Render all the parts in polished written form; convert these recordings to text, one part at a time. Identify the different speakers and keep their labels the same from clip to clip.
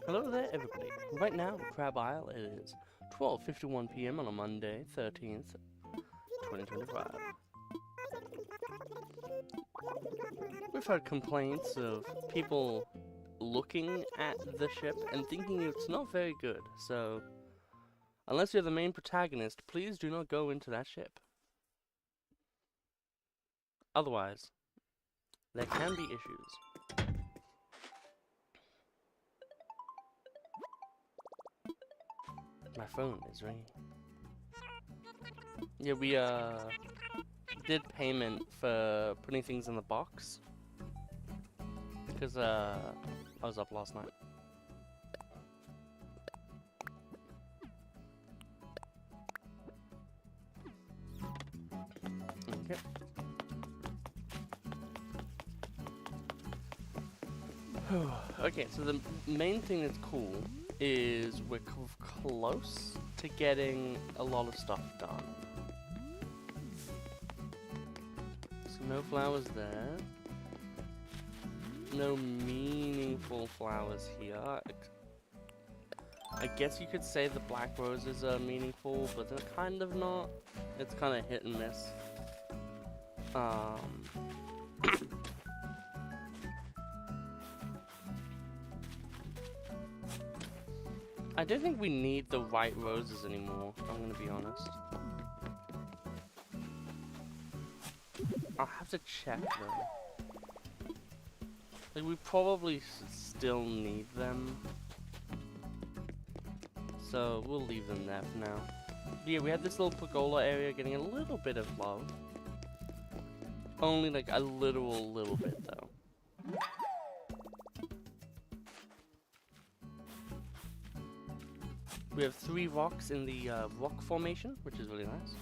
Speaker 1: Hello there, everybody. Right now, Crab Isle, it is 12:51 p.m. on a Monday, 13th, 2025. We've heard complaints of people looking at the ship and thinking it's not very good, so unless you're the main protagonist, please do not go into that ship. Otherwise, there can be issues. My phone is ringing. Yeah, we did payment for putting things in the box because I was up last night. Okay. Okay, so the main thing that's cool is we're close to getting a lot of stuff done. So no flowers there. No meaningful flowers here. I guess you could say the black roses are meaningful, but they're kind of not. It's kind of hit and miss. I don't think we need the white roses anymore, I'm gonna be honest. I'll have to check though. Like, we probably still need them. So, we'll leave them there for now. But yeah, we had this little pergola area getting a little bit of love. Only like a little bit though. We have 3 rocks in the rock formation, which is really nice.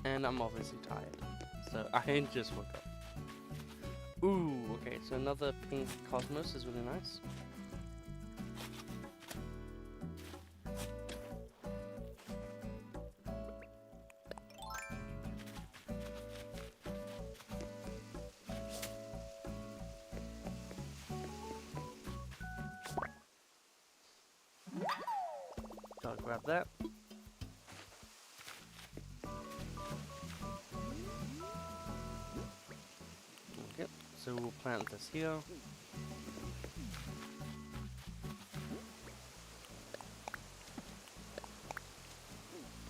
Speaker 1: And I'm obviously tired, so I just woke up. Ooh, okay, so another pink cosmos is really nice. I'll grab that. Okay, so we'll plant this here.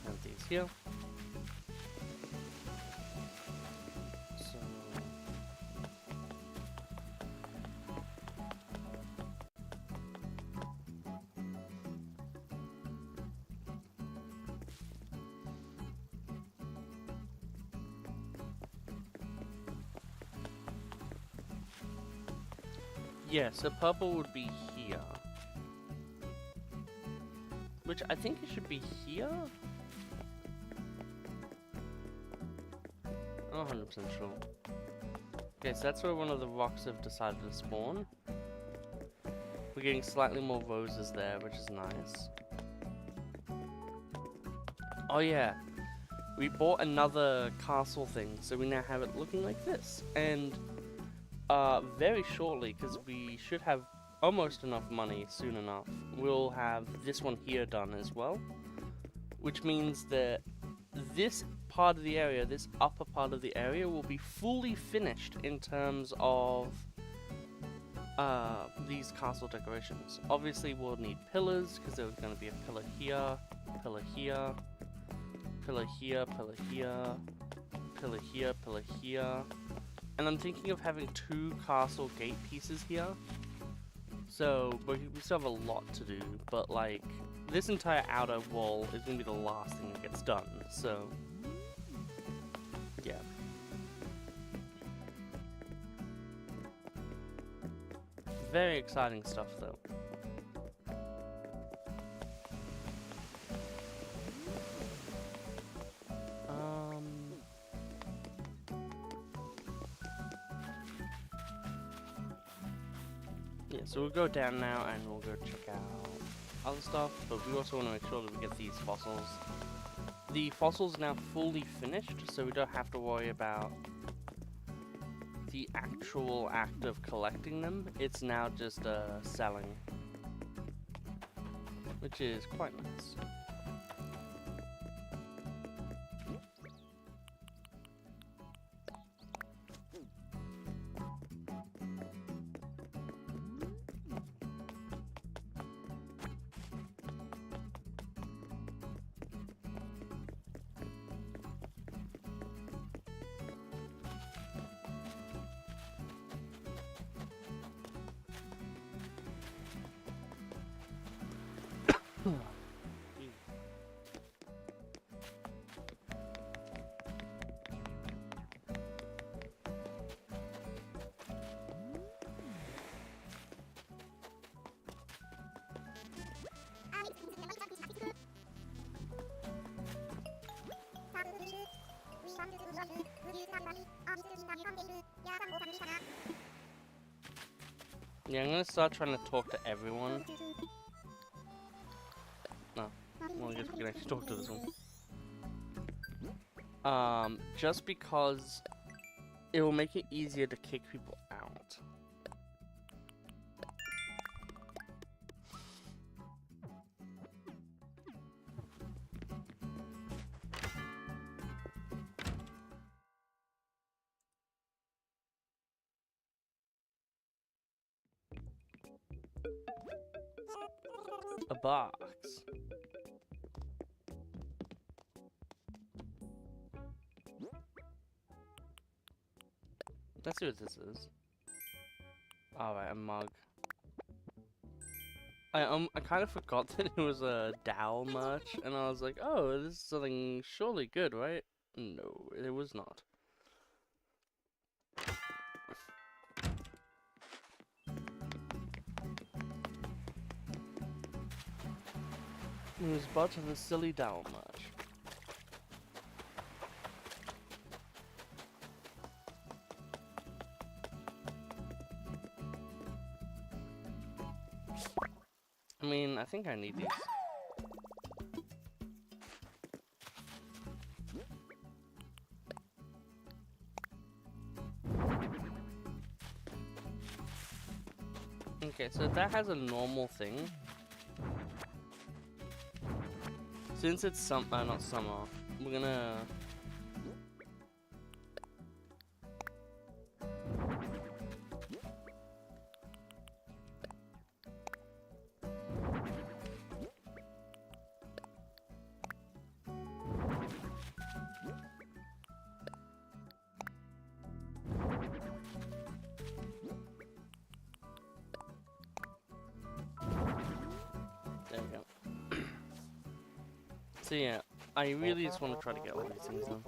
Speaker 1: Plant these here. So yeah, so purple would be here. Which I think it should be here? I'm not 100% sure. Okay, so that's where one of the rocks have decided to spawn. We're getting slightly more roses there, which is nice. Oh yeah, we bought another castle thing, so we now have it looking like this. And very shortly, because we should have almost enough money soon enough, we'll have this one here done as well. Which means that this part of the area, this upper part of the area, will be fully finished in terms of these castle decorations. Obviously we'll need pillars, because there's going to be a pillar here, pillar here, pillar here, pillar here, pillar here, pillar here. And I'm thinking of having 2 castle gate pieces here. So, we still have a lot to do, but like, this entire outer wall is going to be the last thing that gets done, so yeah. Very exciting stuff though. Yeah, so we'll go down now and we'll go check out other stuff, but we also want to make sure that we get these fossils. The fossil's now fully finished, so we don't have to worry about the actual act of collecting them. It's now just selling, which is quite nice. Yeah, I'm gonna start trying to talk to everyone. No. Well, I guess we can actually talk to this one. Just because it will make it easier to kick people out. A box. Let's see what this is. Alright, a mug. I kind of forgot that it was a Dow merch, and I was like, oh, this is something surely good, right? No, it was not. It was but the silly Dow merch. I mean, I think I need these. Okay, so that has a normal thing. Since it's not summer, we're gonna... There we go. So yeah, I really just want to try to get all these things done.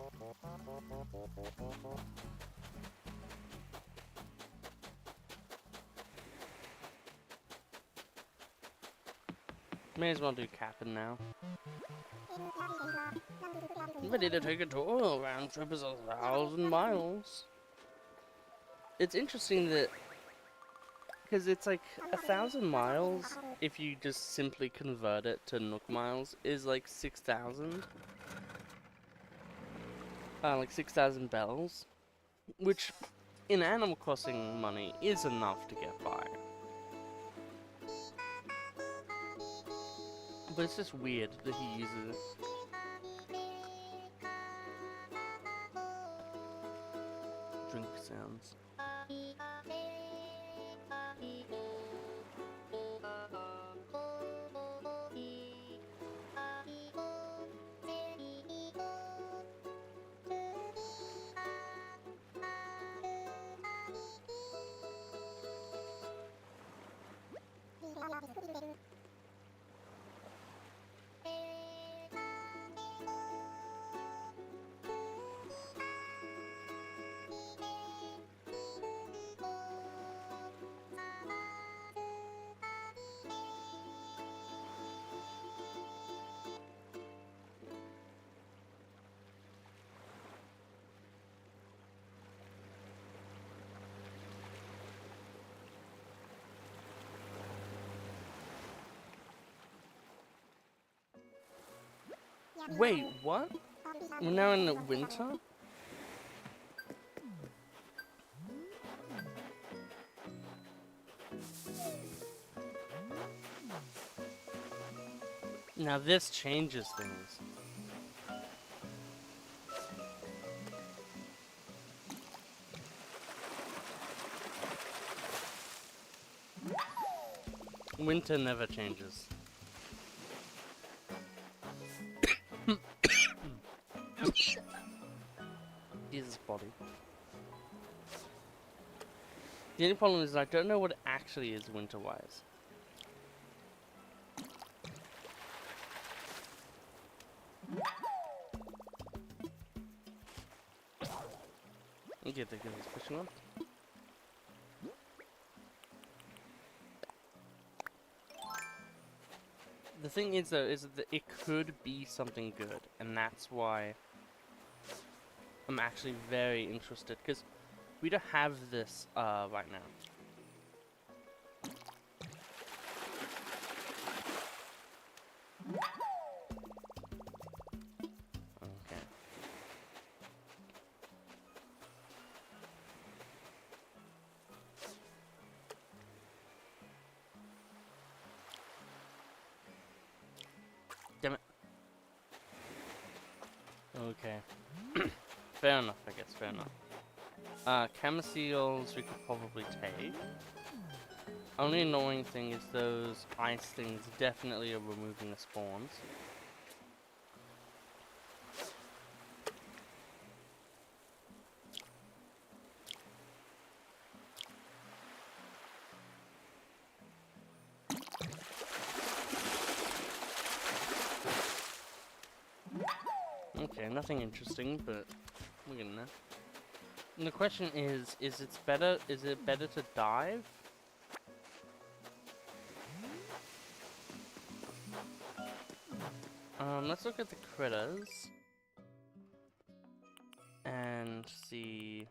Speaker 1: May as well do Cap'n now. Ready to take a tour. Round trip is 1,000 miles. It's interesting that, because it's like 1,000 miles, if you just simply convert it to Nook miles, is like 6,000. Like 6,000 bells, which in Animal Crossing money is enough to get by. But it's just weird that he uses it. Drink sounds. Wait, what? We're now in the winter? Now this changes things. Winter never changes. Jesus, body. The only problem is I don't know what it actually is winter-wise. Get this fishing one. The thing is though, is that it could be something good, and that's why I'm actually very interested, because we don't have this right now. Okay. Damn it. Okay. Fair enough, I guess, fair enough. Chemiseals we could probably take. Only annoying thing is those ice things definitely are removing the spawns. Okay, nothing interesting, but we're getting there. And the question is it better to dive? Let's look at the critters and see.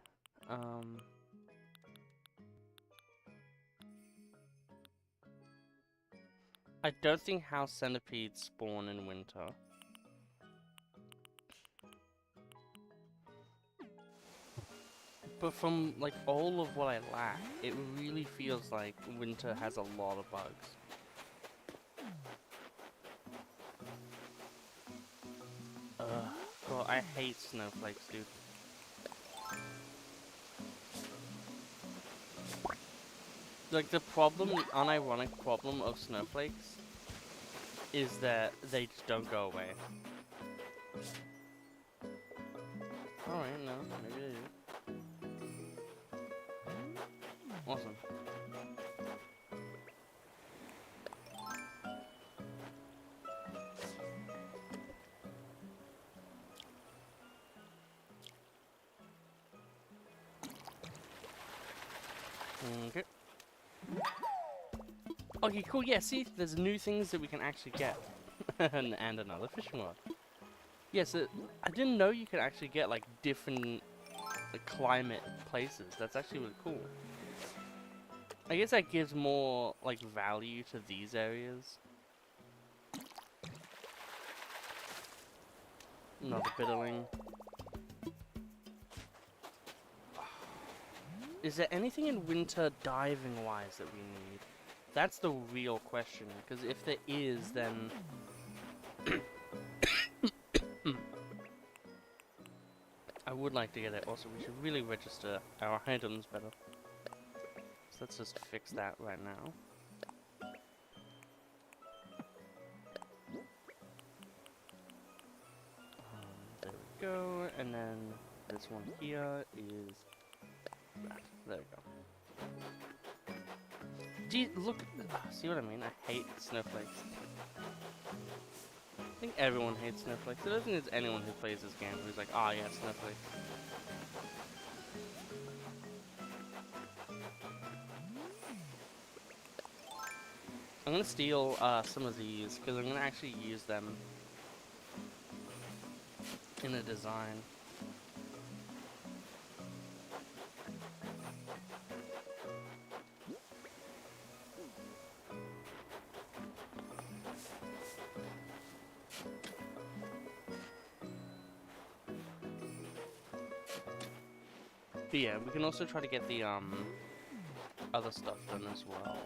Speaker 1: I don't think house centipedes spawn in winter. But from like all of what I lack, it really feels like winter has a lot of bugs. God, I hate snowflakes, dude. Like the unironic problem of snowflakes is that they just don't go away. Alright, no, maybe they do. Awesome. Okay. Okay, cool. Yeah, see, there's new things that we can actually get. and another fishing rod. Yeah, so I didn't know you could actually get like different climate places. That's actually really cool. I guess that gives more like value to these areas. Another bitterling. Is there anything in winter diving wise that we need? That's the real question, because if there is, then I would like to get it. Also, we should really register our items better. So let's just fix that right now. There we go, and then this one here is that. There we go. Gee, look, see what I mean? I hate snowflakes. I think everyone hates snowflakes. I don't think there's anyone who plays this game who's like, ah, yeah, snowflakes. I'm gonna steal some of these because I'm gonna actually use them in a design. But yeah, we can also try to get the other stuff done as well.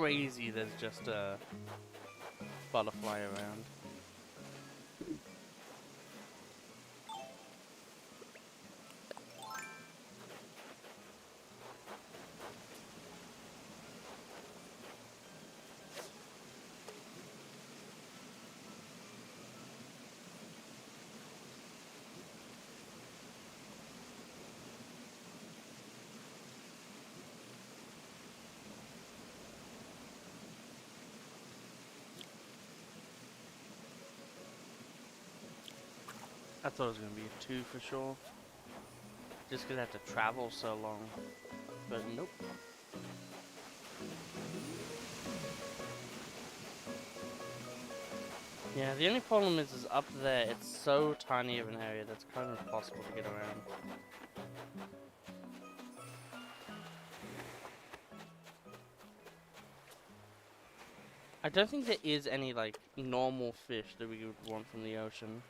Speaker 1: crazy there's just a butterfly around. I thought it was gonna be a 2 for sure. Just because I have to travel so long. But nope. Yeah, the only problem is up there, it's so tiny of an area that's kind of impossible to get around. I don't think there is any, like, normal fish that we would want from the ocean.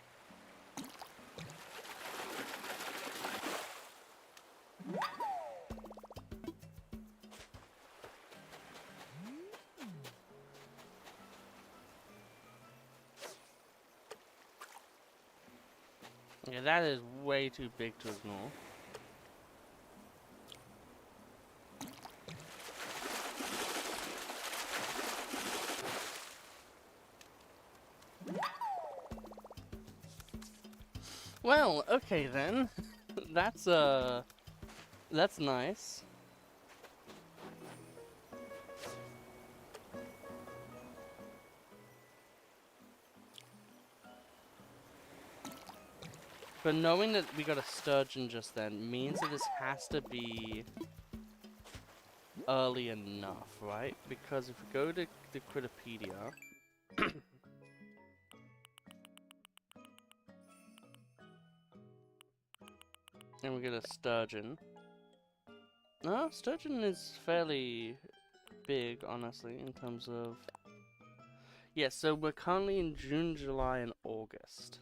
Speaker 1: Yeah, that is way too big to ignore. Well, okay then. That's nice. But knowing that we got a sturgeon just then means that this has to be early enough, right? Because if we go to the Critterpedia, and we get a sturgeon. No, sturgeon is fairly big, honestly, in terms of... Yeah, so we're currently in June, July, and August.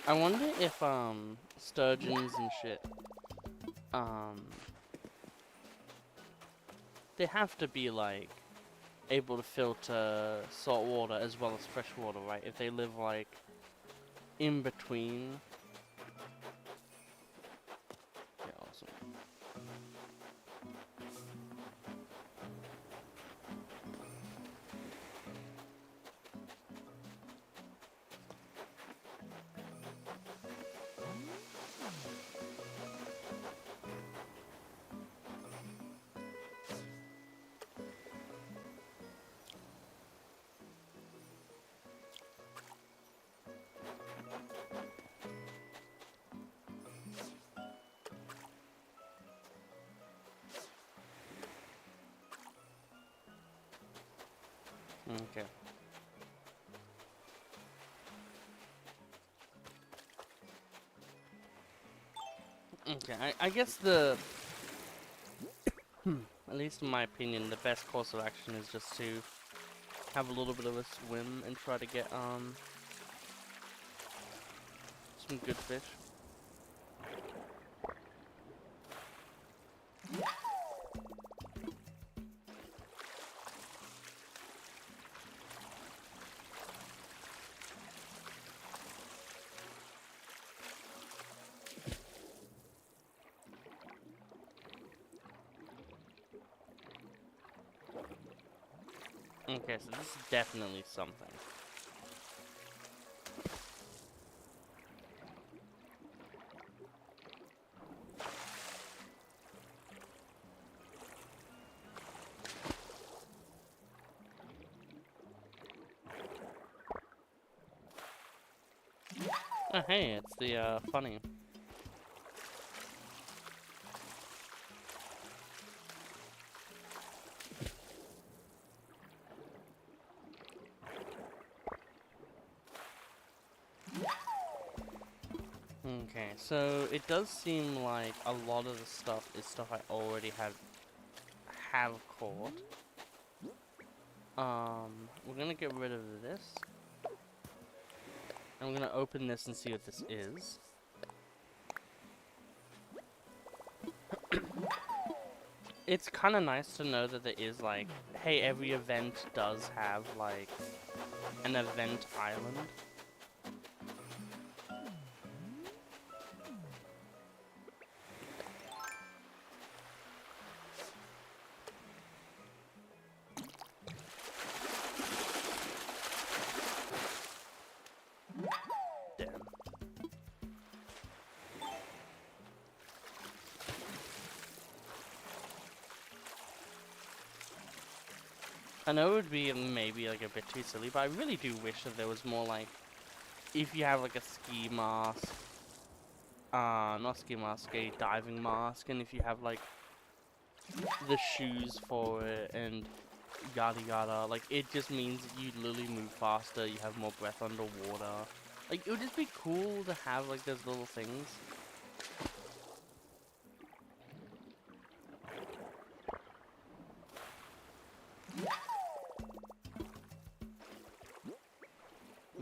Speaker 1: I wonder if, sturgeons and shit, they have to be, like, able to filter salt water as well as fresh water, right? If they live, like, in between. Yeah, awesome. Okay. Okay, I guess the... at least in my opinion, the best course of action is just to have a little bit of a swim and try to get, some good fish. Okay, so this is definitely something. Oh, hey, it's the funny. Okay, so it does seem like a lot of the stuff is stuff I already have caught. We're gonna get rid of this. I'm gonna open this and see what this is. It's kind of nice to know that there is like, hey, every event does have like an event island. Damn. I know it would be maybe like a bit too silly, but I really do wish that there was more like, if you have like a ski mask, not ski mask, a diving mask, and if you have like the shoes for it and yada yada, like it just means that you literally move faster, you have more breath underwater. Like it would just be cool to have like those little things.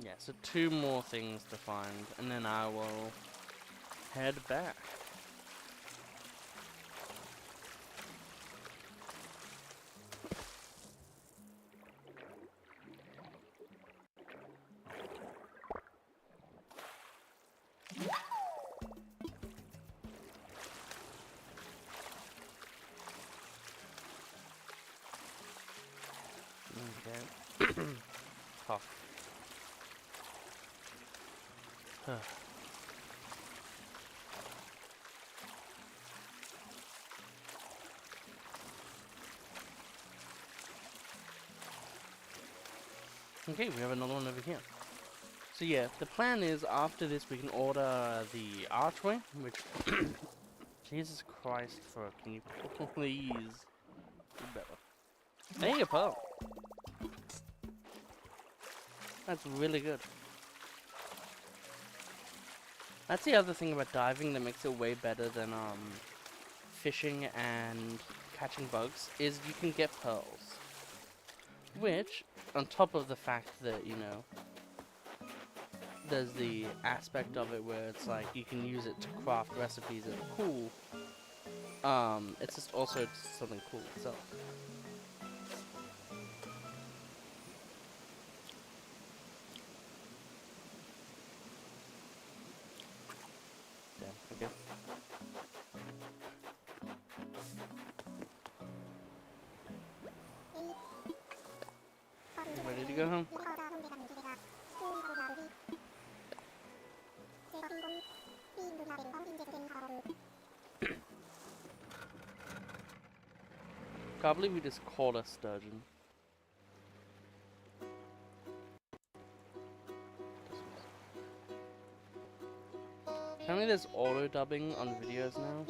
Speaker 1: Yeah, so 2 more things to find, and then I will head back. Okay. Tough. Okay, we have another one over here. So yeah, the plan is after this we can order the archway, which Jesus Christ, Thor, can you please do better? Hey, a pearl. That's really good. That's the other thing about diving that makes it way better than fishing and catching bugs, is you can get pearls. Which, on top of the fact that, you know, there's the aspect of it where it's like you can use it to craft recipes that are cool, it's just also something cool itself. Damn, okay. Ready to go home? Can't believe we just caught a sturgeon. Apparently there's auto dubbing on videos now.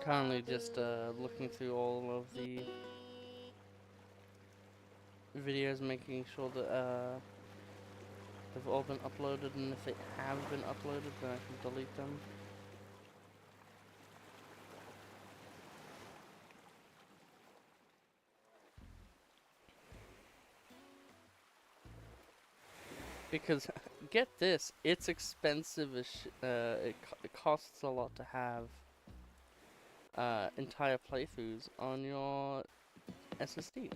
Speaker 1: Currently just looking through all of the videos, making sure that they've all been uploaded, and if they have been uploaded then I can delete them. Because, get this, it's expensive as it costs a lot to have entire playthroughs on your SSD.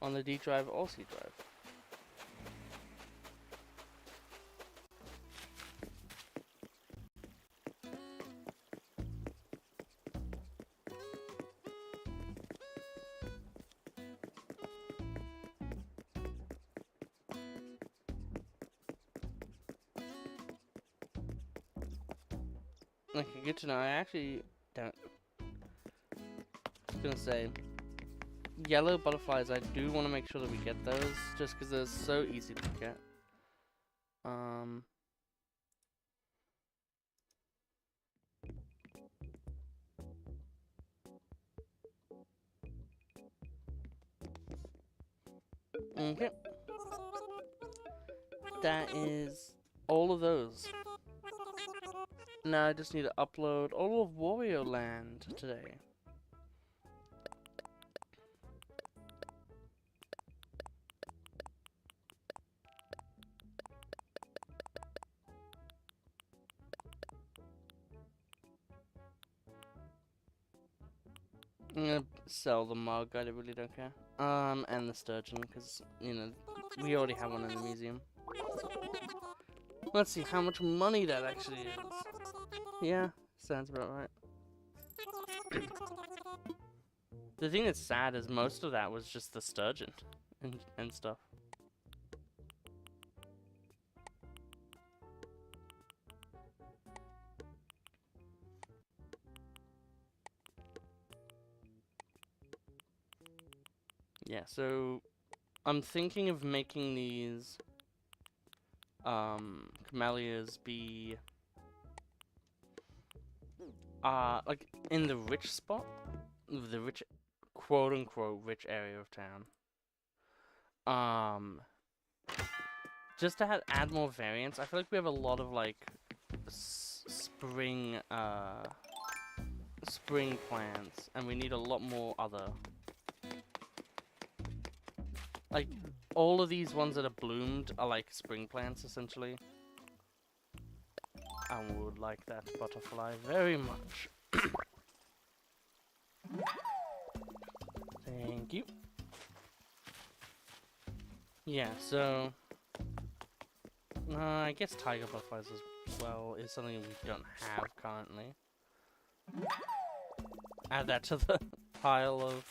Speaker 1: on the D drive or C drive. Okay, good to know. I actually don't. I was gonna say, yellow butterflies, I do want to make sure that we get those, just because they're so easy to get. Okay. That is all of those. Now I just need to upload all of Wario Land today. I'm gonna sell the mug, I really don't care. And the sturgeon, because, you know, we already have one in the museum. Let's see how much money that actually is. Yeah, sounds about right. The thing that's sad is most of that was just the sturgeon and stuff. Yeah, so I'm thinking of making these camellias be like in the rich spot, the rich, quote unquote rich area of town. Just to add more variance. I feel like we have a lot of like spring plants, and we need a lot more other. Like, all of these ones that are bloomed are like spring plants, essentially. I would like that butterfly very much. Thank you. Yeah, so... I guess tiger butterflies as well is something we don't have currently. Add that to the pile of...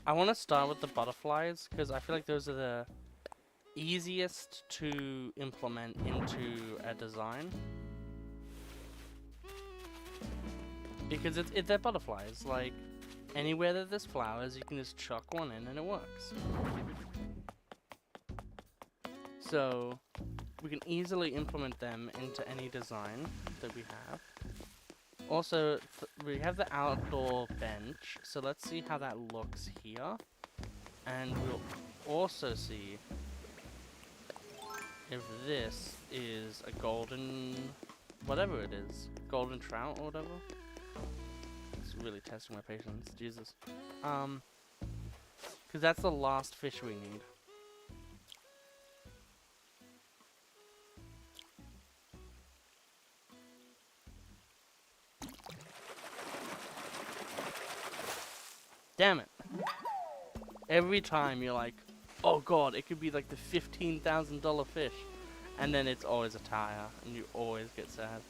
Speaker 1: I want to start with the butterflies, because I feel like those are the easiest to implement into a design. Because they're butterflies, like, anywhere that there's flowers, you can just chuck one in and it works. So, we can easily implement them into any design that we have. Also, we have the outdoor bench, so let's see how that looks here. And we'll also see if this is a golden, whatever it is, golden trout or whatever. It's really testing my patience, Jesus. Because that's the last fish we need. Damn it. Every time you're like, oh god, it could be like the $15,000 fish. And then it's always a tire, and you always get sad.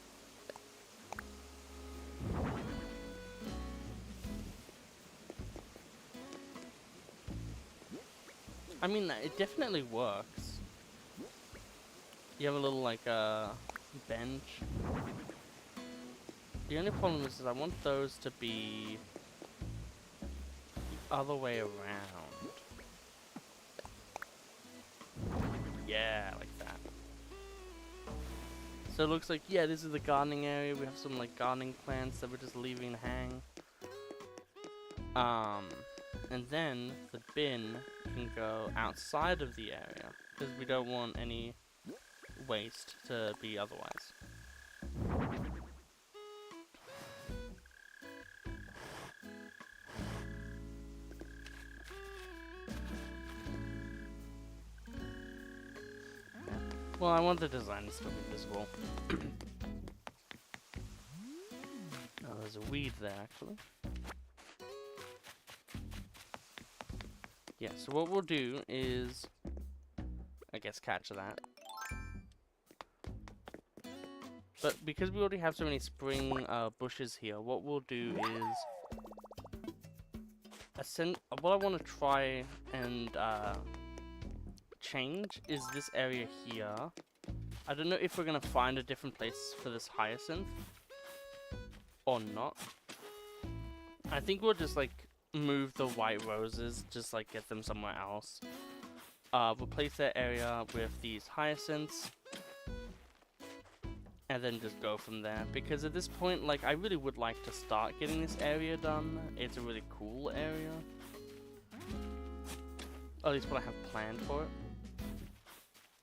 Speaker 1: I mean, it definitely works. You have a little, like, bench. The only problem is I want those to be the other way around. Yeah, like that. So it looks like, yeah, this is the gardening area. We have some, like, gardening plants that we're just leaving hang. And then the bin can go outside of the area, because we don't want any waste to be otherwise. Well, I want the design to still be visible. Oh, there's a weed there, actually. Yeah, so what we'll do is, I guess, catch that. But because we already have so many spring bushes here, what we'll do is what I want to try and change is this area here. I don't know if we're gonna find a different place for this hyacinth or not. I think we'll just like move the white roses, just like get them somewhere else. Replace that area with these hyacinths, and then just go from there. Because at this point, like, I really would like to start getting this area done. It's a really cool area. Or at least what I have planned for it.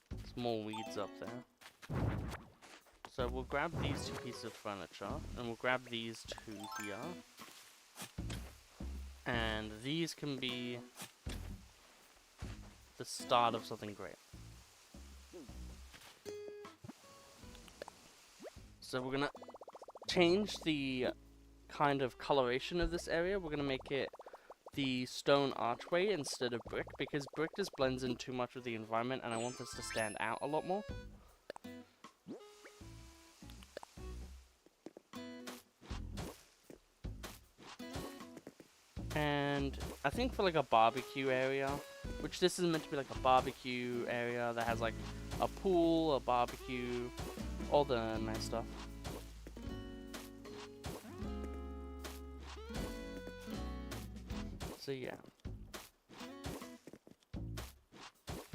Speaker 1: There's more weeds up there. So we'll grab these 2 pieces of furniture, and we'll grab these 2 here. And these can be the start of something great. So we're gonna change the kind of coloration of this area. We're gonna make it the stone archway instead of brick, because brick just blends in too much with the environment, and I want this to stand out a lot more. And I think for like a barbecue area, which this is meant to be like a barbecue area that has like a pool, a barbecue, all the nice stuff. So yeah.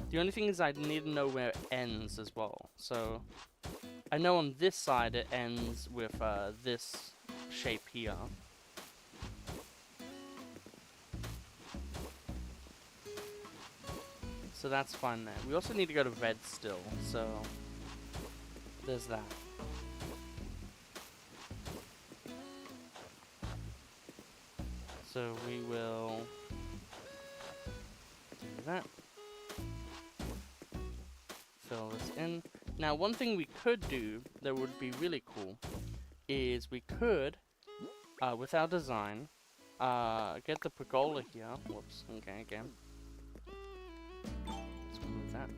Speaker 1: The only thing is I need to know where it ends as well. So I know on this side it ends with this shape here. So that's fine there. We also need to go to red still, so there's that. So we will do that. Fill this in. Now, one thing we could do that would be really cool is we could, with our design, get the pergola here. Whoops. Okay, again. Let's move that.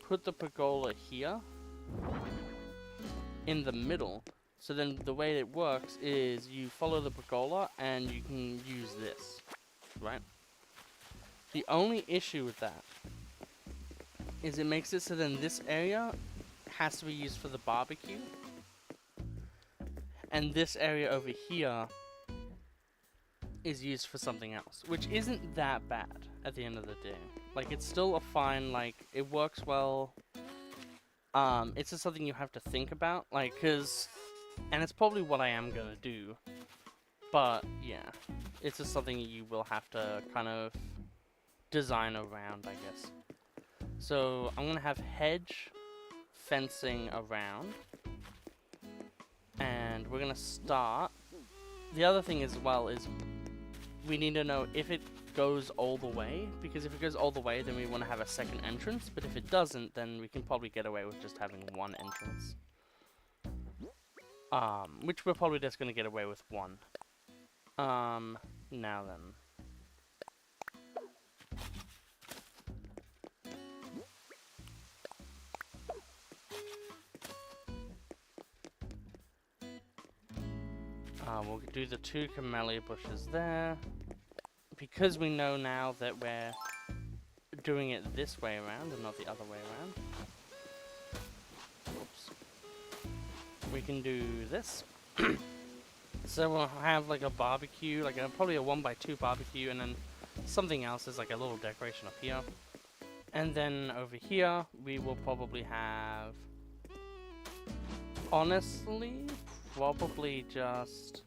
Speaker 1: Put the pergola here in the middle. So then the way it works is you follow the pergola and you can use this, right? The only issue with that is it makes it so then this area has to be used for the barbecue. And this area over here is used for something else, which isn't that bad at the end of the day. Like, it's still a fine, like, it works well. It's just something you have to think about, like, and it's probably what I am gonna do, but yeah, it's just something you will have to kind of design around, I guess. So I'm gonna have hedge fencing around, and we're gonna start. The other thing as well is we need to know if it goes all the way, because if it goes all the way, then we want to have a second entrance, but if it doesn't, then we can probably get away with just having one entrance. Which we're probably just gonna get away with one. Now then. We'll do the 2 camellia bushes there. Because we know now that we're doing it this way around and not the other way around. Whoops. We can do this. So we'll have like a barbecue, like probably a 1x2 barbecue, and then something else is like a little decoration up here. And then over here, we will probably have, honestly, probably just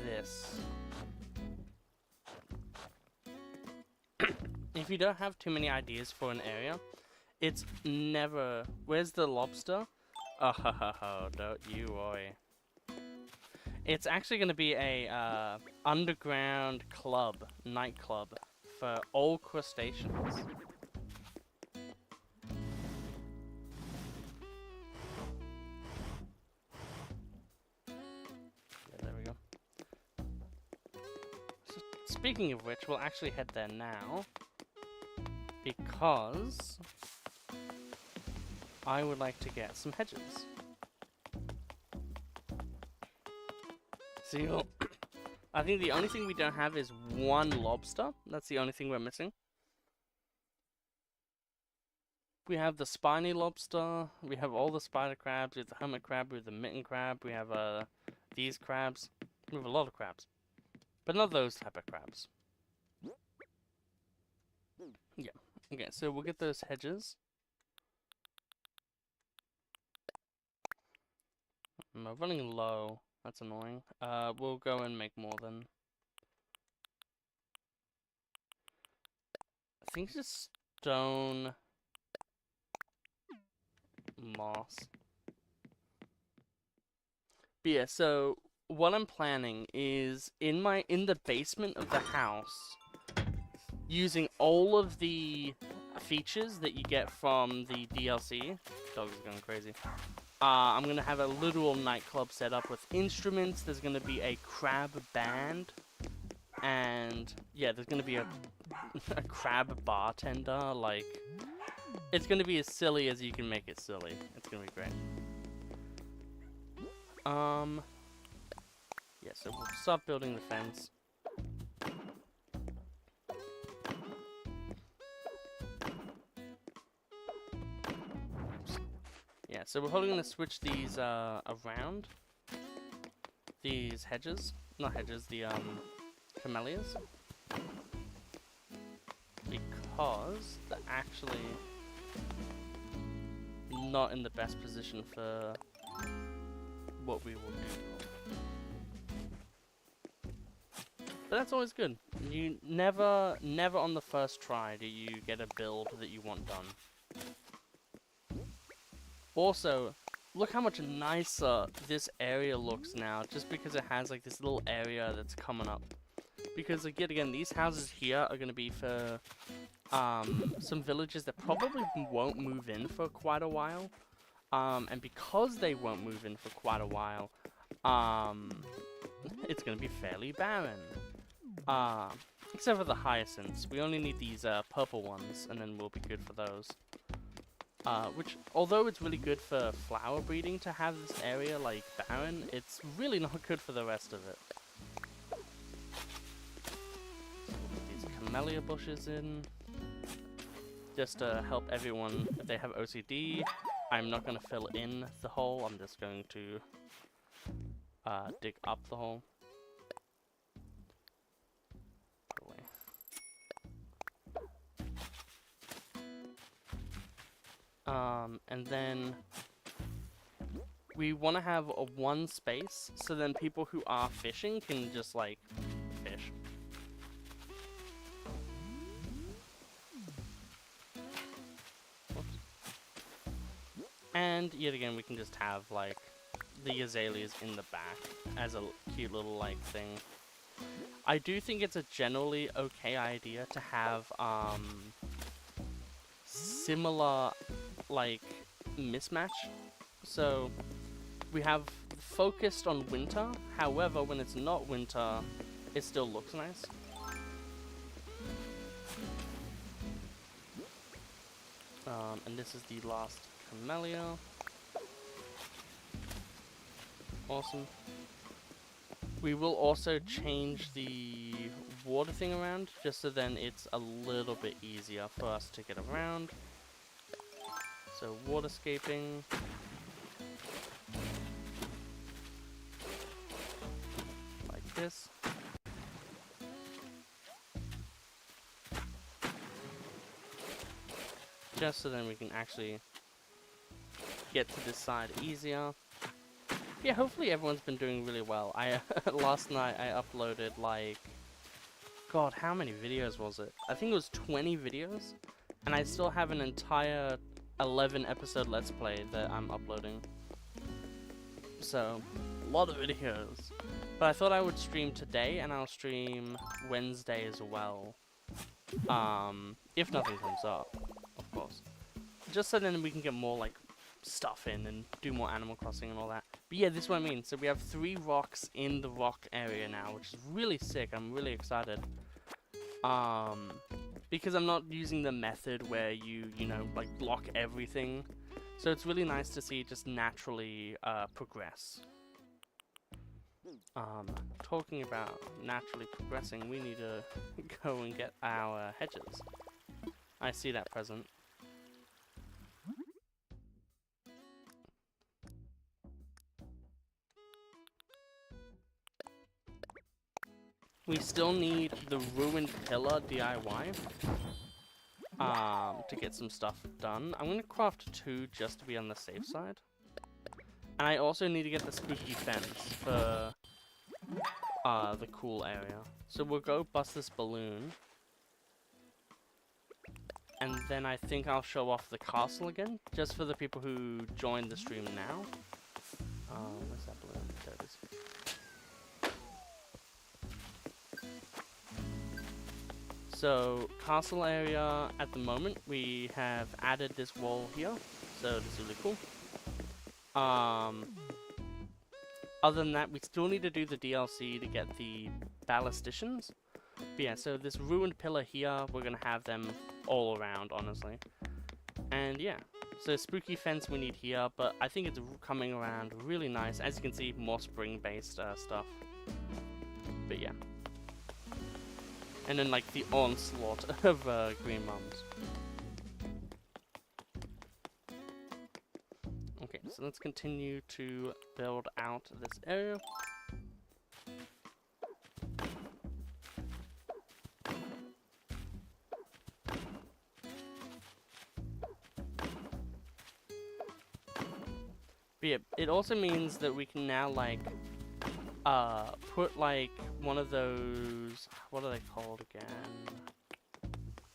Speaker 1: this. If you don't have too many ideas for an area, it's never... Where's the lobster? Oh, ho, ho, ho, don't you worry. It's actually going to be a underground club, nightclub, for all crustaceans. speaking of which, we'll actually head there now. Because I would like to get some hedges. So I think the only thing we don't have is one lobster. That's the only thing we're missing. We have the spiny lobster, we have all the spider crabs, we have the hermit crab, we have the mitten crab, we have these crabs. We have a lot of crabs. But not those type of crabs. Yeah. Okay, so we'll get those hedges. We're running low. That's annoying. We'll go and make more then. I think just stone moss. But yeah, so what I'm planning is in the basement of the house, using all of the features that you get from the DLC. Dog is going crazy. I'm gonna have a literal nightclub set up with instruments. There's gonna be a crab band, and yeah, there's gonna be a crab bartender. Like, it's gonna be as silly as you can make it silly. It's gonna be great. Yeah, so we'll start building the fence. Yeah, so we're probably gonna switch these around. These hedges, not hedges, the camellias, because they're actually not in the best position for what we will do. But that's always good. You never on the first try do you get a build that you want done. Also, look how much nicer this area looks now, just because it has like this little area that's coming up. Because again, these houses here are going to be for some villages that probably won't move in for quite a while. And because they won't move in for quite a while, it's going to be fairly barren. Except for the hyacinths. We only need these purple ones, and then we'll be good for those. Which, although it's really good for flower breeding to have this area, like, barren, it's really not good for the rest of it. So we'll put these camellia bushes in, just to help everyone, if they have OCD. I'm not going to fill in the hole, I'm just going to dig up the hole. And then we want to have a one space, so then people who are fishing can just, like, fish. Whoops. And yet again, we can just have, like, the azaleas in the back as a cute little, like, thing. I do think it's a generally okay idea to have, similar, like, mismatch. So we have focused on winter, however when it's not winter it still looks nice. And this is the last camellia. Awesome. We will also change the water thing around, just so then it's a little bit easier for us to get around. So waterscaping. Like this. Just so then we can actually get to this side easier. Yeah, hopefully everyone's been doing really well. Last night I uploaded, like, God, how many videos was it? I think it was 20 videos, and I still have an entire 11 episode Let's Play that I'm uploading. So, a lot of videos. But I thought I would stream today, and I'll stream Wednesday as well. If nothing comes up, of course. Just so then we can get more, like, stuff in and do more Animal Crossing and all that. But yeah, this is what I mean. So we have 3 rocks in the rock area now, which is really sick. I'm really excited. Because I'm not using the method where you know, like block everything. So it's really nice to see it just naturally progress. Talking about naturally progressing, we need to go and get our hedges. I see that present. We still need the ruined pillar DIY to get some stuff done. I'm gonna craft 2 just to be on the safe side. And I also need to get the spooky fence for the cool area. So we'll go bust this balloon. And then I think I'll show off the castle again, just for the people who joined the stream now. Where's that balloon? There it is. So, castle area, at the moment, we have added this wall here, so this is really cool. Other than that, we still need to do the DLC to get the ballisticians. But yeah, so this ruined pillar here, we're gonna have them all around, honestly. And yeah, so spooky fence we need here, but I think it's coming around really nice. As you can see, more spring-based stuff. But yeah. And then like the onslaught of green mums. Okay, so let's continue to build out this area. But yeah, it also means that we can now like put like one of those, what are they called again?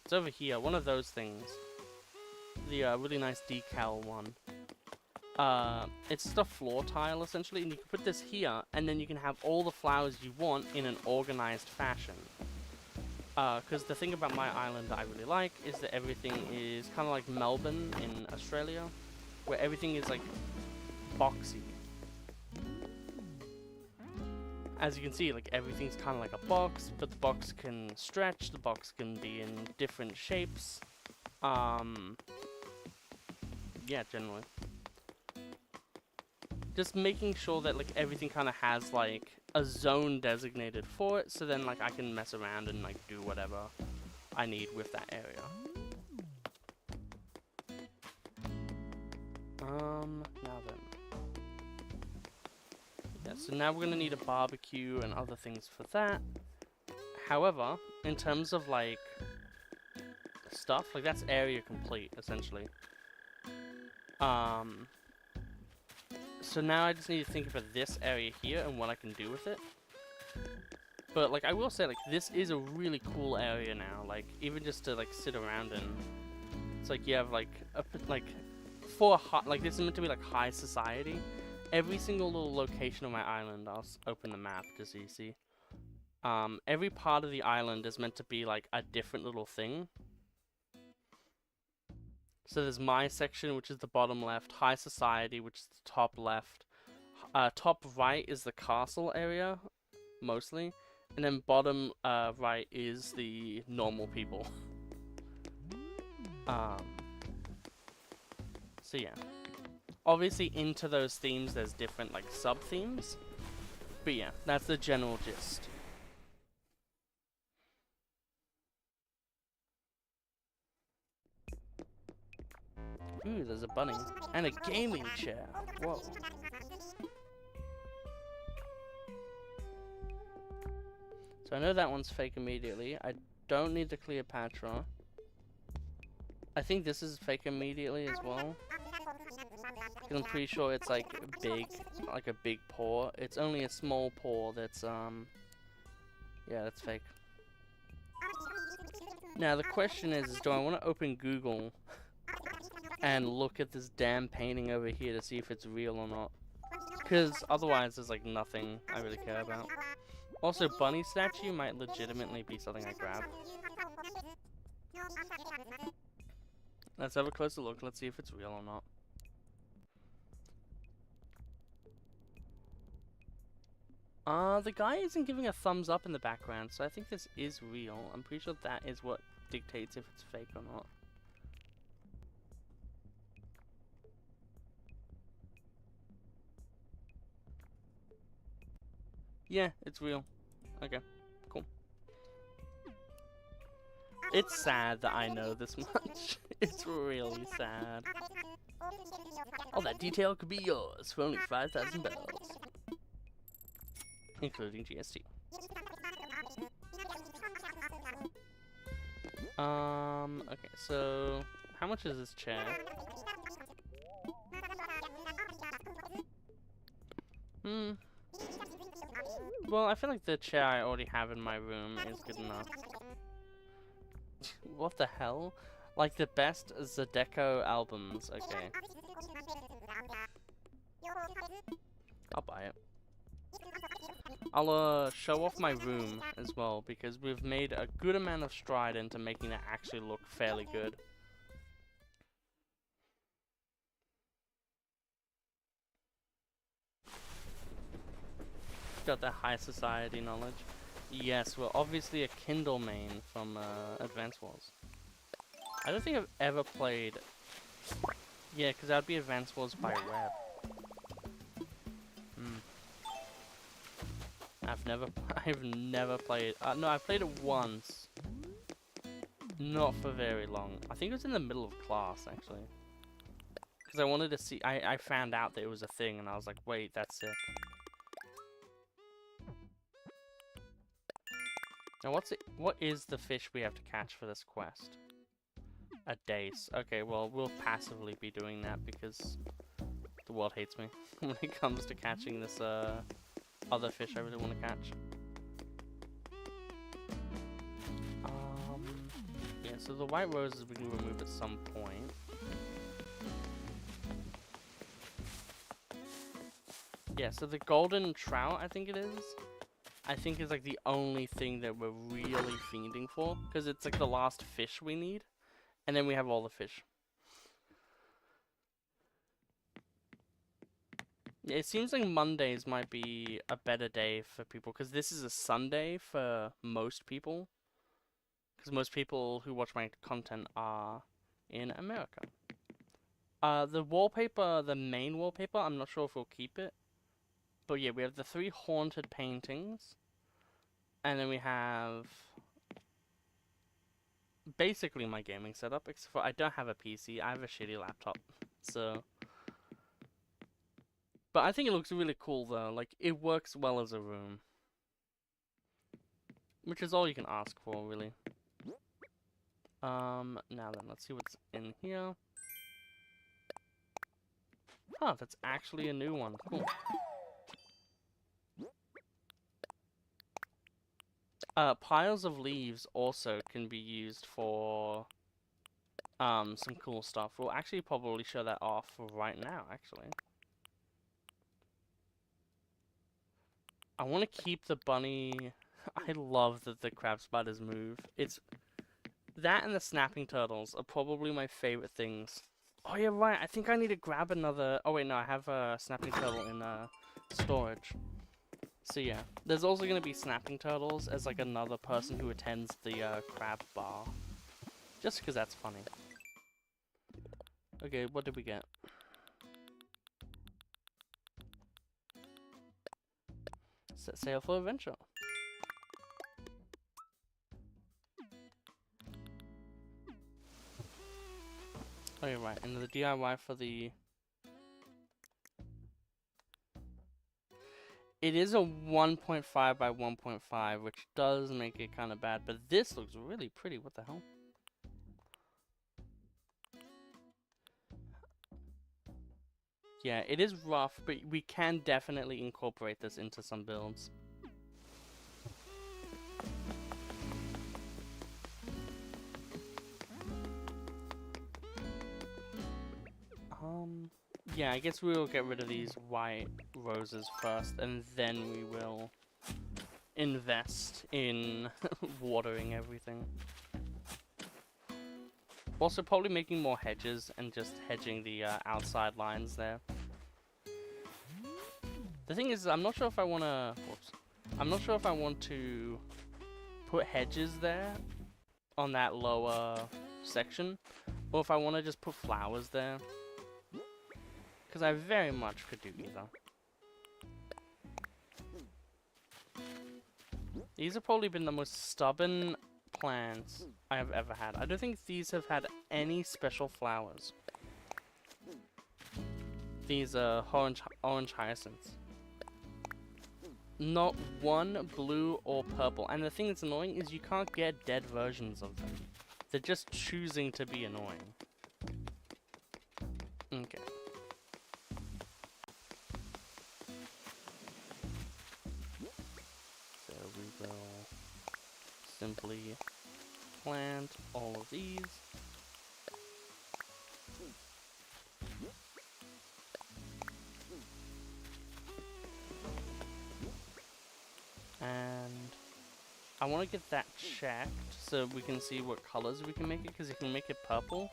Speaker 1: It's over here, one of those things. The really nice decal one. It's just a floor tile essentially, and you can put this here, and then you can have all the flowers you want in an organized fashion. Because the thing about my island that I really like is that everything is kind of like Melbourne in Australia, where everything is like boxy. As you can see, like everything's kind of like a box, but the box can stretch, the box can be in different shapes. Yeah, generally. Just making sure that like everything kind of has like a zone designated for it, so then like I can mess around and like do whatever I need with that area. Now then. Yeah, so now we're gonna need a barbecue and other things for that. However, in terms of like stuff, like that's area complete essentially. So now I just need to think about this area here and what I can do with it. But like I will say, like this is a really cool area now. Like even just to like sit around in. It's like you have like a for like this is meant to be like high society. Every single little location on my island, I'll open the map just so you see. Every part of the island is meant to be like a different little thing. So there's my section, which is the bottom left, high society, which is the top left. Top right is the castle area, mostly. And then bottom right is the normal people. So yeah. Obviously into those themes there's different like sub-themes. But yeah, that's the general gist. Ooh, there's a bunny. And a gaming chair. Whoa. So I know that one's fake immediately. I don't need the Cleopatra. I think this is fake immediately as well. I'm pretty sure it's like big, like a big paw. It's only a small paw that's, yeah, that's fake. Now the question is do I want to open Google and look at this damn painting over here to see if it's real or not? Because otherwise there's like nothing I really care about. Also, bunny statue might legitimately be something I grab. Let's have a closer look. Let's see if it's real or not. The guy isn't giving a thumbs up in the background, so I think this is real. I'm pretty sure that is what dictates if it's fake or not. Yeah, it's real. Okay, cool. It's sad that I know this much. It's really sad. All that detail could be yours for only 5,000 bells. Including GST. Okay, so how much is this chair? Well, I feel like the chair I already have in my room is good enough. What the hell? Like the best Zydeco albums. Okay. I'll buy it. I'll show off my room as well, because we've made a good amount of stride into making it actually look fairly good. Got that high society knowledge. Yes, we're obviously a Kindle main from Advance Wars. I don't think I've ever played... Yeah, because that would be Advance Wars by web. I've never played... no, I played it once. Not for very long. I think it was in the middle of class, actually. Because I wanted to see... I found out that it was a thing, and I was like, wait, that's sick. Now, what is the fish we have to catch for this quest? A dace. Okay, well, we'll passively be doing that because the world hates me when it comes to catching this other fish I really want to catch. Yeah, so the white roses we can remove at some point. Yeah, so the golden trout, I think it is. I think is like the only thing that we're really fiending for, because it's like the last fish we need, and then we have all the fish. It seems like Mondays might be a better day for people, because this is a Sunday for most people, because most people who watch my content are in America. The wallpaper, the main wallpaper, I'm not sure if we'll keep it. But yeah, we have the 3 haunted paintings. And then we have basically my gaming setup, except for I don't have a PC, I have a shitty laptop. So... But I think it looks really cool though, like it works well as a room. Which is all you can ask for, really. Now then, let's see what's in here. Huh, that's actually a new one, cool. Piles of leaves also can be used for some cool stuff. We'll actually probably show that off right now, actually. I want to keep the bunny... I love that the crab spiders move. It's... That and the snapping turtles are probably my favorite things. Oh yeah, right, I think I need to grab another... Oh wait, no, I have a snapping turtle in storage. So yeah, there's also going to be snapping turtles as like another person who attends the crab bar. Just because that's funny. Okay, what did we get? Set sail for adventure. Okay, right, and the DIY for the... It is a 1.5 by 1.5, which does make it kind of bad, but this looks really pretty. What the hell? Yeah, it is rough, but we can definitely incorporate this into some builds. Yeah, I guess we will get rid of these white roses first, and then we will invest in watering everything. Also, probably making more hedges and just hedging the outside lines there. The thing is, I'm not sure if I want to... Whoops. I'm not sure if I want to put hedges there on that lower section, or if I want to just put flowers there. Because I very much could do either. These have probably been the most stubborn plants I have ever had. I don't think these have had any special flowers. These are orange hyacinths. Not one blue or purple. And the thing that's annoying is you can't get dead versions of them. They're just choosing to be annoying. Okay. So we will simply plant all of these. And I want to get that checked so we can see what colors we can make it, because if we make it purple,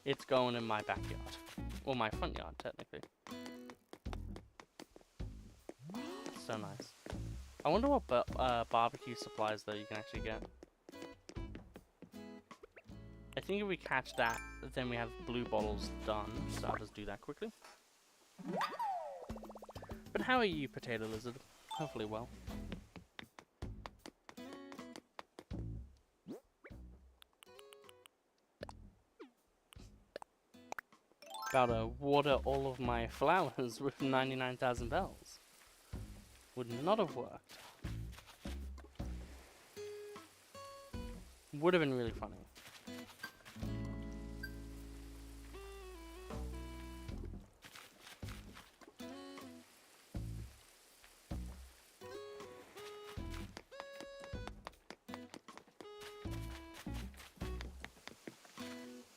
Speaker 1: it's going in my backyard. Or my front yard, technically. So nice. I wonder what barbecue supplies though you can actually get. I think if we catch that, then we have blue bottles done, so I'll just do that quickly. But how are you, Potato Lizard? Hopefully well. About to water all of my flowers with 99,000 bells. Would not have worked. Would have been really funny.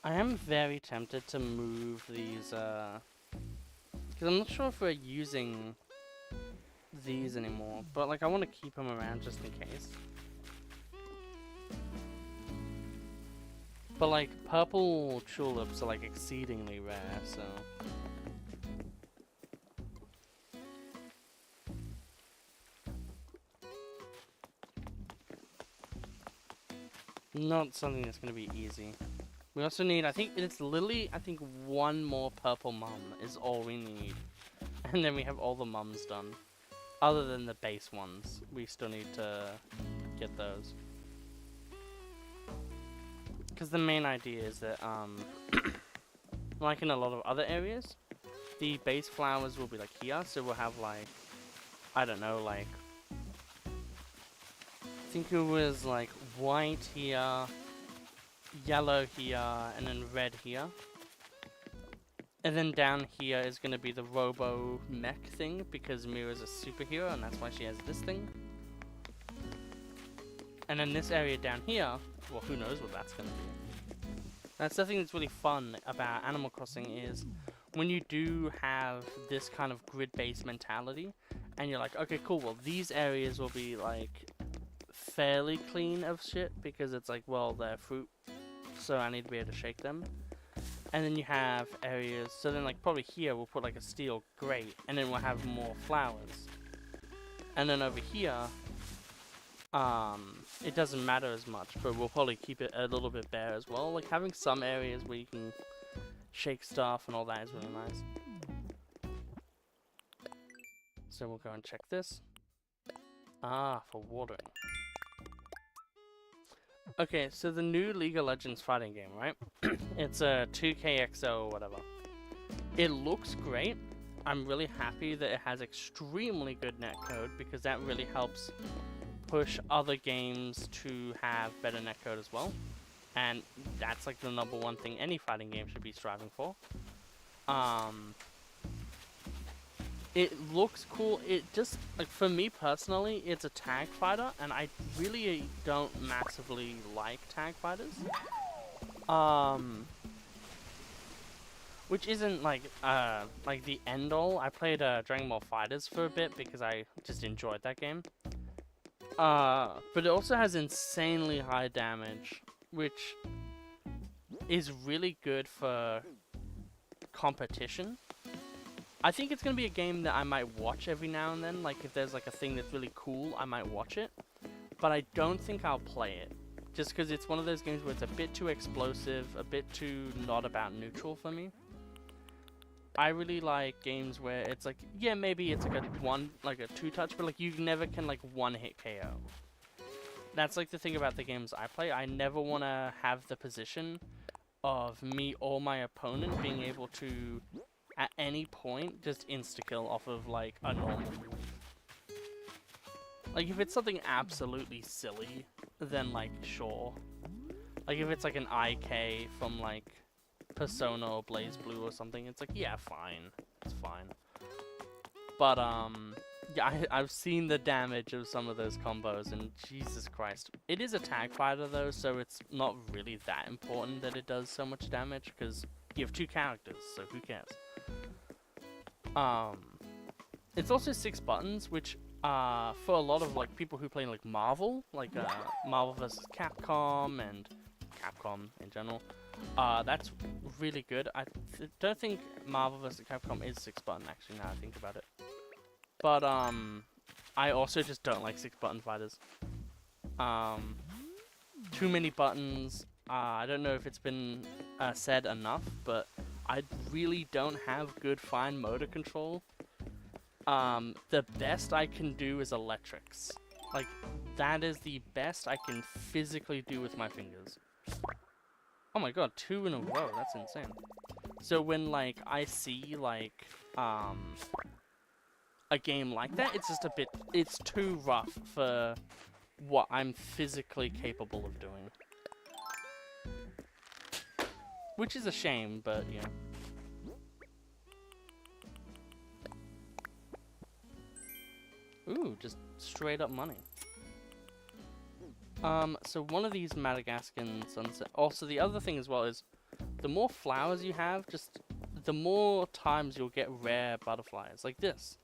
Speaker 1: I am very tempted to move these, because I'm not sure if we're using these anymore, but like I want to keep them around just in case. But like purple tulips are like exceedingly rare, so. Not something that's going to be easy. We also need, I think it's literally, one more purple mum is all we need. And then we have all the mums done. Other than the base ones. We still need to get those. Because the main idea is that, like in a lot of other areas, the base flowers will be like here. So we'll have like, I don't know, like, I think it was like white here, yellow here, and then red here. And then down here is going to be the Robo Mech thing, because Mira's a superhero, and that's why she has this thing. And then this area down here, well, who knows what that's going to be. That's the thing that's really fun about Animal Crossing is when you do have this kind of grid-based mentality, and you're like, okay, cool, well, these areas will be, like, fairly clean of shit, because it's like, well, they're fruit, so I need to be able to shake them. And then you have areas, so then like probably here we'll put like a steel grate, and then we'll have more flowers. And then over here, it doesn't matter as much, but we'll probably keep it a little bit bare as well. Like having some areas where you can shake stuff and all that is really nice. So we'll go and check this. Ah, for watering. Okay, so the new League of Legends fighting game, right? It's a 2KXO or whatever. It looks great. I'm really happy that it has extremely good netcode, because that really helps push other games to have better netcode as well. And that's like the #1 thing any fighting game should be striving for. It looks cool. It just, like, for me personally, it's a tag fighter, and I really don't massively like tag fighters. Which isn't, like the end all. I played Dragon Ball FighterZ for a bit because I just enjoyed that game. But it also has insanely high damage, which is really good for competition. I think it's gonna be a game that I might watch every now and then. Like if there's like a thing that's really cool, I might watch it. But I don't think I'll play it. Just because it's one of those games where it's a bit too explosive, a bit too not about neutral for me. I really like games where it's like, yeah, maybe it's like a two-touch, but like you never can like one-hit KO. That's like the thing about the games I play. I never want to have the position of me or my opponent being able to, at any point, just insta-kill off of like a normal move. Like if it's something absolutely silly, then like sure. Like if it's like an IK from like Persona or BlazBlue or something, it's like, yeah, fine. It's fine. But yeah, I've seen the damage of some of those combos, and Jesus Christ. It is a tag fighter though, so it's not really that important that it does so much damage, because you have two characters, so who cares? It's also 6 buttons, which for a lot of like people who play like Marvel, like Marvel vs. Capcom and Capcom in general, that's really good. I don't think Marvel vs. Capcom is 6 button actually, now I think about it. But I also just don't like 6 button fighters. Too many buttons. I don't know if it's been said enough, but I really don't have good fine motor control. The best I can do is electrics. Like, that is the best I can physically do with my fingers. Oh my god, 2 in a row, that's insane. So when, like, I see, like, a game like that, it's just a bit, it's too rough for what I'm physically capable of doing. Which is a shame, but, you know. Ooh, just straight up money. So one of these Madagascan sunset. Also, the other thing as well is, the more flowers you have, just the more times you'll get rare butterflies, like this.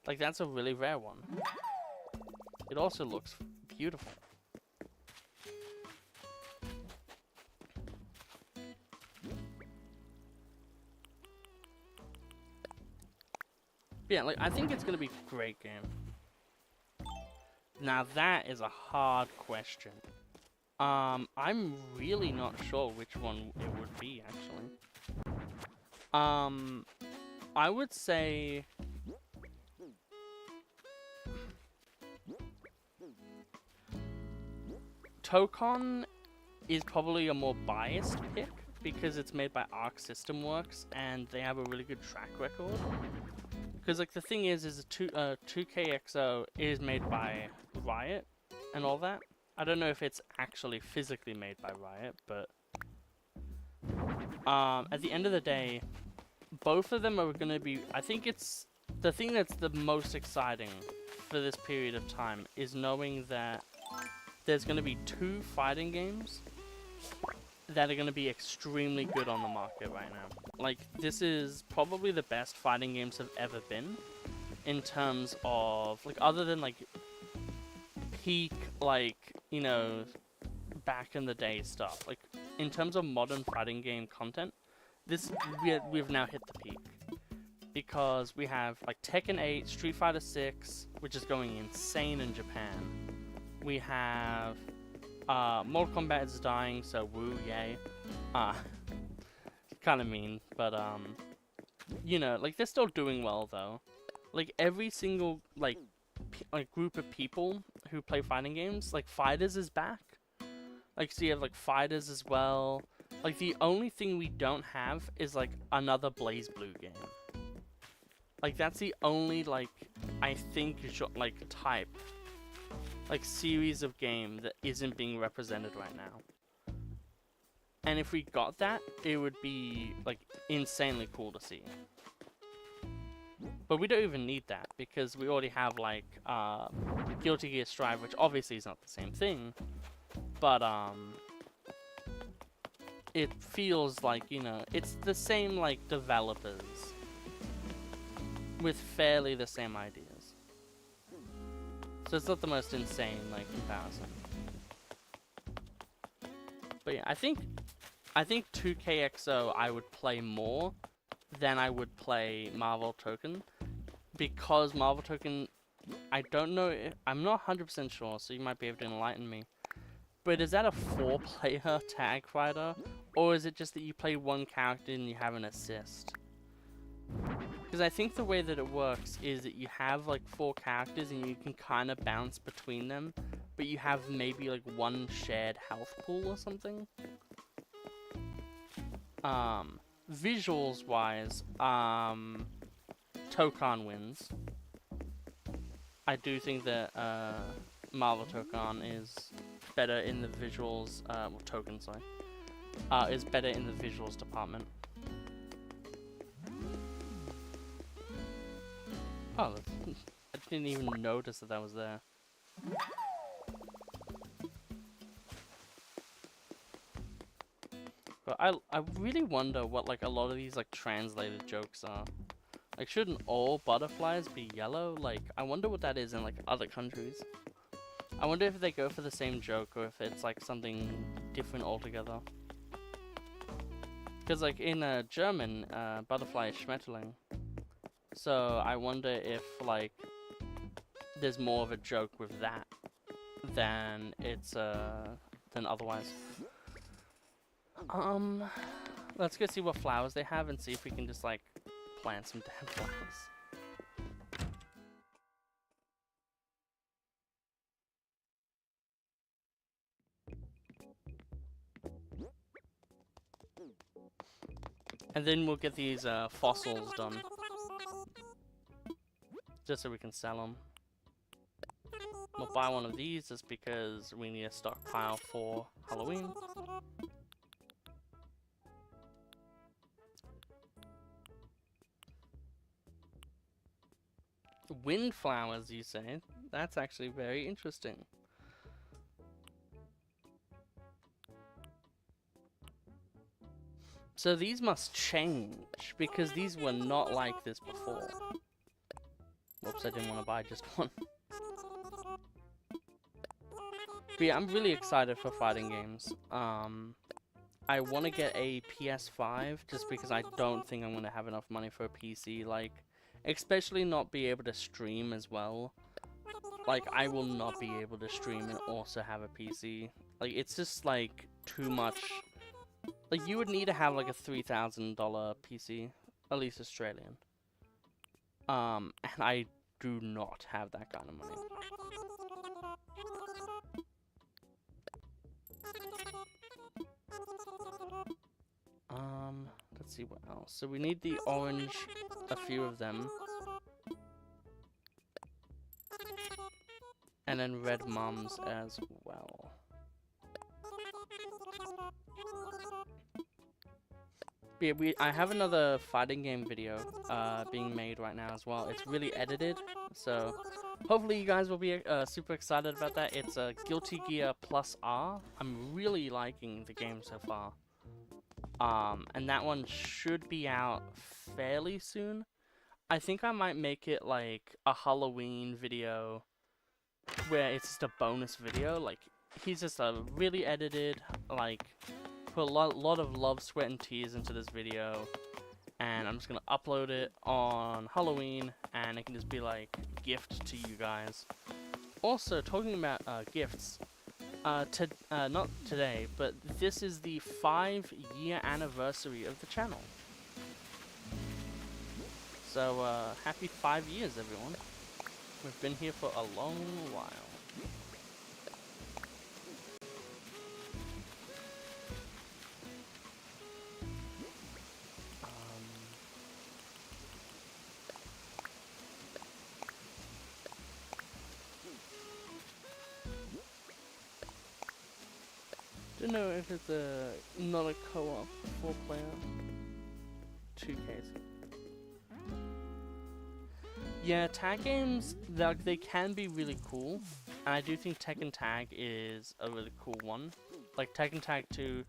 Speaker 1: Like, that's a really rare one. It also looks beautiful. Yeah, like, I think it's gonna be a great game. Now that is a hard question. I'm really not sure which one it would be, actually. I would say... Tokon is probably a more biased pick, because it's made by Arc System Works, and they have a really good track record. Because, like, the thing is 2KXO is made by Riot and all that. I don't know if it's actually physically made by Riot, but... at the end of the day, both of them are going to be... I think it's... The thing that's the most exciting for this period of time is knowing that there's going to be 2 fighting games that are going to be extremely good on the market right now. Like, this is probably the best fighting games have ever been, in terms of, like, other than, like, peak, like, you know, back in the day stuff. Like, in terms of modern fighting game content, we've now hit the peak. Because we have, like, Tekken 8, Street Fighter 6, which is going insane in Japan. We have... Mortal Kombat is dying, so woo, yay. Kind of mean, but, you know, like, they're still doing well, though. Like, every single, like group of people who play fighting games, like, Fighters is back. Like, so you have, like, Fighters as well. Like, the only thing we don't have is, like, another BlazBlue game. Like, that's the only, like, I think, like, type, like, series of game that isn't being represented right now. And if we got that, it would be, like, insanely cool to see. But we don't even need that, because we already have, like, Guilty Gear Strive, which obviously is not the same thing. But, it feels like, you know, it's the same, like, developers with fairly the same ideas. So it's not the most insane, like, comparison. But yeah, I think 2KXO I would play more then I would play Marvel Token. Because Marvel Token, I don't know, I'm not 100% sure, so you might be able to enlighten me. But is that a 4-player tag fighter? Or is it just that you play one character and you have an assist? Because I think the way that it works is that you have like 4 characters and you can kind of bounce between them, but you have maybe like one shared health pool or something. Visuals wise, Tokan wins. I do think that Marvel Tokan is better in the visuals, well, Token, sorry, is better in the visuals department. Oh, I didn't even notice that was there. But I really wonder what like a lot of these like translated jokes are. Like, shouldn't all butterflies be yellow? Like, I wonder what that is in like other countries. I wonder if they go for the same joke or if it's like something different altogether. Because like in German, butterfly is Schmetterling. So I wonder if like there's more of a joke with that than it's than otherwise. Let's go see what flowers they have and see if we can just like plant some damn flowers. And then we'll get these fossils done. Just so we can sell them. We'll buy one of these just because we need a stockpile for Halloween. Windflowers, you say? That's actually very interesting. So these must change, because these were not like this before. Whoops, I didn't want to buy just one. But yeah, I'm really excited for fighting games. I want to get a PS5, just because I don't think I'm going to have enough money for a PC, like, especially not be able to stream as well. Like, I will not be able to stream and also have a PC. Like, it's just, like, too much. Like, you would need to have, like, a $3,000 PC, at least Australian. And I do not have that kind of money. Let's see what else. So we need the orange, a few of them. And then red mums as well. But yeah, I have another fighting game video being made right now as well. It's really edited, so hopefully you guys will be super excited about that. It's Guilty Gear Plus R. I'm really liking the game so far. And that one should be out fairly soon. I think I might make it like a Halloween video where it's just a bonus video. Like, he's just really edited, like, put a lot of love, sweat, and tears into this video, and I'm just gonna upload it on Halloween, and it can just be like a gift to you guys. Also, talking about gifts, not today, but this is the 5-year anniversary of the channel. So happy 5 years, everyone. We've been here for a long while. Don't know if it's not a co-op 4-player 2Ks. Yeah, tag games, they can be really cool, and I do think Tekken Tag is a really cool one. Like Tekken Tag 2,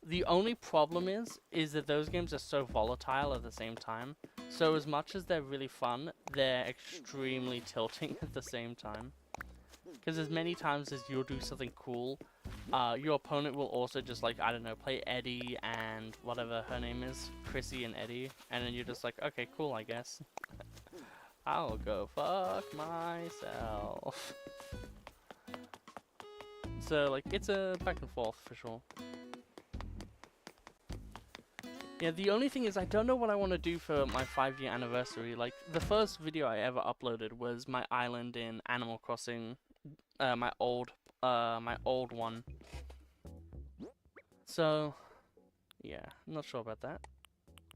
Speaker 1: the only problem is that those games are so volatile at the same time. So as much as they're really fun, they're extremely tilting at the same time. Because as many times as you'll do something cool, your opponent will also just like, I don't know, play Eddie and whatever her name is, Chrissy and Eddie, and then you're just like, okay, cool, I guess. I'll go fuck myself. So like, it's a back and forth for sure. Yeah, the only thing is I don't know what I want to do for my 5-year anniversary. Like, the first video I ever uploaded was my island in Animal Crossing, my old one. So, yeah, I'm not sure about that.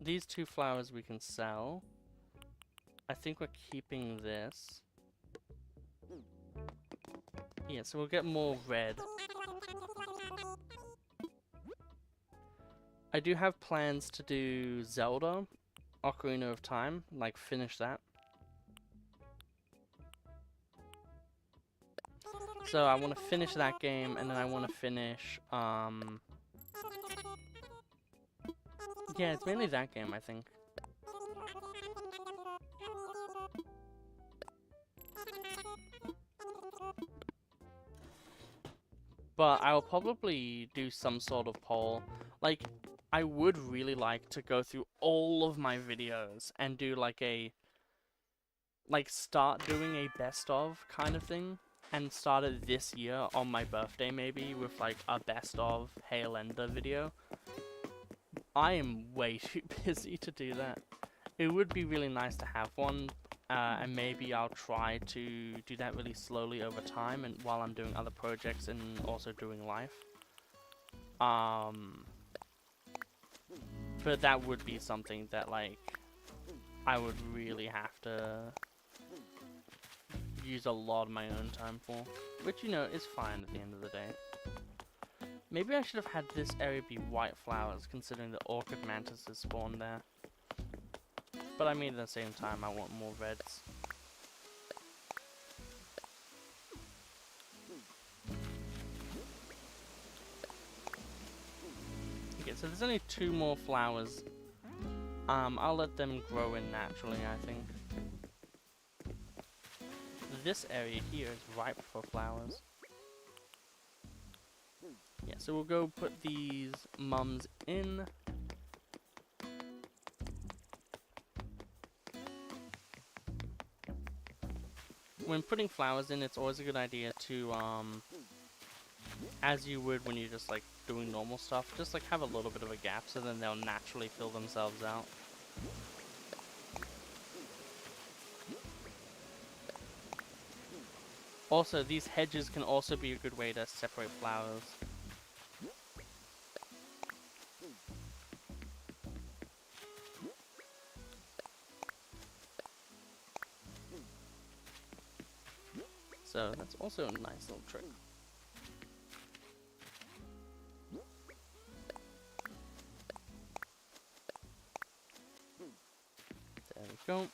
Speaker 1: These 2 flowers we can sell. I think we're keeping this. Yeah, so we'll get more red. I do have plans to do Zelda, Ocarina of Time, like finish that. So I want to finish that game, and then I want to finish, yeah, it's mainly that game, I think. But I'll probably do some sort of poll. Like, I would really like to go through all of my videos and do like a, like, start doing a best of kind of thing. And start it this year on my birthday maybe with like a best of Hail Ender video. I am way too busy to do that. It would be really nice to have one, and maybe I'll try to do that really slowly over time and while I'm doing other projects and also doing life. But that would be something that like I would really have to use a lot of my own time for, which, you know, is fine at the end of the day. Maybe I should have had this area be white flowers, considering the orchid mantises spawn there. But I mean, at the same time, I want more reds. Okay, so there's only 2 more flowers. I'll let them grow in naturally, I think. This area here is ripe for flowers. Yeah, so we'll go put these mums in. When putting flowers in, it's always a good idea to, as you would when you're just like doing normal stuff, just like have a little bit of a gap so then they'll naturally fill themselves out. Also, these hedges can also be a good way to separate flowers. So that's also a nice little trick. There we go.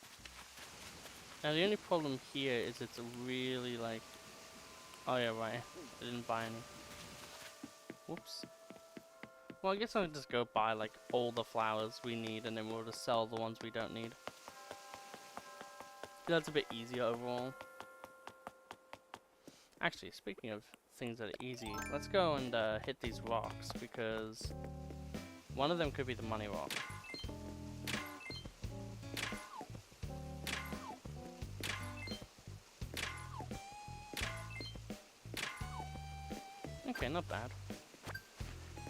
Speaker 1: Now the only problem here is it's a really like... Oh yeah, right. I didn't buy any. Whoops. Well, I guess I'll just go buy like all the flowers we need and then we'll just sell the ones we don't need. That's a bit easier overall. Actually, speaking of things that are easy, let's go and hit these rocks because one of them could be the money rock. Okay, not bad.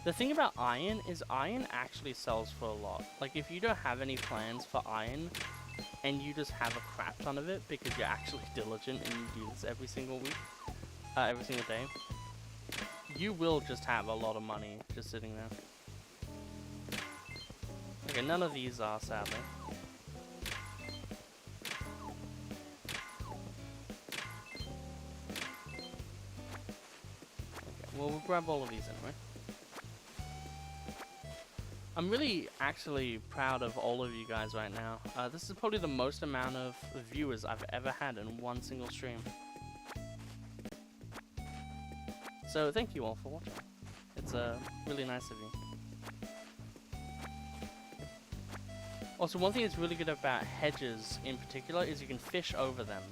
Speaker 1: The thing about iron is iron actually sells for a lot. Like, if you don't have any plans for iron, and you just have a crap ton of it because you're actually diligent and you do this every single week, every single day, you will just have a lot of money just sitting there. Okay, none of these are, sadly. Okay, well, we'll grab all of these anyway. I'm really actually proud of all of you guys right now. This is probably the most amount of viewers I've ever had in one single stream. So thank you all for watching. It's really nice of you. Also, one thing that's really good about hedges in particular is you can fish over them.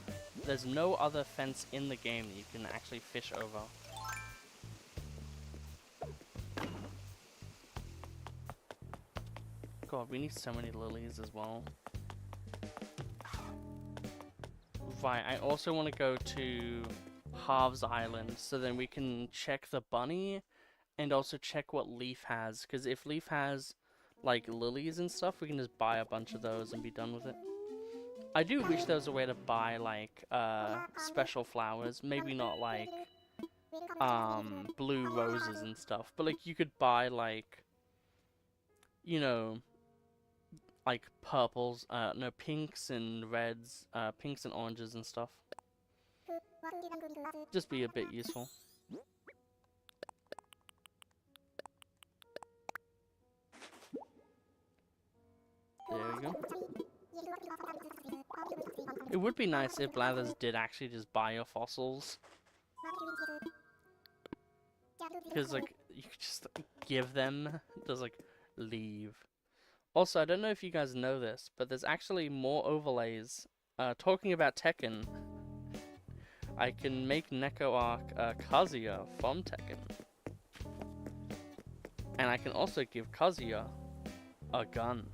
Speaker 1: There's no other fence in the game that you can actually fish over. God, we need so many lilies as well. Right, I also want to go to Halves Island so then we can check the bunny and also check what Leaf has. Because if Leaf has like lilies and stuff, we can just buy a bunch of those and be done with it. I do wish there was a way to buy like special flowers. Maybe not like blue roses and stuff, but like you could buy like, you know, like purples, no, pinks and reds, pinks and oranges and stuff. Just be a bit useful. There we go. It would be nice if Blathers did actually just biofossils. Because, like, you could just give them, just, like, leave. Also, I don't know if you guys know this, but there's actually more overlays. Talking about Tekken, I can make NekoArc Kazuya from Tekken. And I can also give Kazuya a gun.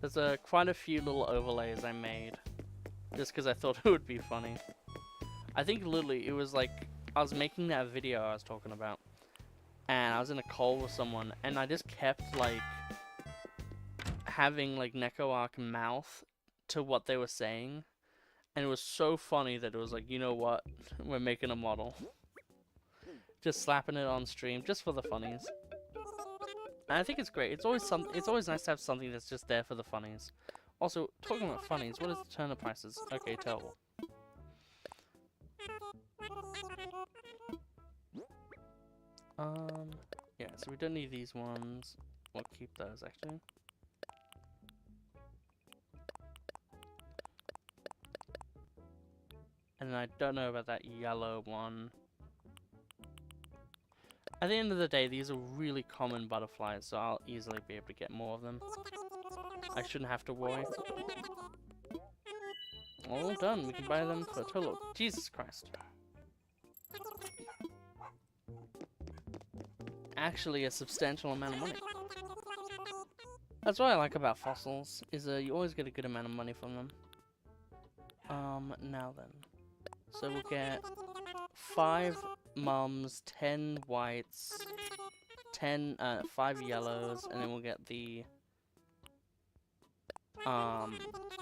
Speaker 1: There's quite a few little overlays I made, just because I thought it would be funny. I think literally it was like, I was making that video I was talking about, and I was in a call with someone, and I just kept like having like NekoArc mouth to what they were saying, and it was so funny that it was like, you know what, we're making a model. Just slapping it on stream, just for the funnies. And I think it's great. It's always nice to have something that's just there for the funnies. Also, talking about funnies, what is the turnip prices? Okay, terrible. Yeah, so we don't need these ones. We'll keep those actually. And then I don't know about that yellow one. At the end of the day, these are really common butterflies, so I'll easily be able to get more of them. I shouldn't have to worry. All done. We can buy them for a total of... Jesus Christ. Actually, a substantial amount of money. That's what I like about fossils, is you always get a good amount of money from them. Now then. So we'll get 5 mums, 10 whites, 5 yellows, and then we'll get the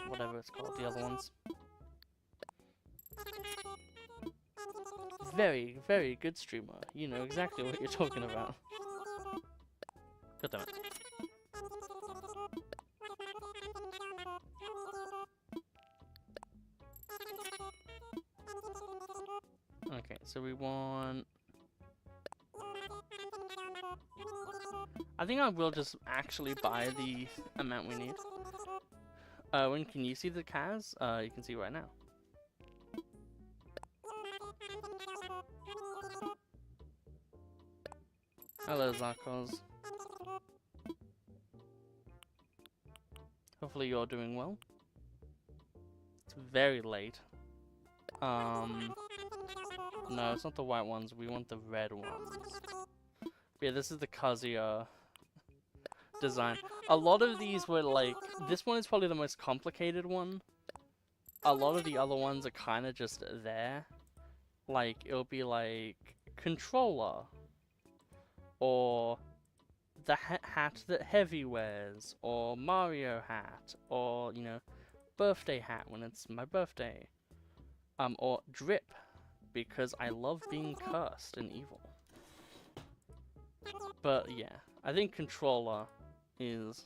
Speaker 1: whatever it's called, the other ones. Very, very good streamer. You know exactly what you're talking about. God damn it. Okay, so we want... I think I will just actually buy the amount we need. When can you see the Kaz? You can see right now. Hello, Zarkos. Hopefully you're doing well. It's very late. No, it's not the white ones. We want the red ones. Yeah, this is the Kazuya design. A lot of these were like... This one is probably the most complicated one. A lot of the other ones are kind of just there. Like, it'll be like... Controller. Or... The hat that Heavy wears. Or Mario hat. Or, you know, birthday hat when it's my birthday. Or Drip. Because I love being cursed and evil. But yeah, I think Controller is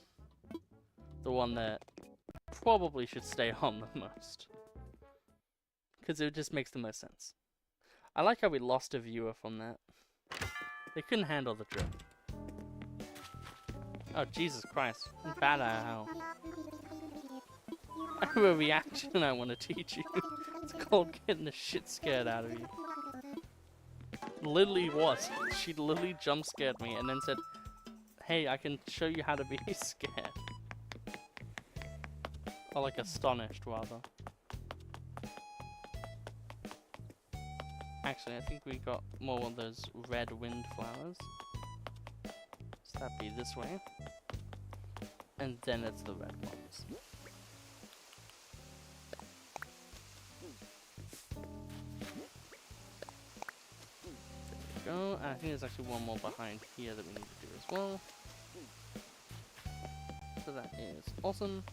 Speaker 1: the one that probably should stay on the most. Because it just makes the most sense. I like how we lost a viewer from that. They couldn't handle the drip. Oh, Jesus Christ. Bad at hell. I have a reaction I want to teach you. It's called getting the shit scared out of you. Literally was. She literally jump scared me and then said, hey, I can show you how to be scared. Or like astonished, rather. Actually, I think we got more of those red wind flowers. So That'd be this way. And then it's the red ones. There we go. And I think there's actually one more behind here that we need to do as well. So that is awesome.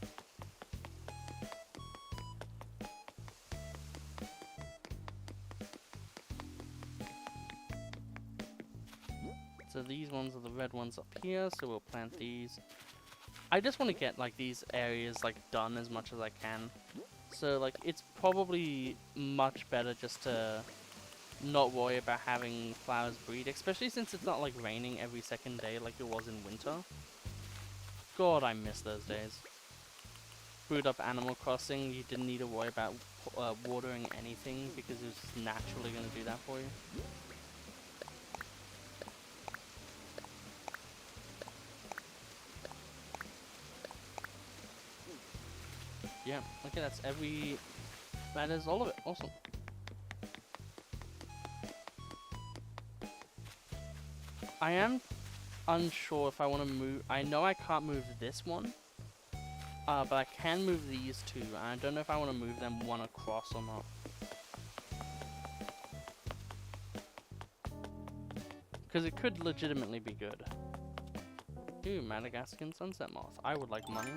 Speaker 1: So these ones are the red ones up here, so we'll plant these. I just want to get like these areas like done as much as I can. So like it's probably much better just to not worry about having flowers breed, especially since it's not like raining every second day like it was in winter. God, I miss those days. Boot up Animal Crossing, you didn't need to worry about watering anything because it was just naturally going to do that for you. Yeah, okay, that's every... That is all of it. Awesome. I am unsure if I want to move... I know I can't move this one. But I can move these two. And I don't know if I want to move them one across or not. Because it could legitimately be good. Ooh, Madagascan Sunset Moth. I would like money.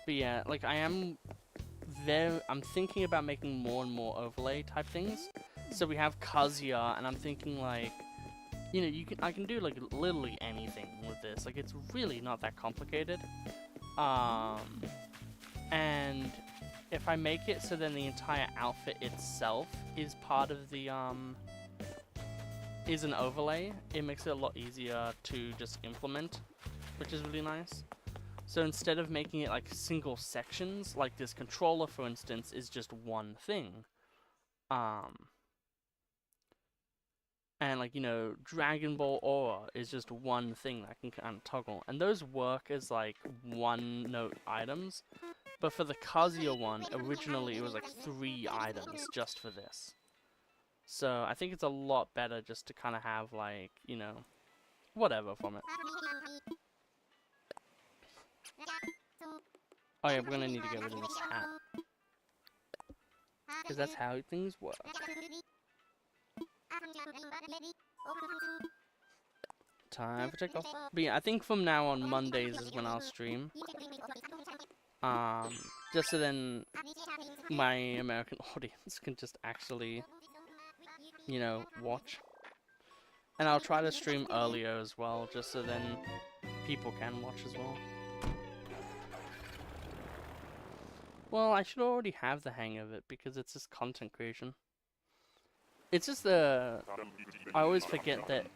Speaker 1: But yeah, like I'm thinking about making more and more overlay type things. So we have Kazuya, and I'm thinking like, you know, I can do like literally anything with this. Like it's really not that complicated. And if I make it so then the entire outfit itself is part of the is an overlay, it makes it a lot easier to just implement, which is really nice. So instead of making it like single sections, like this controller for instance is just one thing. And like, you know, Dragon Ball Aura is just one thing that I can kind of toggle. And those work as like one note items. But for the Kazuya one, originally it was like 3 items just for this. So I think it's a lot better just to kind of have like, you know, whatever from it. Oh yeah, we're gonna need to get rid of this hat. Because that's how things work. Time for takeoff. But yeah, I think from now on, Mondays is when I'll stream. Just so then my American audience can just actually, you know, watch. And I'll try to stream earlier as well, just so then people can watch as well. Well, I should already have the hang of it because it's just content creation. It's just I always forget that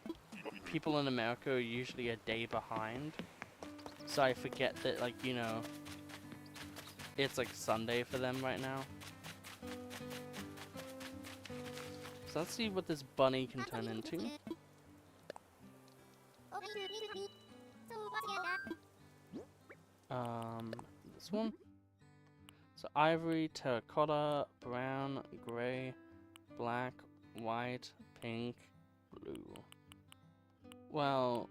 Speaker 1: people in America are usually a day behind. So I forget that, like, you know, it's like Sunday for them right now. So let's see what this bunny can turn into. This one. So ivory, terracotta, brown, gray, black, white, pink, blue. Well,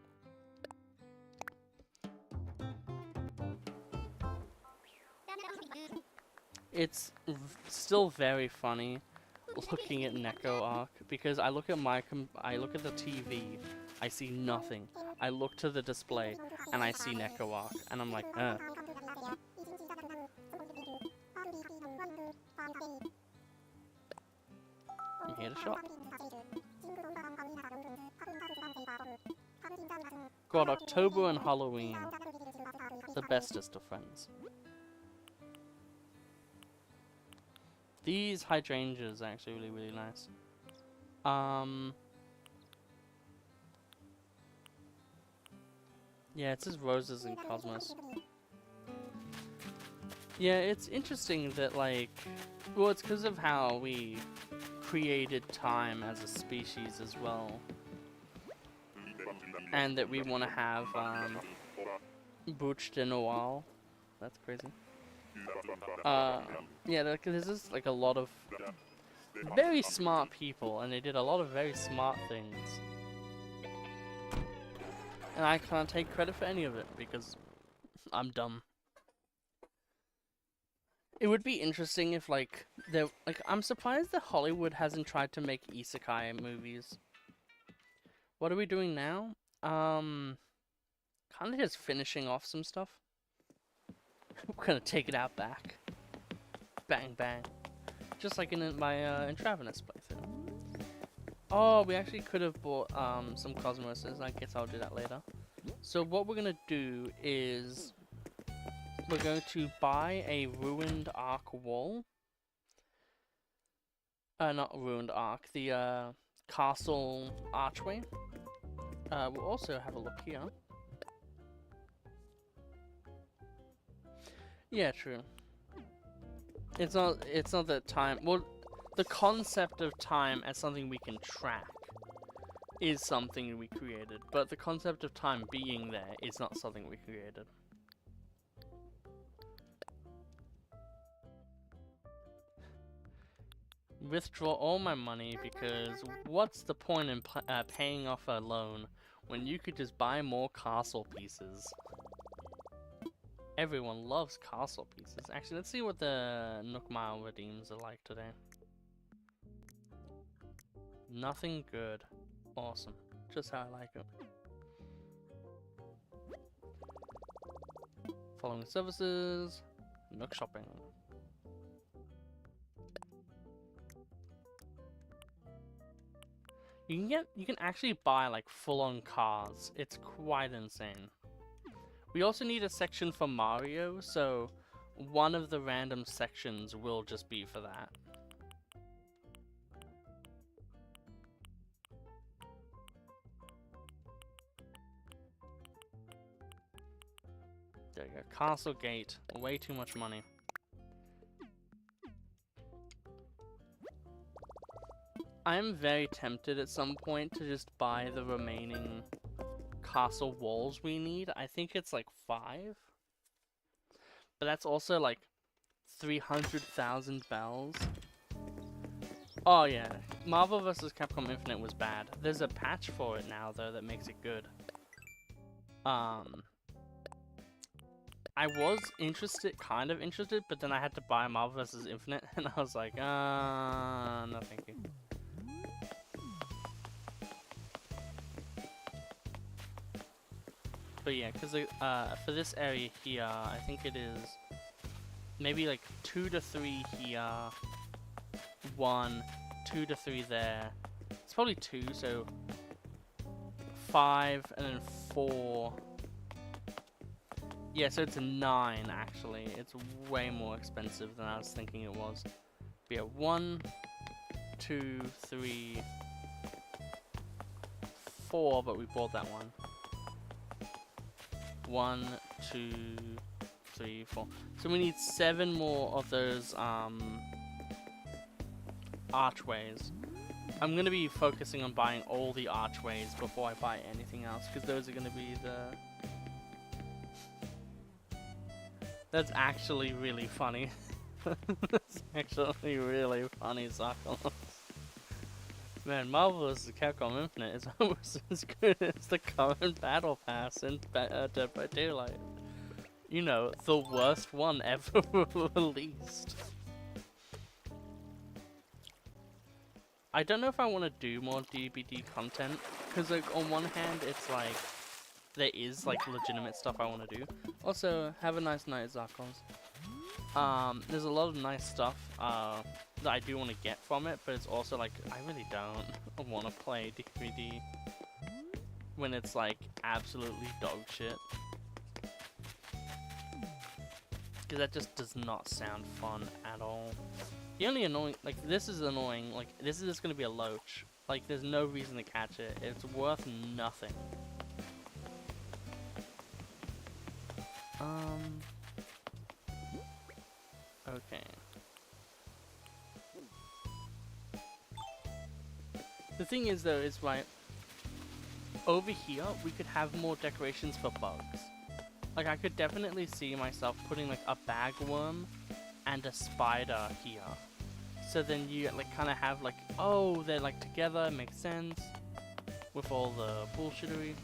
Speaker 1: it's still very funny looking at Neko Arc because I look at the TV, I see nothing. I look to the display and I see Neko Arc, and I'm like, I'm here to shop. God, October and Halloween, the bestest of friends. These hydrangeas are actually really, really nice. Yeah, it says roses and cosmos. Yeah, it's interesting that, like, well, it's because of how we created time as a species as well. And that we want to have, Bouche de Noir. That's crazy. Yeah, there's just like a lot of very smart people, and they did a lot of very smart things. And I can't take credit for any of it because I'm dumb. It would be interesting if I'm surprised that Hollywood hasn't tried to make isekai movies. What are we doing now? Kind of just finishing off some stuff. We're gonna take it out back. Bang bang. Just like in my Intravenous playthrough. Oh, we actually could have bought some Cosmoses. I guess I'll do that later. So what we're gonna do is we're going to buy a ruined arc wall. Not ruined arc, the castle archway. We'll also have a look here. Yeah, true. It's not that time. Well, the concept of time as something we can track is something we created, but the concept of time being there is not something we created. Withdraw all my money because what's the point in paying off a loan when you could just buy more castle pieces? Everyone loves castle pieces. Actually, let's see what the Nook Mile redeems are like today. Nothing good. Awesome. Just how I like it. Following services. Nook shopping. You can actually buy like full-on cars. It's quite insane. We also need a section for Mario, so one of the random sections will just be for that. There you go. Castle Gate. Way too much money. I am very tempted at some point to just buy the remaining castle walls we need. I think it's like 5. But that's also like 300,000 bells. Oh yeah, Marvel vs. Capcom Infinite was bad. There's a patch for it now though that makes it good. I was kind of interested, but then I had to buy Marvel vs. Infinite and I was like, no thank you. But yeah, because for this area here, I think it is maybe like 2 to 3 here, 1, 2 to 3 there. It's probably 2, so 5 and then 4. Yeah, so it's 9 actually. It's way more expensive than I was thinking it was. But yeah, 1, 2, 3, 4, but we bought that one. 1, 2, 3, 4. So we need 7 more of those archways. I'm gonna be focusing on buying all the archways before I buy anything else, because those are gonna be the. That's actually really funny. That's actually really funny, Sarkolos. Man, Marvel vs. Capcom Infinite is almost as good as the current Battle Pass in Dead by Daylight. You know, the worst one ever released. I don't know if I want to do more DBD content, because like on one hand it's like, there is like legitimate stuff I want to do. Also, have a nice night, Zarkons. There's a lot of nice stuff that I do want to get from it, but it's also like, I really don't want to play DBD when it's like absolutely dog shit. Because that just does not sound fun at all. The only annoying, like this is annoying, like this is just going to be a loach. Like there's no reason to catch it, it's worth nothing. Okay. The thing is though, is right, over here we could have more decorations for bugs. Like, I could definitely see myself putting, like, a bagworm and a spider here. So then you, like, kind of have, like, oh, they're, like, together, makes sense. With all the bullshittery.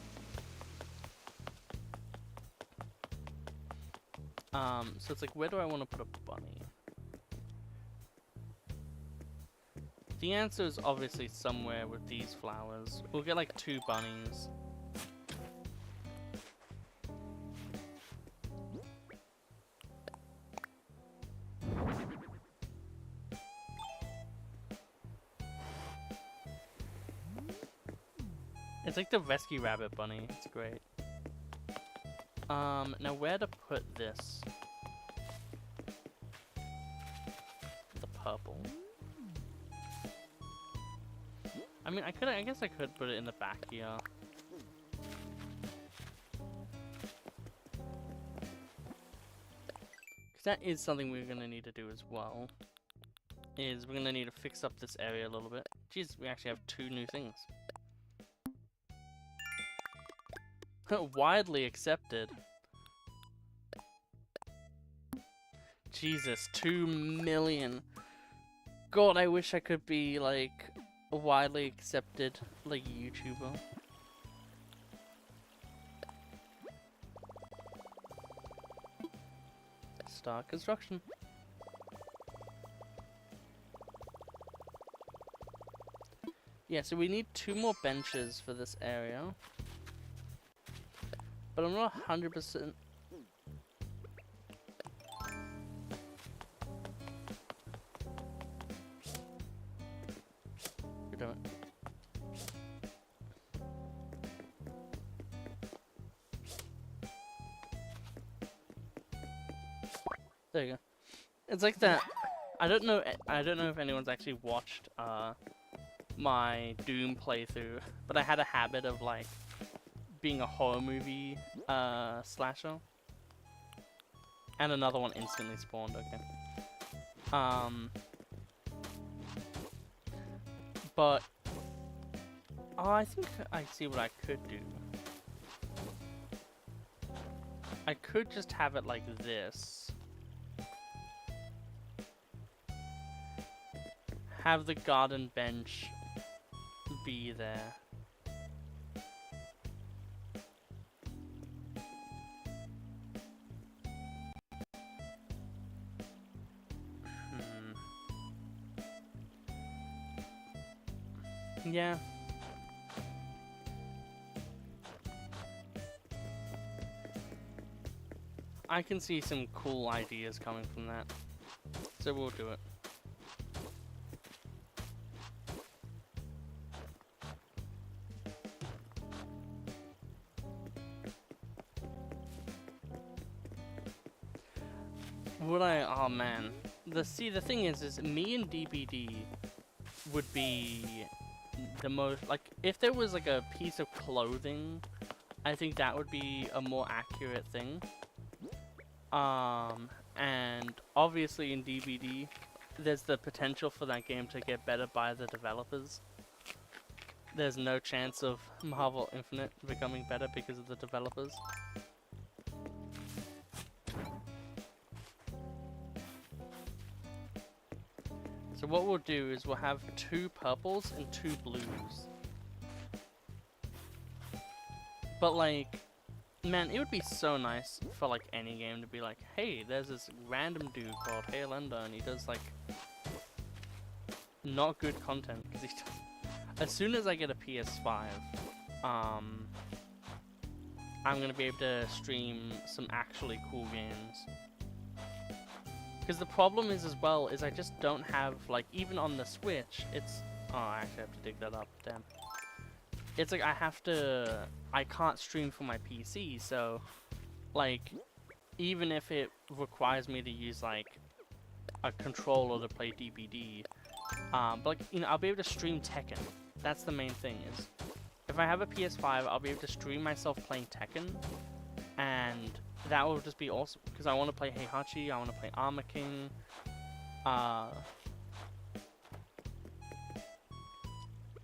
Speaker 1: So it's like, where do I want to put a bunny? The answer is obviously somewhere with these flowers. We'll get, like, 2 bunnies. It's like the Rescue Rabbit bunny. It's great. Now where to put this? The purple. I mean, I guess I could put it in the back here. Because that is something we're gonna need to do as well. Is we're gonna need to fix up this area a little bit. Jeez, we actually have 2 new things. Widely accepted. Jesus, 2 million. God, I wish I could be like a widely accepted like YouTuber. Start construction. Yeah, so we need 2 more benches for this area. But I'm not 100%. You're doing it. There you go. It's like that. I don't know if anyone's actually watched my Doom playthrough, but I had a habit of like being a horror movie slasher. And another one instantly spawned, okay. But I think I see what I could do. I could just have it like this. Have the garden bench be there. Yeah. I can see some cool ideas coming from that. So we'll do it. Would I? Oh man. The thing is me and DBD would be the most, like, if there was like a piece of clothing, I think that would be a more accurate thing. And obviously in DBD, there's the potential for that game to get better by the developers. There's no chance of Marvel Infinite becoming better because of the developers. So what we'll do is we'll have 2 purples and 2 blues. But like, man, it would be so nice for like any game to be like, hey, there's this random dude called Hale Ender and he does like not good content because he does. As soon as I get a PS5, I'm gonna be able to stream some actually cool games. Because the problem is as well is I just don't have, like, even on the Switch, it's, oh, I actually have to dig that up, damn. It's like I can't stream from my PC, so, like, even if it requires me to use, like, a controller to play DBD, but, like, you know, I'll be able to stream Tekken. That's the main thing, is, if I have a PS5, I'll be able to stream myself playing Tekken, and that will just be awesome, because I want to play Heihachi, I want to play Armor King,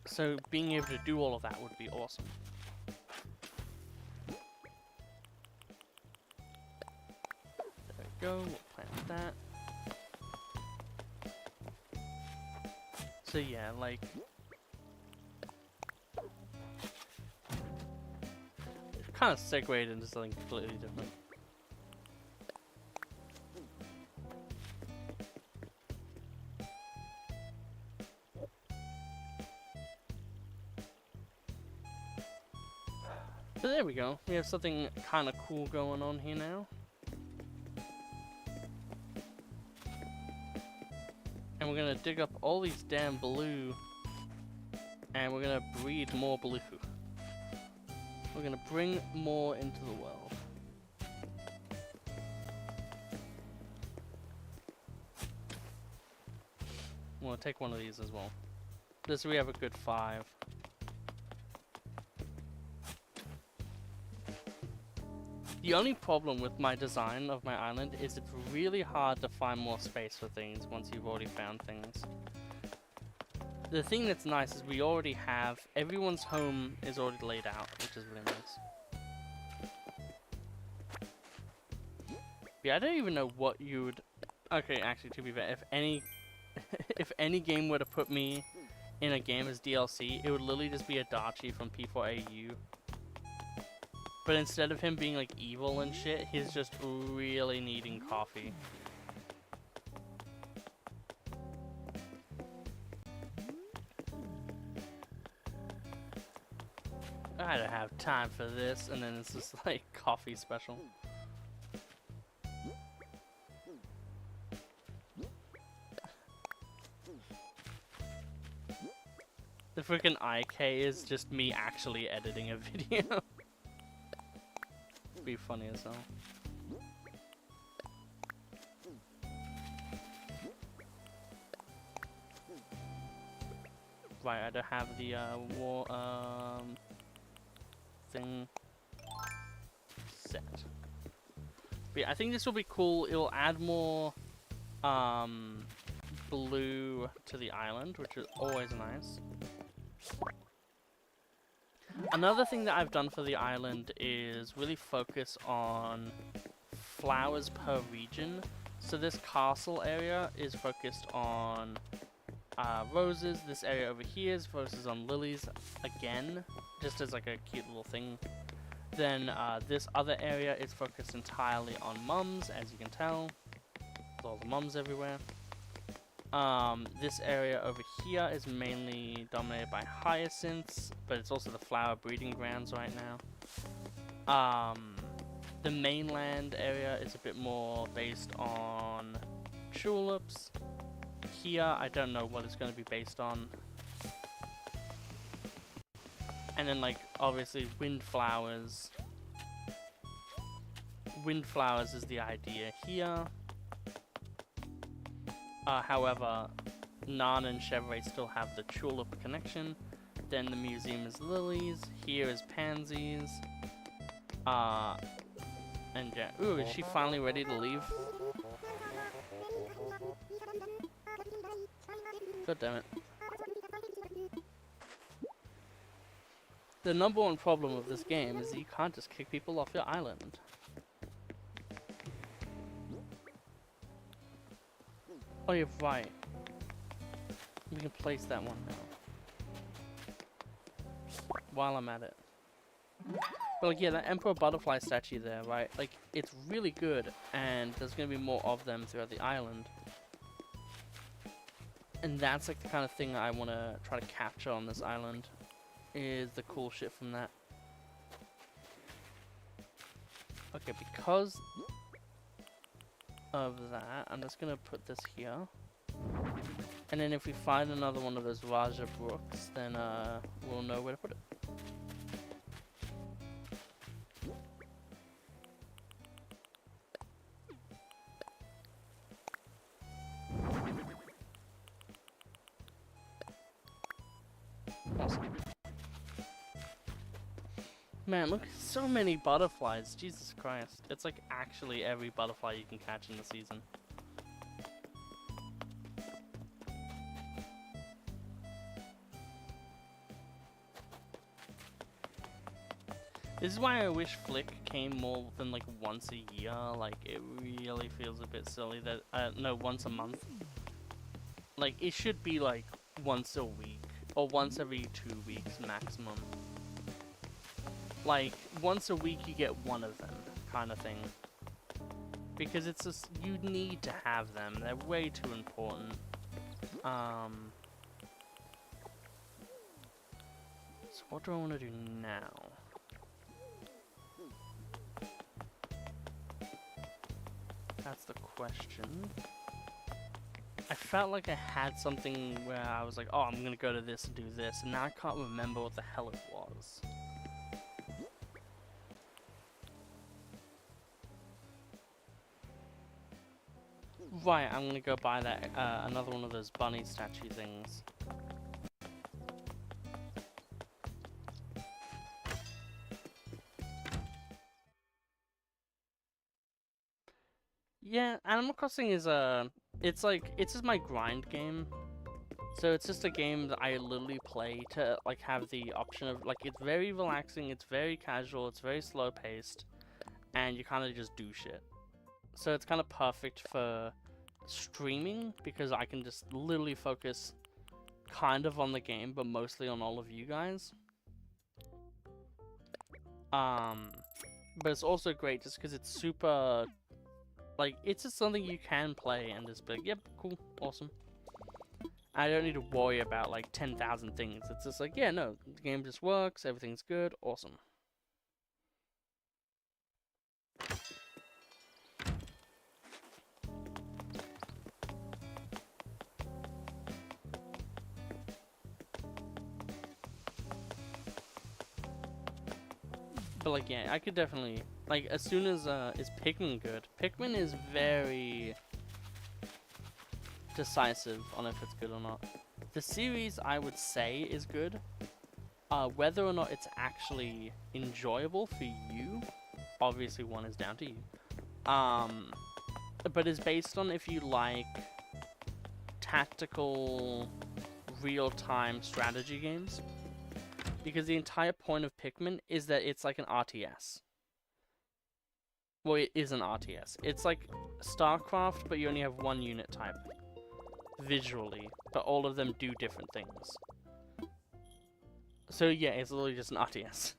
Speaker 1: so being able to do all of that would be awesome. go. We'll plant that. So yeah, like... kind of segued into something completely different. But there we go. We have something kind of cool going on here now. And we're gonna dig up all these damn blue, and we're gonna breed more blue. We're gonna bring more into the world. We'll take one of these as well. This we have a good 5. The only problem with my design of my island is it's really hard to find more space for things once you've already found things. The thing that's nice is we already have, everyone's home is already laid out, which is really nice. Yeah, I don't even know what you would... Okay, actually, to be fair, if any... if any game were to put me in a game as DLC, it would literally just be Adachi from P4AU. But instead of him being like evil and shit, he's just really needing coffee. I don't have time for this, and then it's just like coffee special. The freaking IK is just me actually editing a video. Be funny as hell. Right, I don't have the war thing set. But yeah, I think this will be cool. It will add more blue to the island, which is always nice. Another thing that I've done for the island is really focus on flowers per region. So this castle area is focused on roses. This area over here is focused on lilies again, just as like a cute little thing. Then this other area is focused entirely on mums, as you can tell. There's all the mums everywhere. This area over here is mainly dominated by hyacinths, but it's also the flower breeding grounds right now. The mainland area is a bit more based on tulips. Here, I don't know what it's going to be based on. And then, like, obviously, windflowers. Windflowers is the idea here. However, Nan and Chevrolet still have the tulip connection. Then the museum is lilies. Here is pansies. And yeah. Ooh, is she finally ready to leave? God damn it. The number one problem with this game is that you can't just kick people off your island. Oh, you're right. We can place that one now. While I'm at it. But like, yeah, that Emperor Butterfly statue there, right? Like, it's really good, and there's gonna be more of them throughout the island. And that's like the kind of thing I want to try to capture on this island, is the cool shit from that. Okay, because of that, I'm just gonna put this here. And then if we find another one of those Raja Brooks, then we'll know where to put it. Awesome. Man, look, so many butterflies. Jesus Christ. It's like actually every butterfly you can catch in the season. This is why I wish Flick came more than like once a year. Like, it really feels a bit silly that, no, once a month. Like, it should be like once a week, or once every 2 weeks maximum. Like, once a week you get one of them, kind of thing. Because it's just, you need to have them, they're way too important. So what do I want to do now? That's the question. I felt like I had something where I was like, oh, I'm gonna go to this and do this, and now I can't remember what the hell it was. Right, I'm gonna go buy that, another one of those bunny statue things. Yeah, Animal Crossing is it's just my grind game. So it's just a game that I literally play to like have the option of like, it's very relaxing, it's very casual, it's very slow paced, and you kind of just do shit. So it's kind of perfect for streaming because I can just literally focus kind of on the game, but mostly on all of you guys. But it's also great just because it's super, like, it's just something you can play and just be like, yep, cool, awesome. I don't need to worry about like 10,000 things. It's just like, yeah, no, the game just works, everything's good, awesome. But like, yeah, I could definitely, like, as soon as, is Pikmin good? Pikmin is very decisive on if it's good or not. The series, I would say, is good. Whether or not it's actually enjoyable for you, obviously one is down to you. But it's based on if you like tactical, real-time strategy games. Because the entire point of Pikmin is that it's like an RTS. Well, it is an RTS. It's like StarCraft, but you only have one unit type. Visually, but all of them do different things. So yeah, it's literally just an RTS.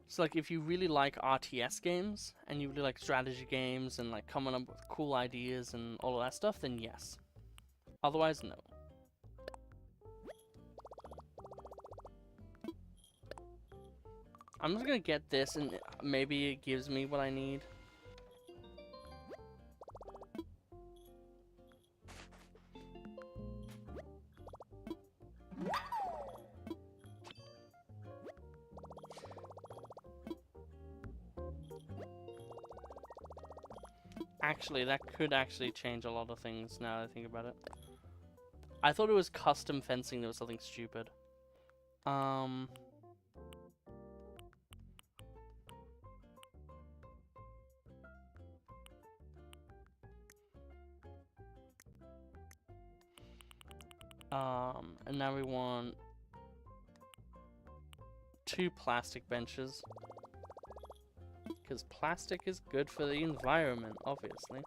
Speaker 1: So like, if you really like RTS games, and you really like strategy games, and like coming up with cool ideas and all of that stuff, then yes. Otherwise, no. I'm just gonna get this, and maybe it gives me what I need. Actually, that could actually change a lot of things now that I think about it. I thought it was custom fencing that was something stupid. And now we want 2 plastic benches. Because plastic is good for the environment, obviously.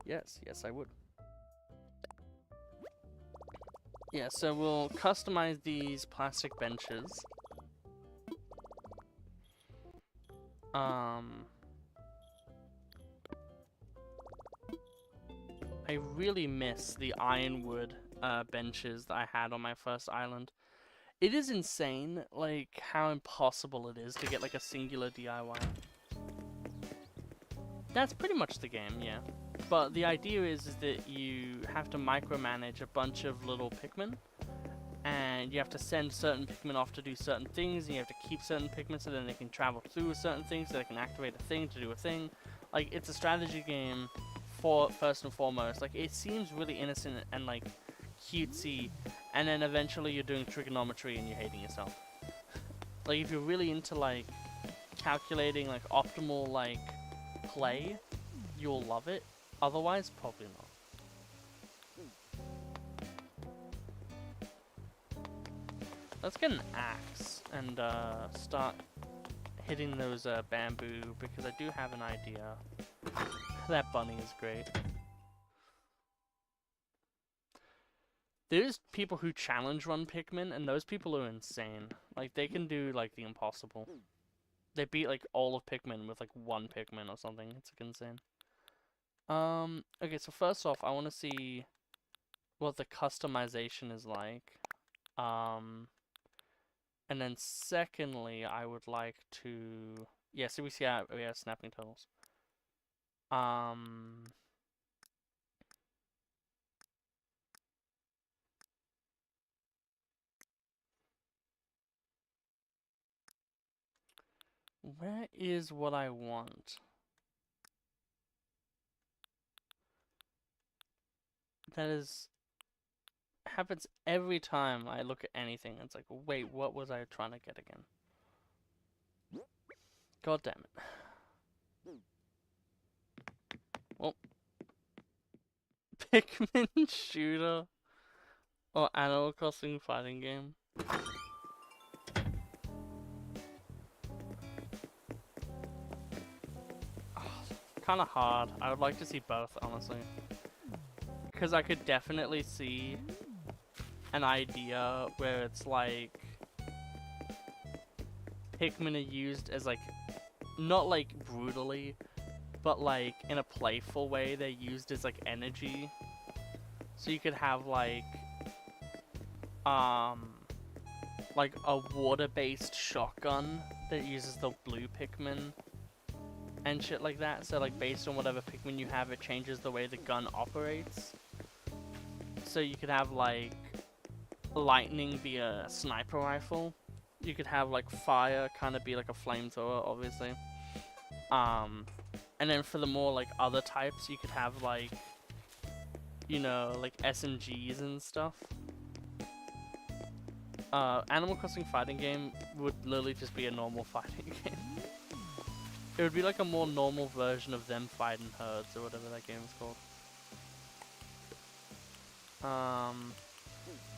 Speaker 1: Yes, yes I would. Yeah, so we'll customize these plastic benches. I really miss the ironwood benches that I had on my first island. It is insane, like, how impossible it is to get, like, a singular DIY. That's pretty much the game, yeah. But the idea is that you have to micromanage a bunch of little Pikmin, and you have to send certain Pikmin off to do certain things, and you have to keep certain Pikmin so then they can travel through a certain thing, so they can activate a thing to do a thing. Like, it's a strategy game for first and foremost. Like, it seems really innocent and, like, cutesy, and then eventually you're doing trigonometry and you're hating yourself. Like, if you're really into, like, calculating, like, optimal, like, play, you'll love it. otherwise, probably not. Let's get an axe and start hitting those bamboo, because I do have an idea. That bunny is great. There's people who challenge run Pikmin, and those people are insane. Like, they can do, like, the impossible. They beat, like, all of Pikmin with, like, one Pikmin or something. It's, like, insane. Okay, so first off, I want to see what the customization is like. And then secondly, I would like to... Yeah, so we see we have snapping turtles. Where is what I want? That is... happens every time I look at anything. It's like, wait, what was I trying to get again? God damn it. Well... Pikmin shooter or Animal Crossing fighting game. Kind of hard. I would like to see both, honestly, because I could definitely see an idea where it's like Pikmin are used as like, not like brutally, but like in a playful way. They're used as like energy. So you could have like a water-based shotgun that uses the blue Pikmin and shit like that. So like based on whatever Pikmin you have, it changes the way the gun operates. So you could have like lightning be a sniper rifle. You could have like fire kind of be like a flamethrower, obviously. And then for the more like other types, you could have like, you know, like SMGs and stuff. Animal Crossing fighting game would literally just be a normal fighting game. It would be like a more normal version of them fighting herds or whatever that game is called.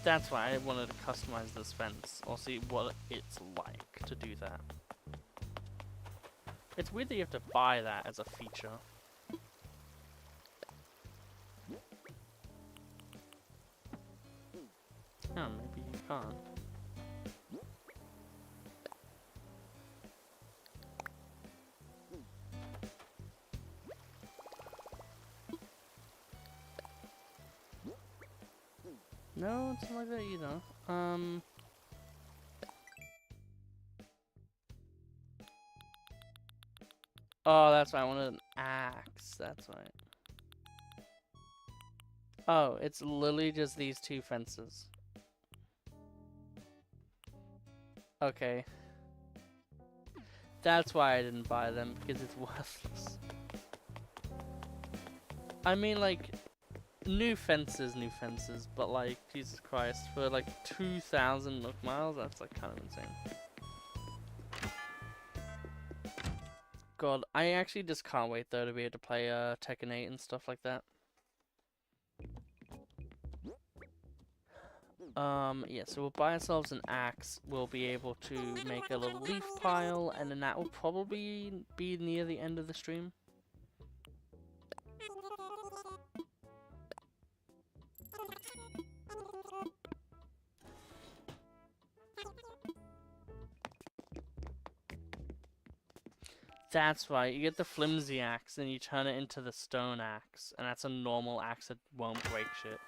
Speaker 1: That's why I wanted to customize this fence, or see what it's like to do that. It's weird that you have to buy that as a feature. Oh, maybe you can't. No, it's not like that either. Oh, that's why I wanted an axe. That's right. Oh, it's literally just these two fences. Okay. That's why I didn't buy them, because it's worthless. I mean, like, new fences, but like, Jesus Christ, for like 2,000 Nook miles, that's like kind of insane. God, I actually just can't wait though to be able to play Tekken 8 and stuff like that. Yeah, so we'll buy ourselves an axe. We'll be able to make a little leaf pile, and then that will probably be near the end of the stream. That's right, you get the flimsy axe, and you turn it into the stone axe, and that's a normal axe that won't break shit.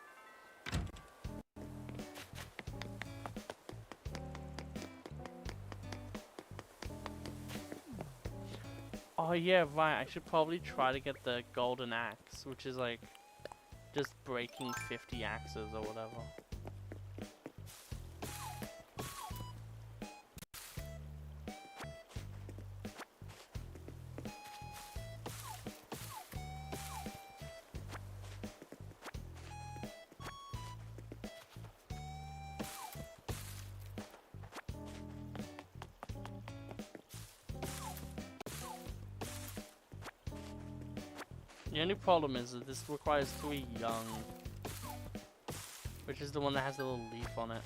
Speaker 1: Oh yeah, right, I should probably try to get the golden axe, which is like, just breaking 50 axes or whatever. The only problem is that this requires 3 young, which is the one that has a little leaf on it.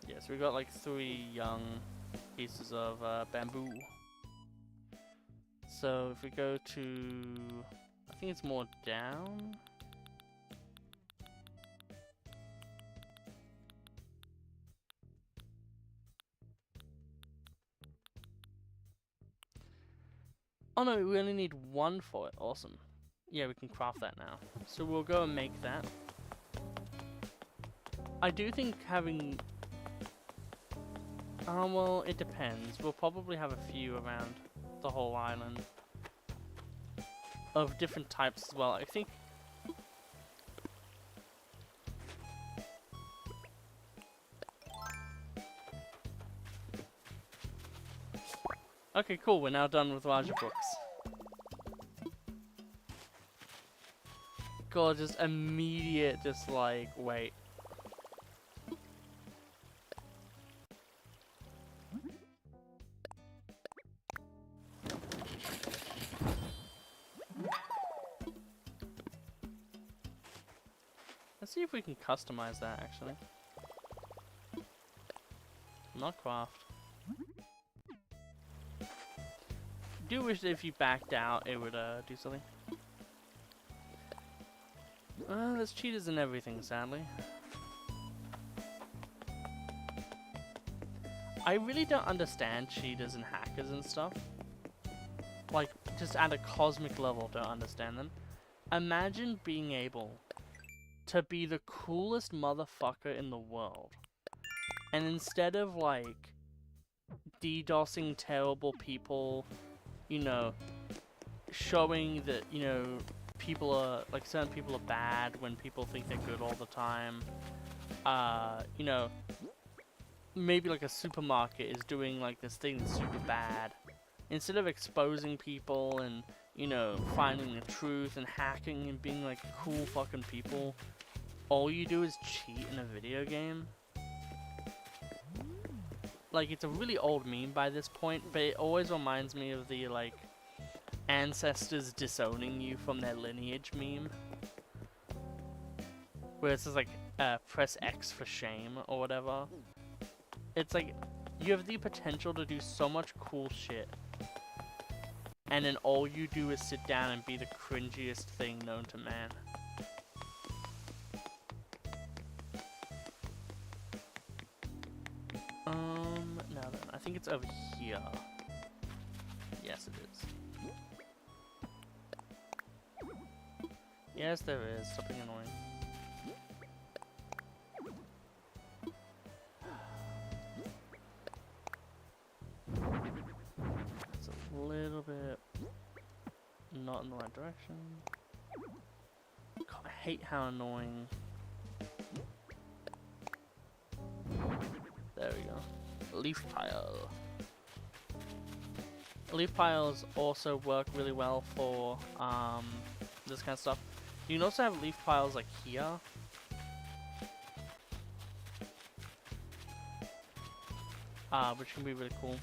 Speaker 1: Yeah, so we got like 3 young pieces of bamboo. So if we go to, I think it's more down. Oh no, we only need 1 for it. Awesome. Yeah, we can craft that now. So we'll go and make that. I do think having... well, it depends. We'll probably have a few around the whole island. Of different types as well. I think... Okay, cool. We're now done with larger books. God, just immediate, just like, wait. Let's see if we can customize that, actually. Not craft. Do wish that if you backed out, it would do something. There's cheaters and everything, sadly. I really don't understand cheaters and hackers and stuff. Like, just at a cosmic level, don't understand them. Imagine being able to be the coolest motherfucker in the world. And instead of, like, DDoSing terrible people, you know, showing that, you know, people are, like, certain people are bad when people think they're good all the time. You know, maybe like a supermarket is doing like this thing that's super bad. Instead of exposing people and, you know, finding the truth and hacking and being like cool fucking people, all you do is cheat in a video game. Like, it's a really old meme by this point, but it always reminds me of the, like, ancestors disowning you from their lineage meme. Where it says, like, press X for shame, or whatever. It's like, you have the potential to do so much cool shit. And then all you do is sit down and be the cringiest thing known to man. Now then, I think it's over here. Yes, it is. Yes, there is. Stop being annoying. It's a little bit not in the right direction. God, I hate how annoying. There we go. Leaf pile. Leaf piles also work really well for this kind of stuff. You can also have leaf piles like here. Which can be really cool.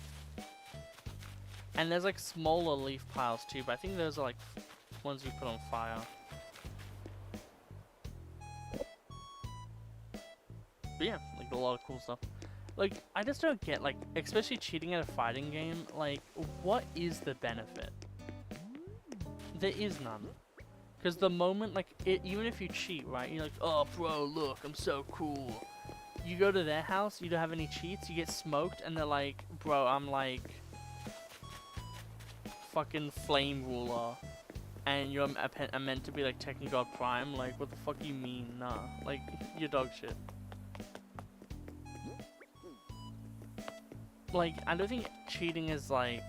Speaker 1: And there's like smaller leaf piles too, but I think those are like ones you put on fire. But yeah, like a lot of cool stuff. Like, I just don't get, like, especially cheating at a fighting game, like, what is the benefit? There is none. Because the moment, like, even if you cheat, right, you're like, oh, bro, look, I'm so cool. You go to their house, you don't have any cheats, you get smoked, and they're like, bro, I'm like, fucking flame ruler. And you're meant to be, like, Tekken-God Prime, like, what the fuck do you mean? Nah, like, you're dog shit. Like, I don't think cheating is, like,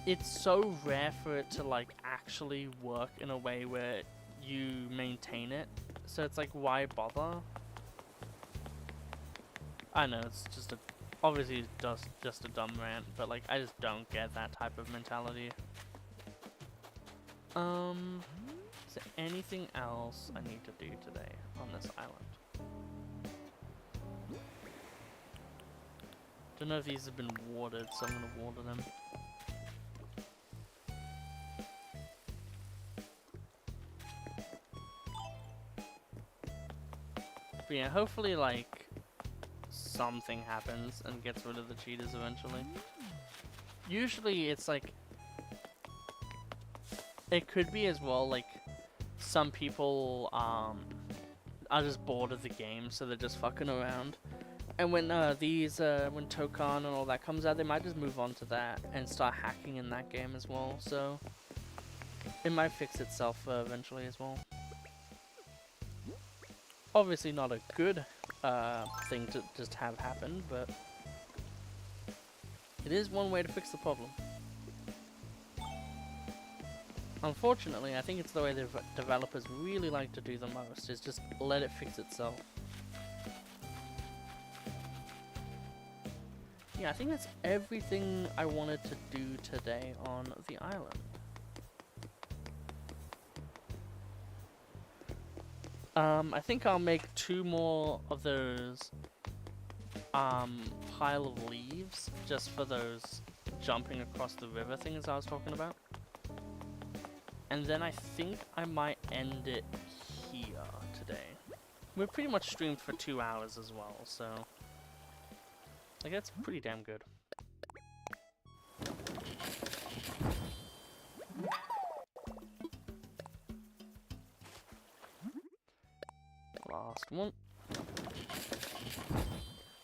Speaker 1: it's so rare for it to, like, actually work in a way where you maintain it. So it's like, why bother? I know, it's just a, obviously it's just a dumb rant, but, like, I just don't get that type of mentality. Is there anything else I need to do today on this island?
Speaker 2: Don't know if these have been watered, so I'm gonna water them. But yeah, hopefully like something happens and gets rid of the cheaters eventually. Usually it's like, it could be as well like some people are just bored of the game, so they're just fucking around. And when when Tokan and all that comes out, they might just move on to that and start hacking in that game as well. So it might fix itself eventually as well. Obviously not a good thing to just have happen, but it is one way to fix the problem. Unfortunately, I think it's the way the developers really like to do the most, is just let it fix itself. Yeah, I think that's everything I wanted to do today on the island. I think I'll make 2 more of those pile of leaves just for those jumping across the river things I was talking about. And then I think I might end it here today. We're pretty much streamed for 2 hours as well, so like that's pretty damn good. Last one.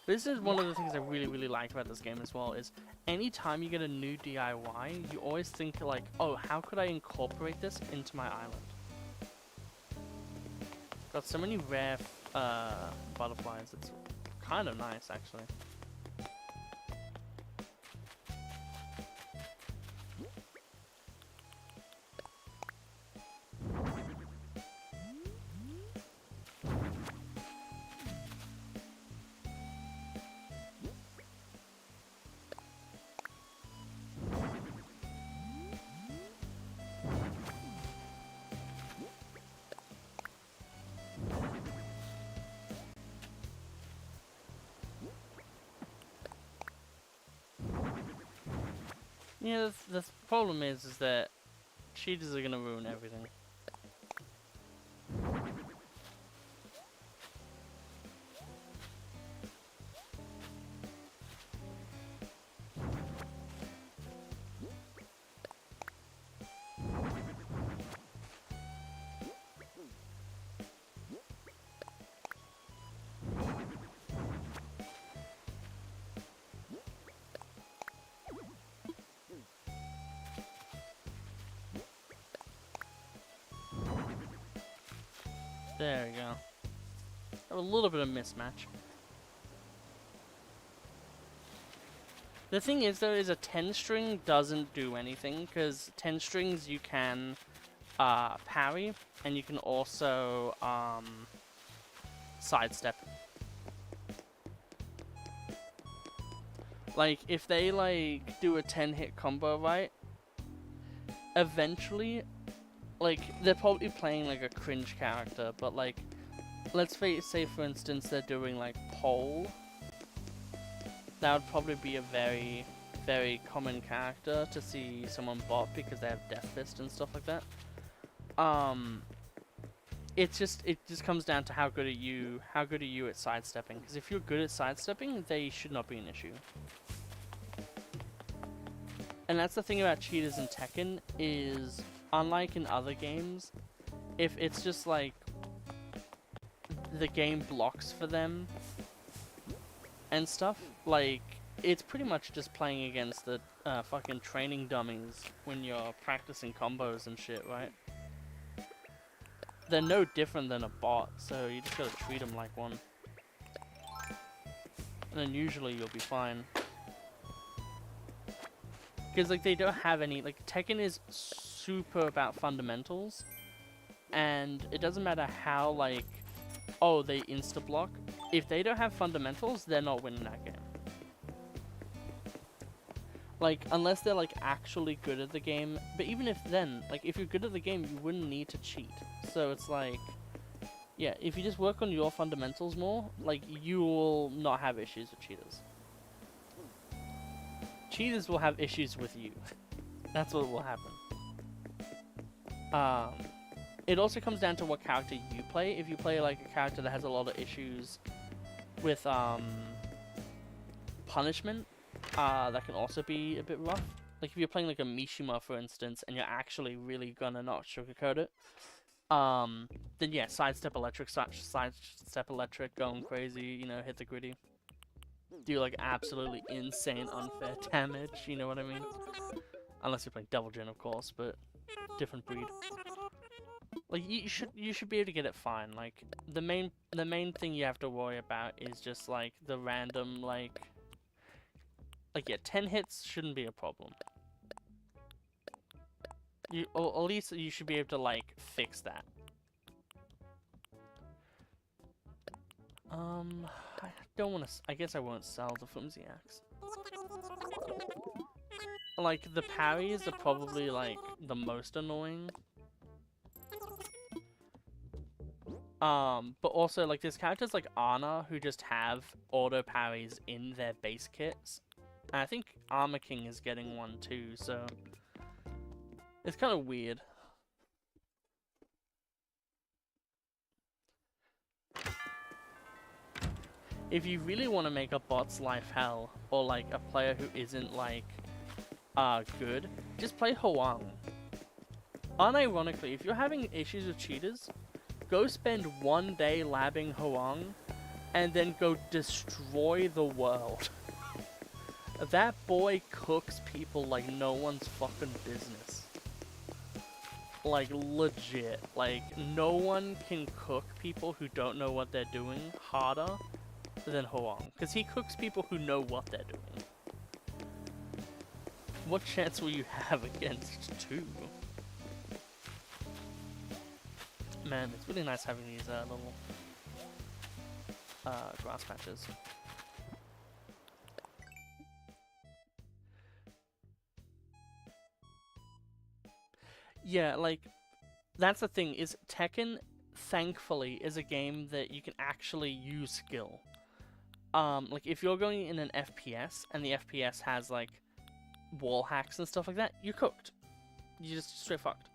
Speaker 2: This is one of the things I really like about this game as well, is anytime you get a new DIY, you always think like, oh, how could I incorporate this into my island? Got so many rare butterflies, it's kind of nice actually. Yeah, the problem is that cheaters are gonna ruin everything. There we go. Have a little bit of mismatch. The thing is though, is a 10 string doesn't do anything, because 10 strings you can parry, and you can also sidestep. Like, if they like do a 10 hit combo right, eventually, like, they're probably playing like a cringe character, but like, let's say for instance they're doing like pole. That would probably be a very, very common character to see someone bot because they have Death Fist and stuff like that. It just comes down to how good are you at sidestepping. Because if you're good at sidestepping, they should not be an issue. And that's the thing about cheaters in Tekken, is unlike in other games, if it's just like the game blocks for them and stuff, like, it's pretty much just playing against the fucking training dummies when you're practicing combos and shit, right? They're no different than a bot, so you just gotta treat them like one. And then usually you'll be fine. Because, like, they don't have any, like, Tekken is super about fundamentals, and it doesn't matter how, like, oh, they insta-block. If they don't have fundamentals, they're not winning that game. Like, unless they're, like, actually good at the game. But even if then, like, if you're good at the game, you wouldn't need to cheat. So it's like, yeah, if you just work on your fundamentals more, like, you will not have issues with cheaters. cheaters will have issues with you. That's what will happen. It also comes down to what character you play. If you play like a character that has a lot of issues with punishment, that can also be a bit rough. Like if you're playing like a Mishima, for instance, and you're actually really gonna not sugarcoat it, then yeah, sidestep electric, going crazy, you know, hit the gritty. Do like absolutely insane unfair damage, you know what I mean? Unless you're playing Devil Jin, of course, but different breed. Like you should be able to get it fine. Like the main thing you have to worry about is just like the random like yeah, 10 hits shouldn't be a problem. Or at least you should be able to like fix that. I don't want to. I guess I won't sell the flimsy axe. Like the parries are probably like the most annoying. But also like there's characters like Ana who just have auto parries in their base kits. And I think Armor King is getting one too, so it's kind of weird. If you really want to make a bot's life hell, or like a player who isn't like good, just play Hwoang. Unironically, if you're having issues with cheaters, go spend 1 day labbing Hwoang, and then go destroy the world. That boy cooks people like no one's fucking business. Like, legit. Like, no one can cook people who don't know what they're doing harder than Hwoang. Because he cooks people who know what they're doing. What chance will you have against 2? Man, it's really nice having these little grass patches. Yeah, like, that's the thing, is Tekken, thankfully, is a game that you can actually use skill. Like, if you're going in an FPS, and the FPS has, like, wall hacks and stuff like that, you're cooked. You're just straight fucked.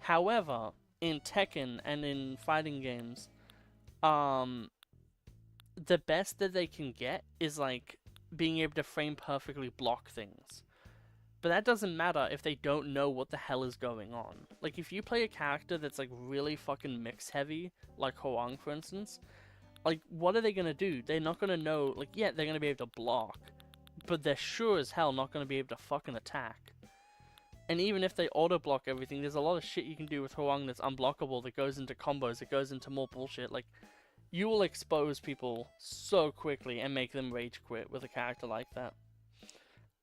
Speaker 2: However, in Tekken and in fighting games, the best that they can get is, like, being able to frame perfectly block things. But that doesn't matter if they don't know what the hell is going on. Like, if you play a character that's, like, really fucking mix-heavy, like Hwoang, for instance, like, what are they gonna do? They're not gonna know, like, yeah, they're gonna be able to block, but they're sure as hell not gonna be able to fucking attack. And even if they auto-block everything, there's a lot of shit you can do with Hwoang that's unblockable, that goes into combos, that goes into more bullshit. Like, you will expose people so quickly and make them rage quit with a character like that.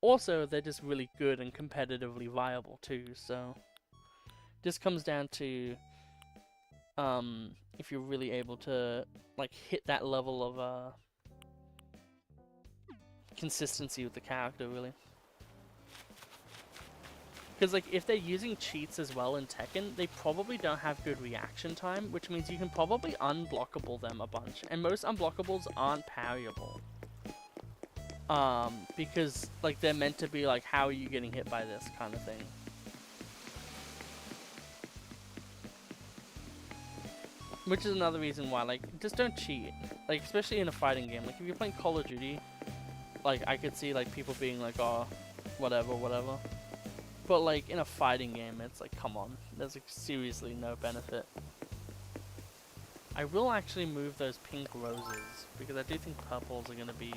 Speaker 2: Also, they're just really good and competitively viable too, so this comes down to if you're really able to like hit that level of consistency with the character, really. Because like if they're using cheats as well in Tekken, they probably don't have good reaction time, which means you can probably unblockable them a bunch, and most unblockables aren't parryable. Because like they're meant to be like, how are you getting hit by this kind of thing. Which is another reason why, like, just don't cheat. Like, especially in a fighting game. Like, if you're playing Call of Duty, like, I could see, like, people being like, oh, whatever. But, like, in a fighting game, it's like, come on. There's, like, seriously no benefit. I will actually move those pink roses, because I do think purples are going to be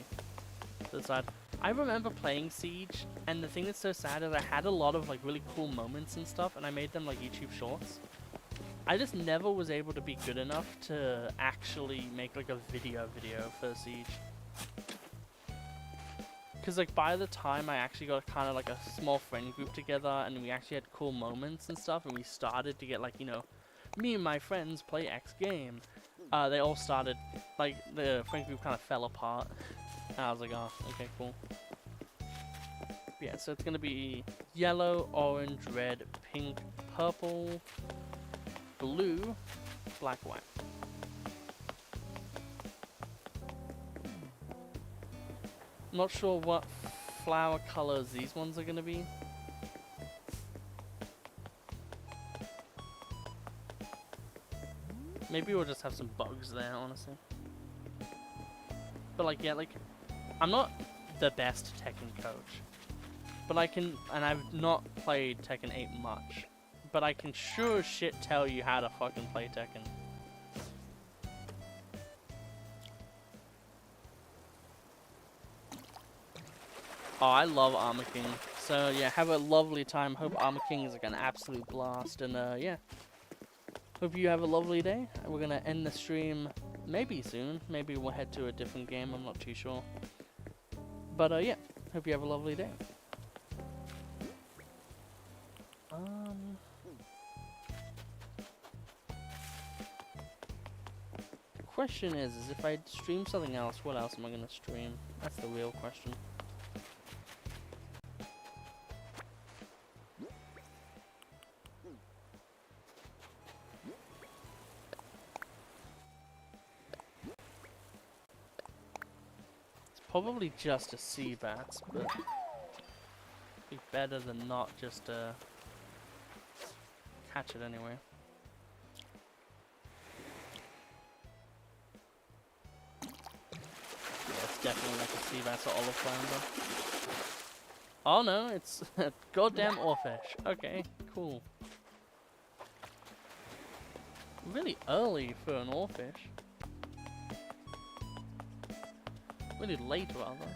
Speaker 2: to the side. I remember playing Siege, and the thing that's so sad is I had a lot of, like, really cool moments and stuff, and I made them, like, YouTube shorts. I just never was able to be good enough to actually make like a video for Siege. Cause like by the time I actually got kind of like a small friend group together and we actually had cool moments and stuff and we started to get like, you know, me and my friends play X game. They all started, like the friend group kind of fell apart. And I was like, oh, okay, cool. Yeah, so it's gonna be yellow, orange, red, pink, purple, blue, black, white. Not sure what flower colors these ones are gonna be. Maybe we'll just have some bugs there, honestly. But like, yeah, like, I'm not the best Tekken coach. But I can, and I've not played Tekken 8 much. But I can sure as shit tell you how to fucking play Tekken. Oh, I love Armor King. So yeah, have a lovely time. Hope Armor King is like an absolute blast. And yeah, hope you have a lovely day. We're gonna end the stream maybe soon. Maybe we'll head to a different game. I'm not too sure. But yeah, hope you have a lovely day. Question is if I stream something else, what else am I gonna stream? That's the real question. It's probably just a sea bats, but be better than not just catch it anyway. Definitely like a sea bass or olive flounder. Oh no, it's a goddamn oarfish. Okay, cool. Really early for an oarfish. Really late rather.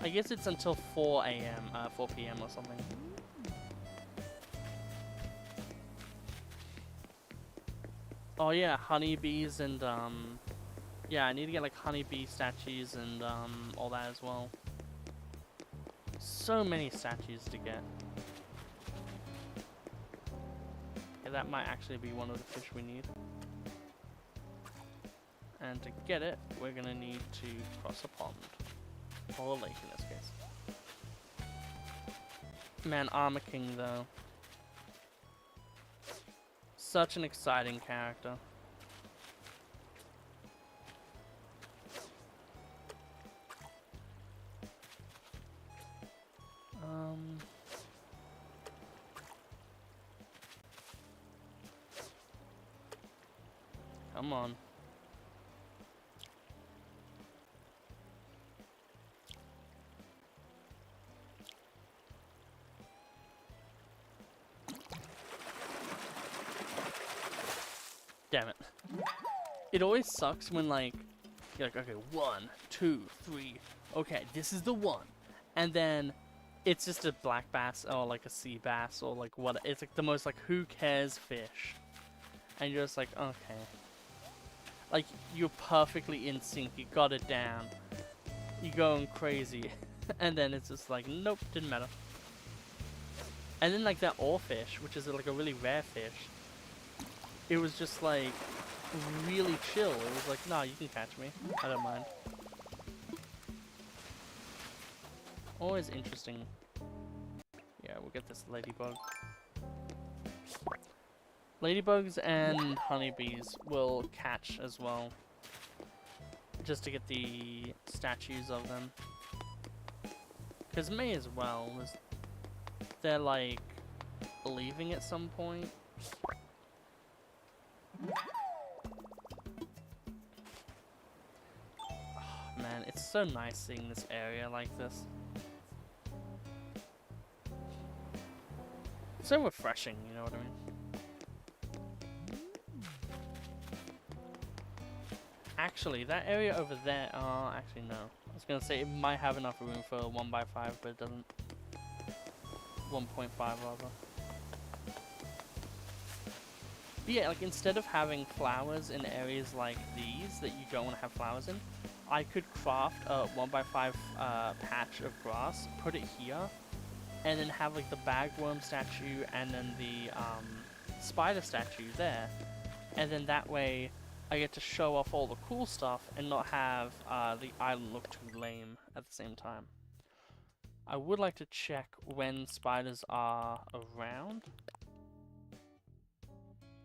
Speaker 2: I guess it's until 4 AM, 4 PM or something. Oh yeah, honeybees and yeah, I need to get like honeybee statues and all that as well. So many statues to get. Okay, that might actually be one of the fish we need. And to get it, we're gonna need to cross a pond. Or a lake in this case. Man, Armor King though. Such an exciting character. Come on. Damn it. It always sucks when like, you're like, okay, 1, 2, 3, okay, this is the one. And then it's just a black bass or like a sea bass or like what, it's like the most like who cares fish. And you're just like, okay. Like, you're perfectly in sync, you got it down. You're going crazy. And then it's just like, nope, didn't matter. And then like that oarfish, which is like a really rare fish. It was just like, really chill. It was like, nah, you can catch me. I don't mind. Always interesting. Yeah, we'll get this ladybug. Ladybugs and honeybees will catch as well. Just to get the statues of them. Because may as well. They're like leaving at some point. Oh, man, it's so nice seeing this area like this. So refreshing, you know what I mean? Actually, that area over there, actually no. I was gonna say it might have enough room for a 1x5, but it doesn't. 1.5 rather. But yeah, like instead of having flowers in areas like these that you don't want to have flowers in, I could craft a 1x5 patch of grass, put it here, and then have like the bagworm statue and then the spider statue there. And then that way I get to show off all the cool stuff and not have the island look too lame at the same time. I would like to check when spiders are around.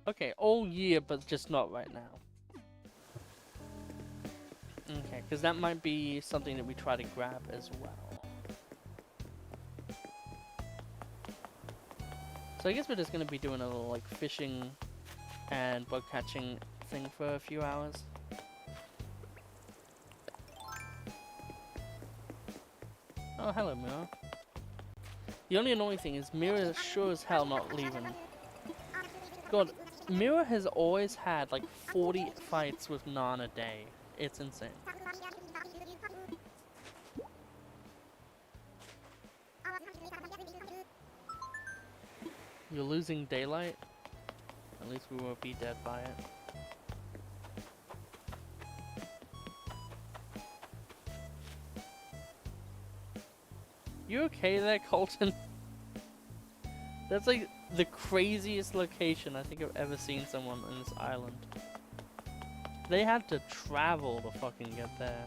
Speaker 2: Okay, all year, but just not right now. Okay, because that might be something that we try to grab as well. So I guess we're just gonna be doing a little like fishing and bug catching thing for a few hours. Oh, hello, Mira. The only annoying thing is Mira is sure as hell not leaving. God, Mira has always had like 40 fights with Nan a day. It's insane. You're losing daylight? At least we won't be dead by it. You okay there, Colton? That's like the craziest location I think I've ever seen someone on this island. They had to travel to fucking get there.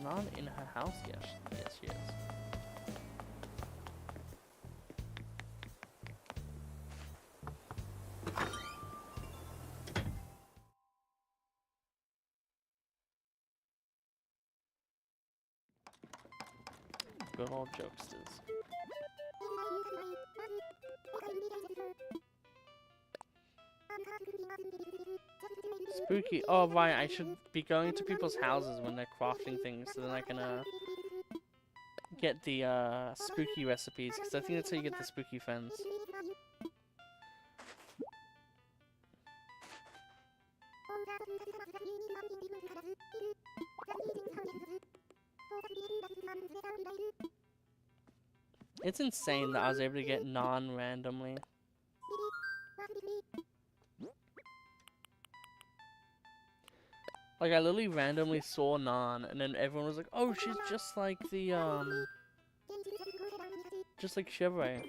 Speaker 2: Not in her house yet. Yes, she is. Good old jokesters. Spooky. Oh, right. I should be going to people's houses when they're crafting things so then I can get the spooky recipes. Because I think that's how you get the spooky fens. It's insane that I was able to get Nan randomly. Like, I literally randomly saw Nan, and then everyone was like, oh, she's just like the, just like Chevrolet.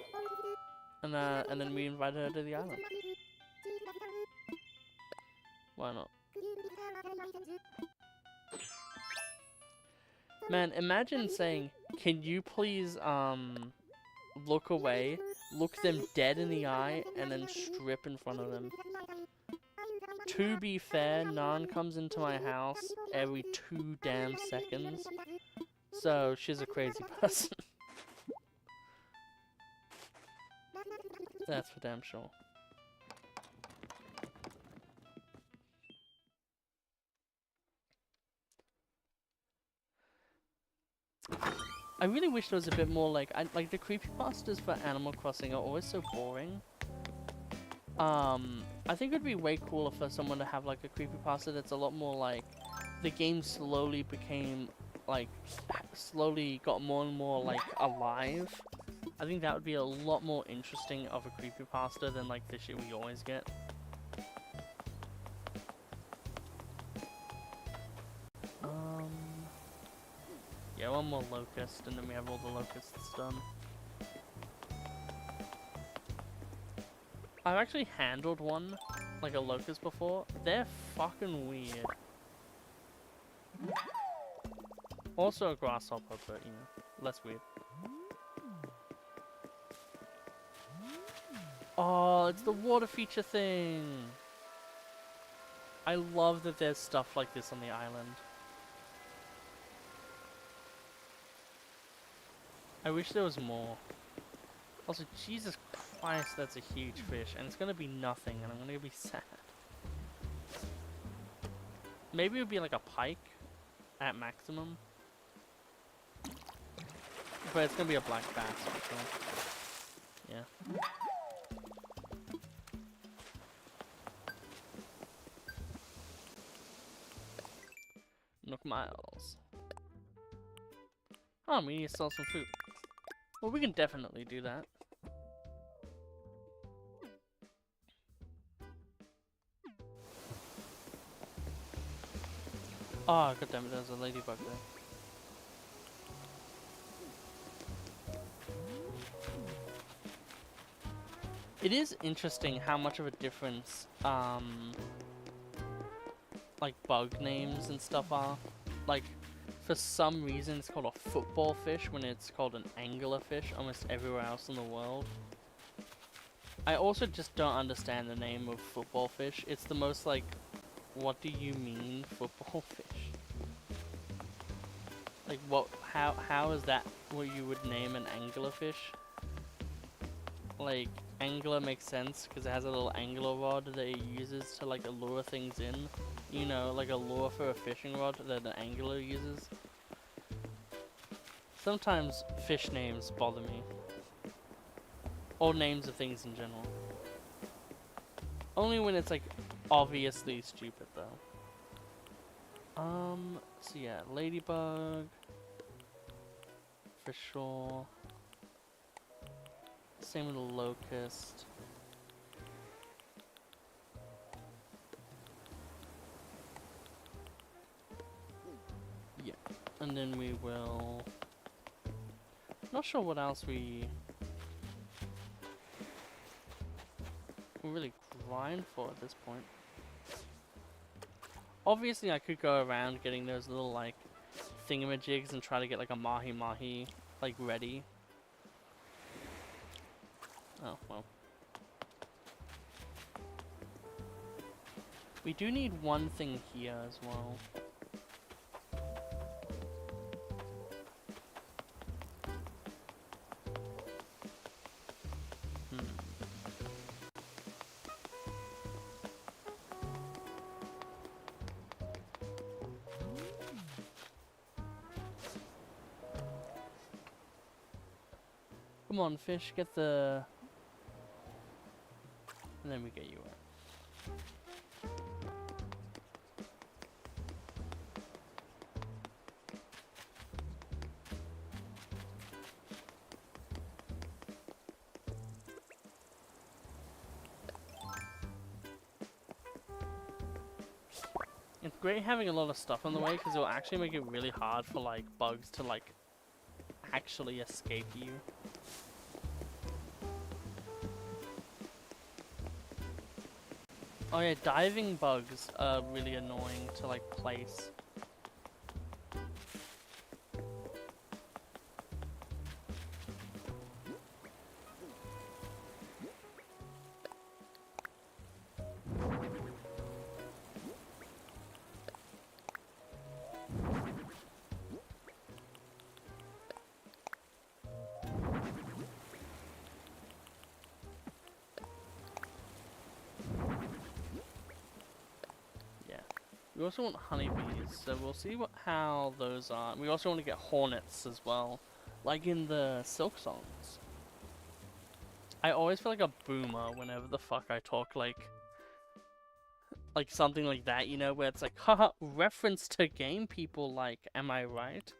Speaker 2: And then we invited her to the island. Why not? Man, imagine saying, can you please, look away, look them dead in the eye, and then strip in front of them. To be fair, Nan comes into my house every 2 damn seconds, so she's a crazy person. That's for damn sure. I really wish there was a bit more like the creepypastas for Animal Crossing are always so boring. I think it'd be way cooler for someone to have like a creepypasta that's a lot more like the game slowly became like slowly got more and more like alive. I think that would be a lot more interesting of a creepypasta than like the shit we always get. Yeah, one more locust, and then we have all the locusts done. I've actually handled one, like a locust before. They're fucking weird. Also a grasshopper, but you know, less weird. Oh, it's the water feature thing! I love that there's stuff like this on the island. I wish there was more. Also, Jesus Christ, that's a huge fish, and it's gonna be nothing, and I'm gonna be sad. Maybe it would be like a pike at maximum, but it's gonna be a black bass for sure. Yeah. Nook Miles. Oh, we need to sell some food. Well, we can definitely do that. Oh, goddammit, there's a ladybug there. It is interesting how much of a difference, like bug names and stuff are. Like, for some reason it's called a football fish when it's called an anglerfish almost everywhere else in the world. I also just don't understand the name of football fish. It's the most like, what do you mean football fish? Like what, how is that what you would name an anglerfish? like angler makes sense because it has a little angler rod that it uses to like lure things in. You know, like a lure for a fishing rod that an angler uses. Sometimes fish names bother me. Or names of things in general. Only when it's like obviously stupid though. So yeah, ladybug. For sure. Same with the locust. Yeah, and then we will... Not sure what else we really grind for at this point. Obviously I could go around getting those little like thingamajigs and try to get like a mahi-mahi like ready. Oh, well. We do need one thing here as well. Come on, fish, get the... And then we get you out. It's great having a lot of stuff on the way because it'll actually make it really hard for like bugs to like actually escape you. Oh yeah, diving bugs are really annoying to like place. We also want honeybees, so we'll see how those are. We also want to get hornets as well, like in the Silk Songs. I always feel like a boomer whenever the fuck I talk like something like that, you know, where it's like, haha, reference to game people, like, am I right?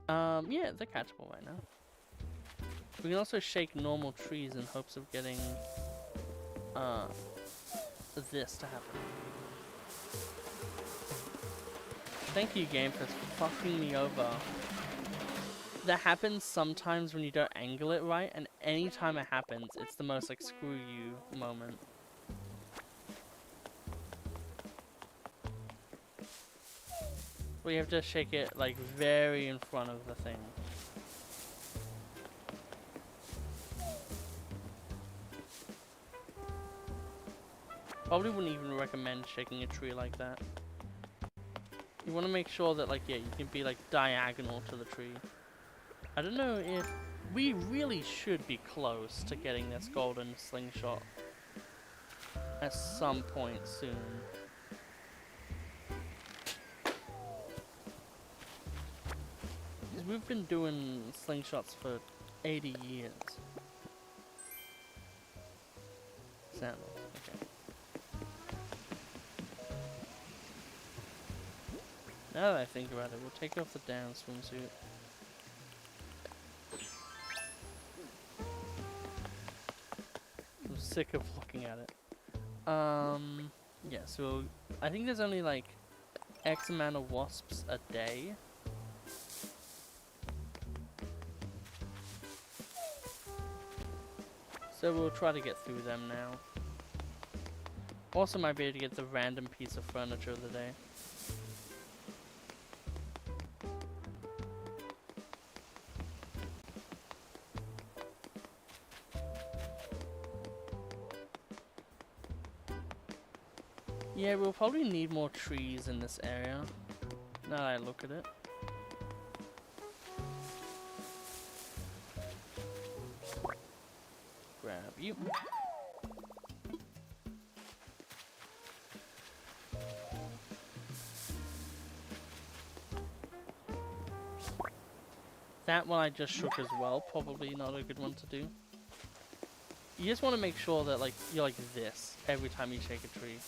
Speaker 2: Yeah, they're catchable right now. We can also shake normal trees in hopes of getting, this to happen. Thank you, game, for fucking me over. That happens sometimes when you don't angle it right, and anytime it happens, it's the most, like, screw you moment. We have to shake it, like, very in front of the thing. Probably wouldn't even recommend shaking a tree like that. You want to make sure that, like, yeah, you can be, like, diagonal to the tree. I don't know if... We really should be close to getting this golden slingshot at some point soon. Because we've been doing slingshots for 80 years. Sandals, okay. Now that I think about it, we'll take off the down swimsuit. I'm sick of looking at it. Yeah, so I think there's only like X amount of wasps a day. So we'll try to get through them now. Also might be able to get the random piece of furniture of the day. Yeah, we'll probably need more trees in this area, now that I look at it. grab you. That one I just shook as well. Probably not a good one to do. You just want to make sure that like you're like this every time you shake a tree.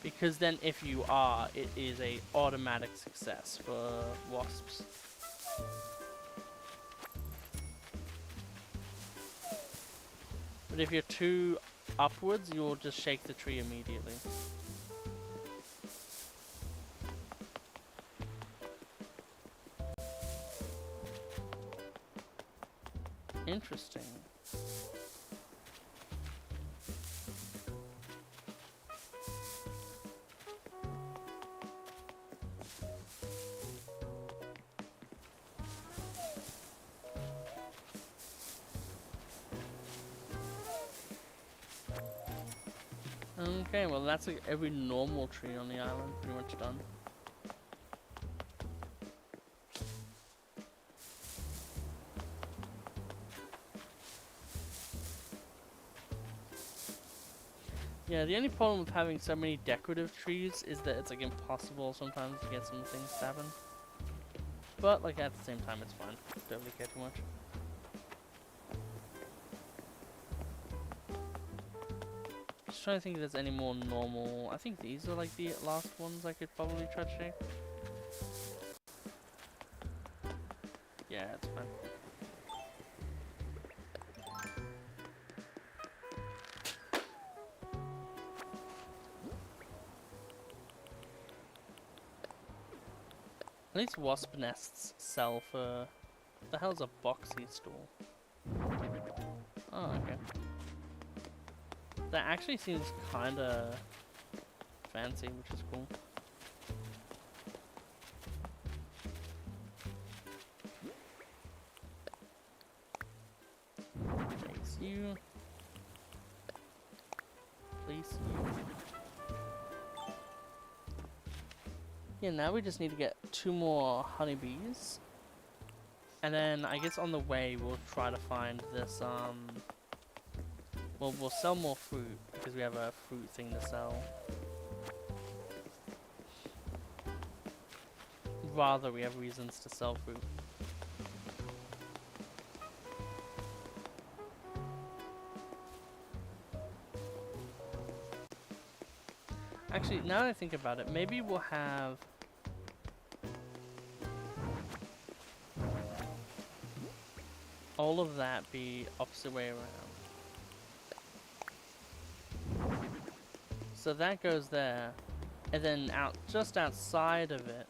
Speaker 2: Because then if you are, it is a automatic success for wasps. But if you're too upwards, you'll just shake the tree immediately. Interesting. Okay, well that's like every normal tree on the island pretty much done. Yeah, the only problem with having so many decorative trees is that it's like impossible sometimes to get some things to happen. But like at the same time it's fine. Don't really care too much. Just trying to think if there's any more normal. I think these are like the last ones I could probably try to shake. Yeah, it's fine. At least wasp nests sell for... What the hell's a boxy stall? Oh, okay. That actually seems kinda fancy, which is cool. Place you. Place you. Yeah, now we just need to get 2 more honeybees. And then I guess on the way we'll try to find this, well, we'll sell more fruit because we have a fruit thing to sell. Rather, we have reasons to sell fruit. Actually, now that I think about it, maybe we'll have... all of that be opposite way around. So that goes there, and then out just outside of it,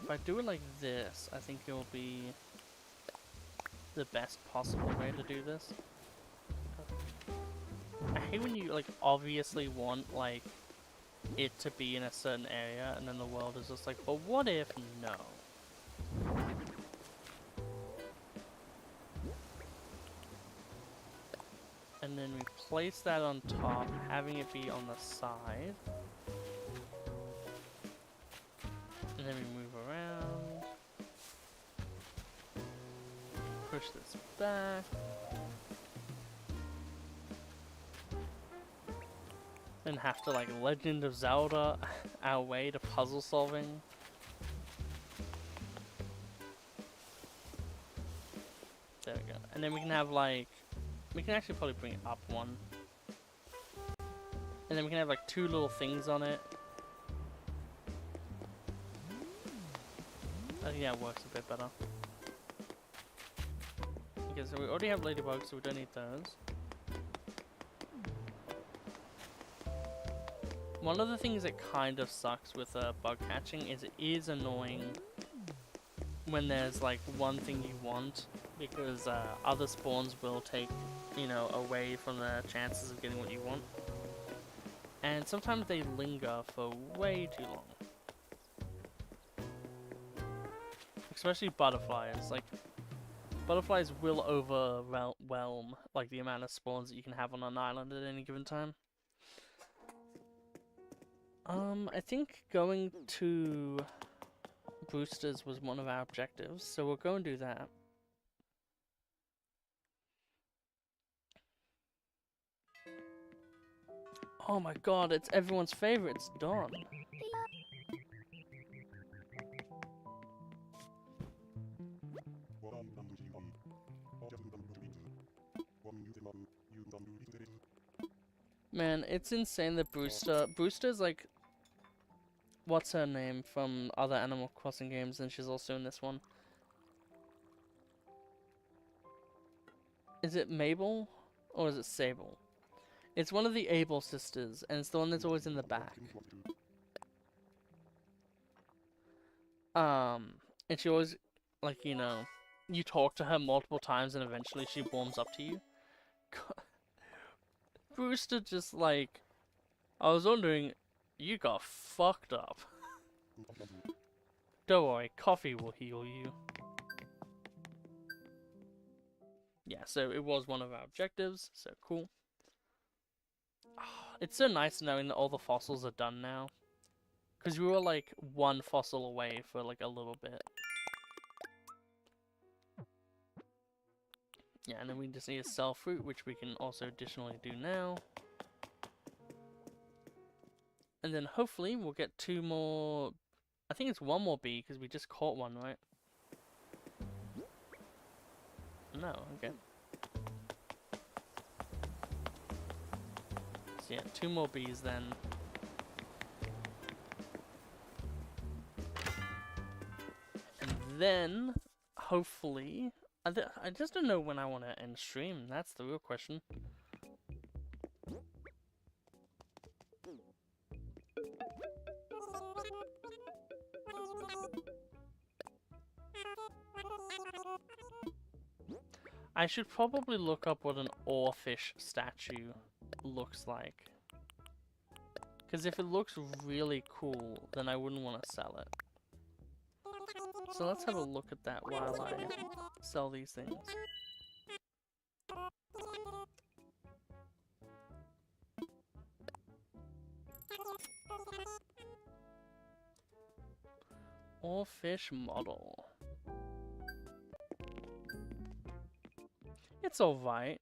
Speaker 2: if I do it like this, I think it'll be the best possible way to do this. I hate when you like obviously want like it to be in a certain area and then the world is just like, but what if no? And then we place that on top, having it be on the side. And then we move around. Push this back. Then have to like Legend of Zelda our way to puzzle solving. There we go. And then we can have like, we can actually probably bring it up 1. And then we can have like 2 little things on it. I think that works a bit better. Okay, so we already have ladybugs, so we don't need those. One of the things that kind of sucks with bug hatching is it is annoying when there's like one thing you want, because other spawns will take, you know, away from the chances of getting what you want. And sometimes they linger for way too long. Especially butterflies. Like, butterflies will overwhelm like the amount of spawns that you can have on an island at any given time. I think going to Brewster's was one of our objectives, so we'll go and do that. Oh my god, it's everyone's favorite, it's Dawn. Man, it's insane that Brewster's like, what's her name from other Animal Crossing games, and she's also in this one. Is it Mabel? Or is it Sable? It's one of the Able sisters, and it's the one that's always in the back. And she always, like, you know, you talk to her multiple times and eventually she warms up to you. Brewster just like, I was wondering, you got fucked up. Don't worry, coffee will heal you. Yeah, so it was one of our objectives, so cool. It's so nice knowing that all the fossils are done now. Because we were like one fossil away for like a little bit. Yeah, and then we just need to sell fruit, which we can also additionally do now. And then hopefully we'll get 2 more... I think it's 1 more bee, because we just caught one, right? No, okay. So yeah, 2 more bees then. And then, hopefully... I just don't know when I want to end stream, that's the real question. I should probably look up what an oarfish statue looks like. Because if it looks really cool, then I wouldn't want to sell it. So let's have a look at that while I sell these things. Oarfish model. It's alright.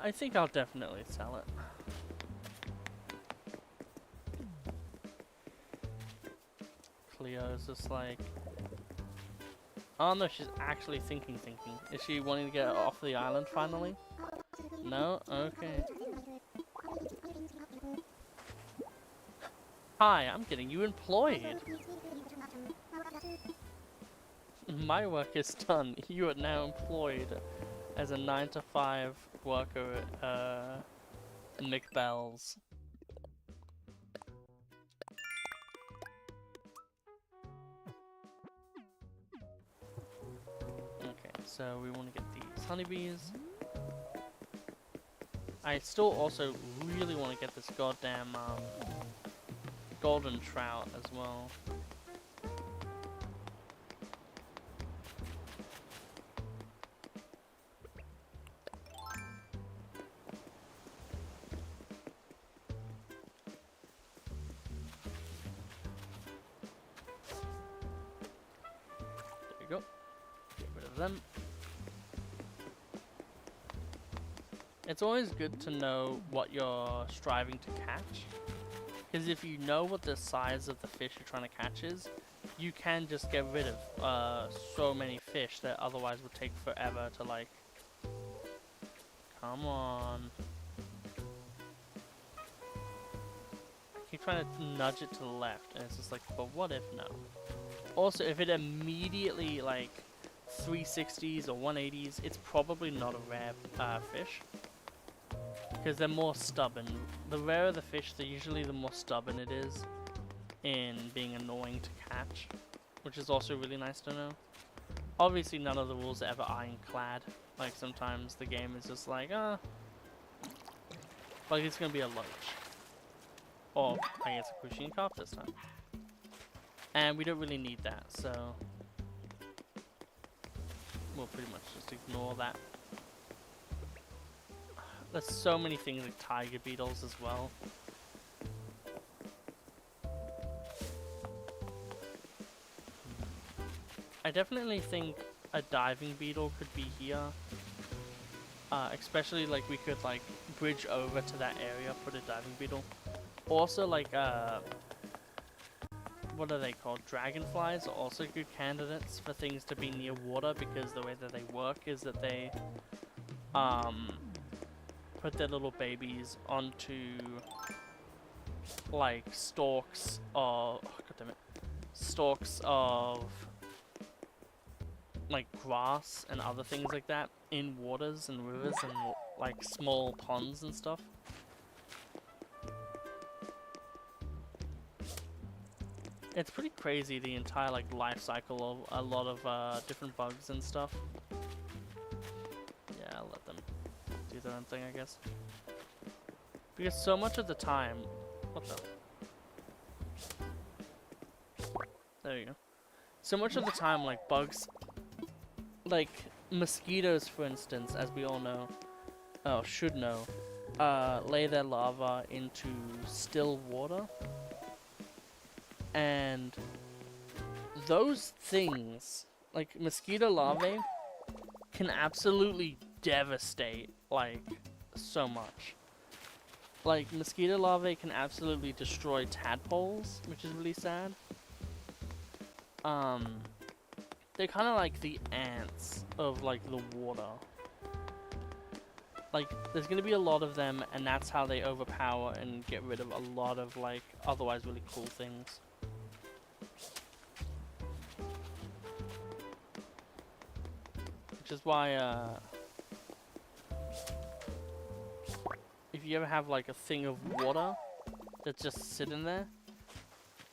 Speaker 2: I think I'll definitely sell it. Cleo's just like... Oh no, she's actually thinking. Is she wanting to get off the island finally? No? Okay. Hi, I'm getting you employed. My work is done. You are now employed as a 9-to-5 worker at McBell's. Okay, so we want to get these honeybees. I still also really want to get this goddamn golden trout as well. There you go. Get rid of them. It's always good to know what you're striving to catch. Because if you know what the size of the fish you're trying to catch is, you can just get rid of so many fish that otherwise would take forever to like... Come on. I keep trying to nudge it to the left, and it's just like, but what if no? Also, if it immediately like 360s or 180s, it's probably not a rare fish. Because they're more stubborn. The rarer the fish, usually the more stubborn it is in being annoying to catch, which is also really nice to know. Obviously, none of the rules are ever ironclad. Like, sometimes the game is just like, like it's gonna be a loach. Or, I guess a Crucian carp this time. And we don't really need that, so... we'll pretty much just ignore that. There's so many things like tiger beetles as well. I definitely think a diving beetle could be here. Especially like we could like bridge over to that area, put a diving beetle. Also like what are they called? Dragonflies are also good candidates for things to be near water, because the way that they work is that they put their little babies onto like stalks of stalks of like grass and other things like that in waters and rivers and like small ponds and stuff. It's pretty crazy, the entire like life cycle of a lot of different bugs and stuff. Yeah, I'll let them do their own thing, I guess. Because so much of the time, what the? There you go. So much of the time, like bugs, like mosquitoes, for instance, as we all know, should know, lay their larvae into still water. And those things, like mosquito larvae, can absolutely devastate, like, so much. Like, mosquito larvae can absolutely destroy tadpoles, which is really sad. They're kind of like the ants of, like, the water. Like, there's gonna be a lot of them, and that's how they overpower and get rid of a lot of, like, otherwise really cool things. Which is why, if you ever have like a thing of water that's just sitting there,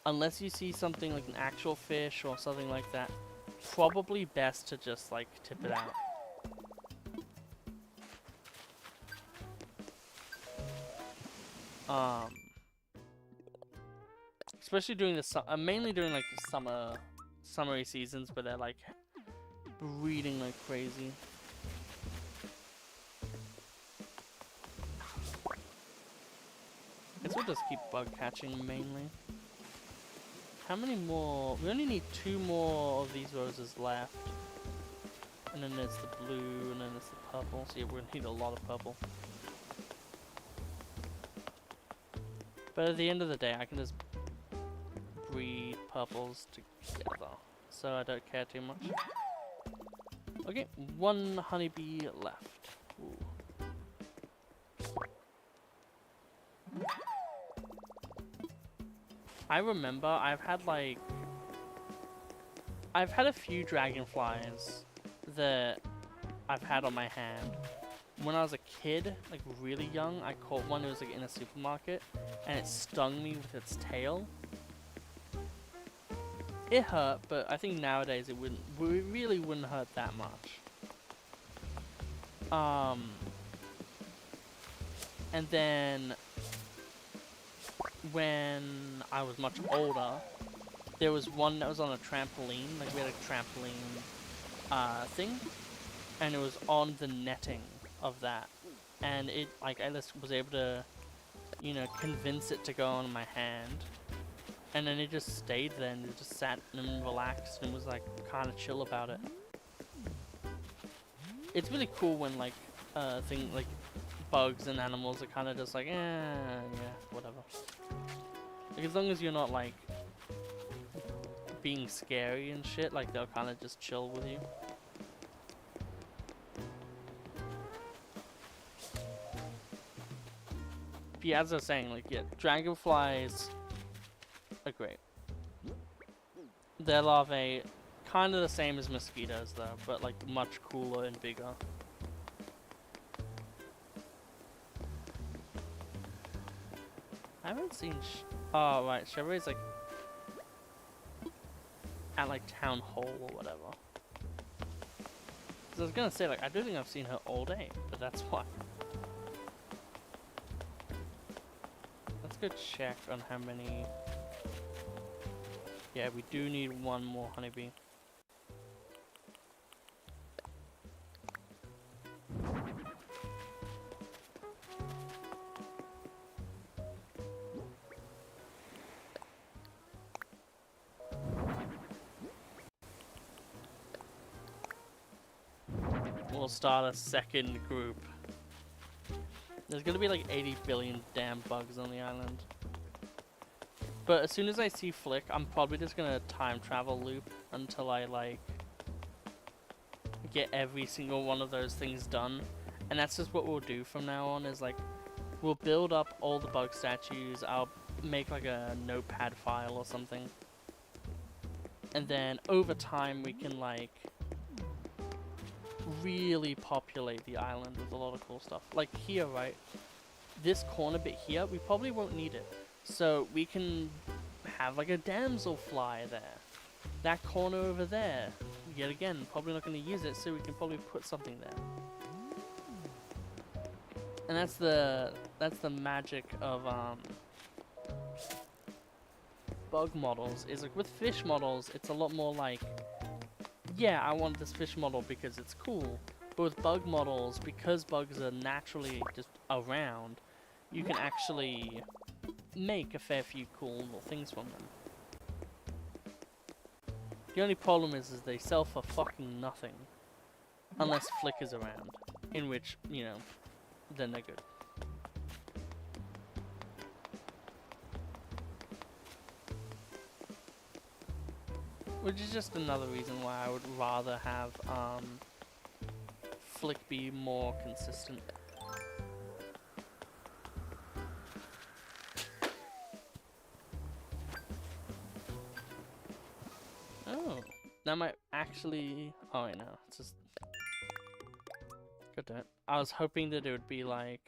Speaker 2: unless you see something like an actual fish or something like that, probably best to just like tip it out. Especially during the mainly during like the summery seasons where they're like breeding like crazy. I guess we'll just keep bug catching mainly. How many more? We only need 2 more of these roses left. And then there's the blue, and then there's the purple. So yeah, we're gonna need a lot of purple. But at the end of the day, I can just breed purples together. So I don't care too much. Okay, 1 honeybee left. Ooh. I remember I've had a few dragonflies that I've had on my hand. When I was a kid, like really young, I caught one. It was like in a supermarket, and it stung me with its tail. It hurt, but I think nowadays it really wouldn't hurt that much. And then when I was much older, there was one that was on a trampoline. Like we had a trampoline thing, and it was on the netting of that, and it like I just was able to, you know, convince it to go on my hand. And then it just stayed there and it just sat and relaxed and was like kind of chill about it. It's really cool when like like bugs and animals are kind of just like, yeah, whatever. Like as long as you're not like being scary and shit, like they'll kind of just chill with you. But yeah, as I was saying, like yeah, dragonflies are great. Their larvae, kind of the same as mosquitoes though, but like much cooler and bigger. I haven't seen oh right, Chevrolet's like at like town hall or whatever. Cause I was gonna say like I don't think I've seen her all day, but that's why. Let's go check on how many. Yeah, we do need 1 more honeybee. we'll start a second group. There's gonna be like 80 billion damn bugs on the island. But as soon as I see Flick, I'm probably just gonna time travel loop until I like get every single one of those things done. And that's just what we'll do from now on, is like we'll build up all the bug statues. I'll make like a notepad file or something. And then over time we can like really populate the island with a lot of cool stuff. Like here, right? This corner bit here, we probably won't need it. So we can have like a damselfly there. That corner over there, yet again, probably not going to use it, so we can probably put something there. And that's the magic of bug models. Is like with fish models, it's a lot more like, yeah, I want this fish model because it's cool. But with bug models, because bugs are naturally just around, you can actually make a fair few cool little things from them. The only problem is they sell for fucking nothing. Unless Flick is around. In which, you know, then they're good. Which is just another reason why I would rather have Flick be more consistent. Oh, that might actually. Oh, I know. It's just. God damn it. I was hoping that it would be like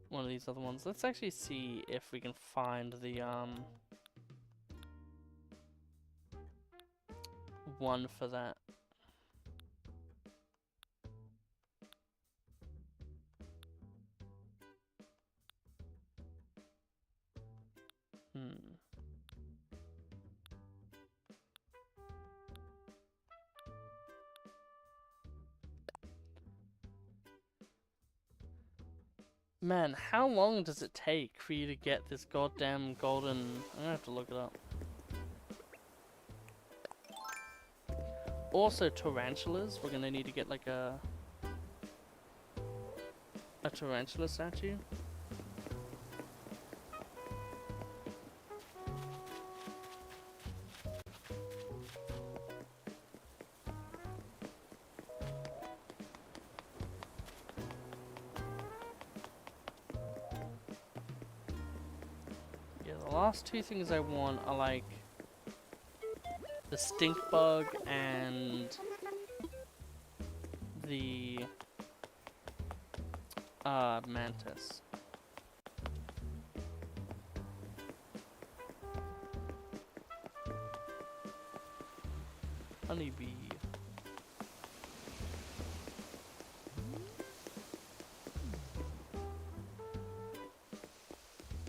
Speaker 2: one of these other ones. Let's actually see if we can find the one for that. Man, how long does it take for you to get this goddamn golden... I'm gonna have to look it up. Also, tarantulas. We're gonna need to get like a tarantula statue. The last two things I want are like the stink bug and the mantis. Honeybee.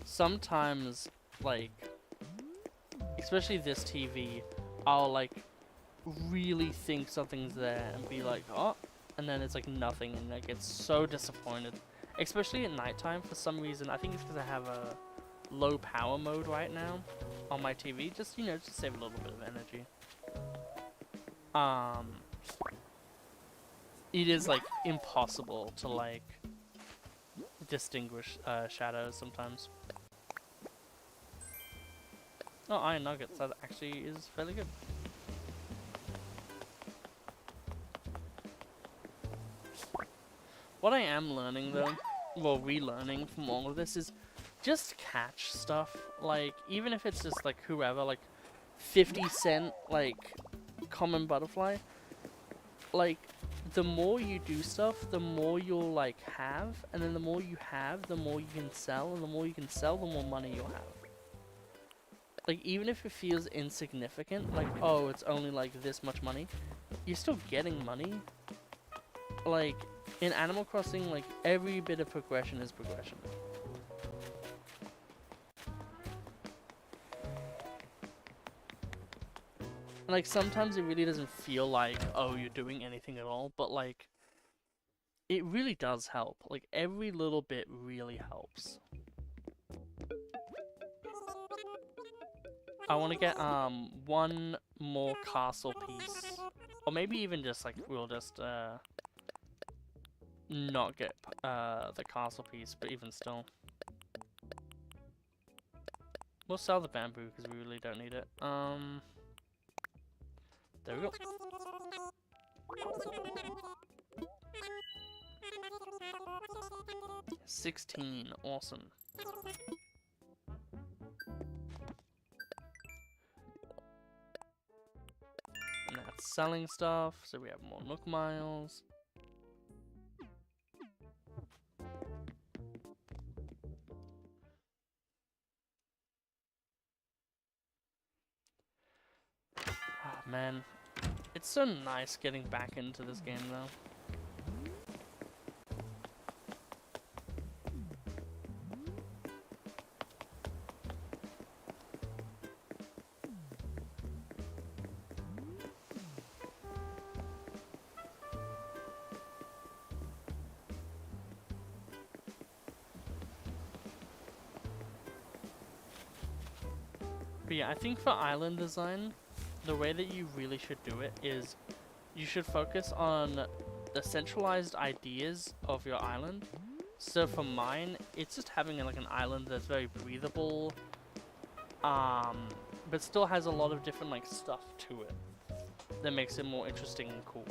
Speaker 2: Sometimes, like, especially this TV, I'll like really think something's there and be like, oh, and then it's like nothing, and I get so disappointed. Especially at nighttime for some reason. I think it's because I have a low power mode right now on my TV, just, you know, just to save a little bit of energy. It is like impossible to like distinguish shadows sometimes. Oh, iron nuggets, that actually is fairly good. What I am learning though, well, relearning from all of this is just catch stuff. Like, even if it's just like whoever, like 50 cent, like common butterfly, like the more you do stuff, the more you'll like have, and then the more you have, the more you can sell, and the more you can sell, the more money you'll have. Like, even if it feels insignificant, like, oh, it's only like this much money, you're still getting money. Like, in Animal Crossing, like, every bit of progression is progression. Like, sometimes it really doesn't feel like, oh, you're doing anything at all, but like, it really does help. Like, every little bit really helps. I want to get one more castle piece, or maybe even just like we'll just not get the castle piece, but even still, we'll sell the bamboo because we really don't need it. There we go. 16, awesome. And that's selling stuff, so we have more Nook Miles. Oh man, it's so nice getting back into this game though. But yeah, I think for island design, the way that you really should do it is you should focus on the centralized ideas of your island. So for mine, it's just having like an island that's very breathable, but still has a lot of different like stuff to it that makes it more interesting and cool.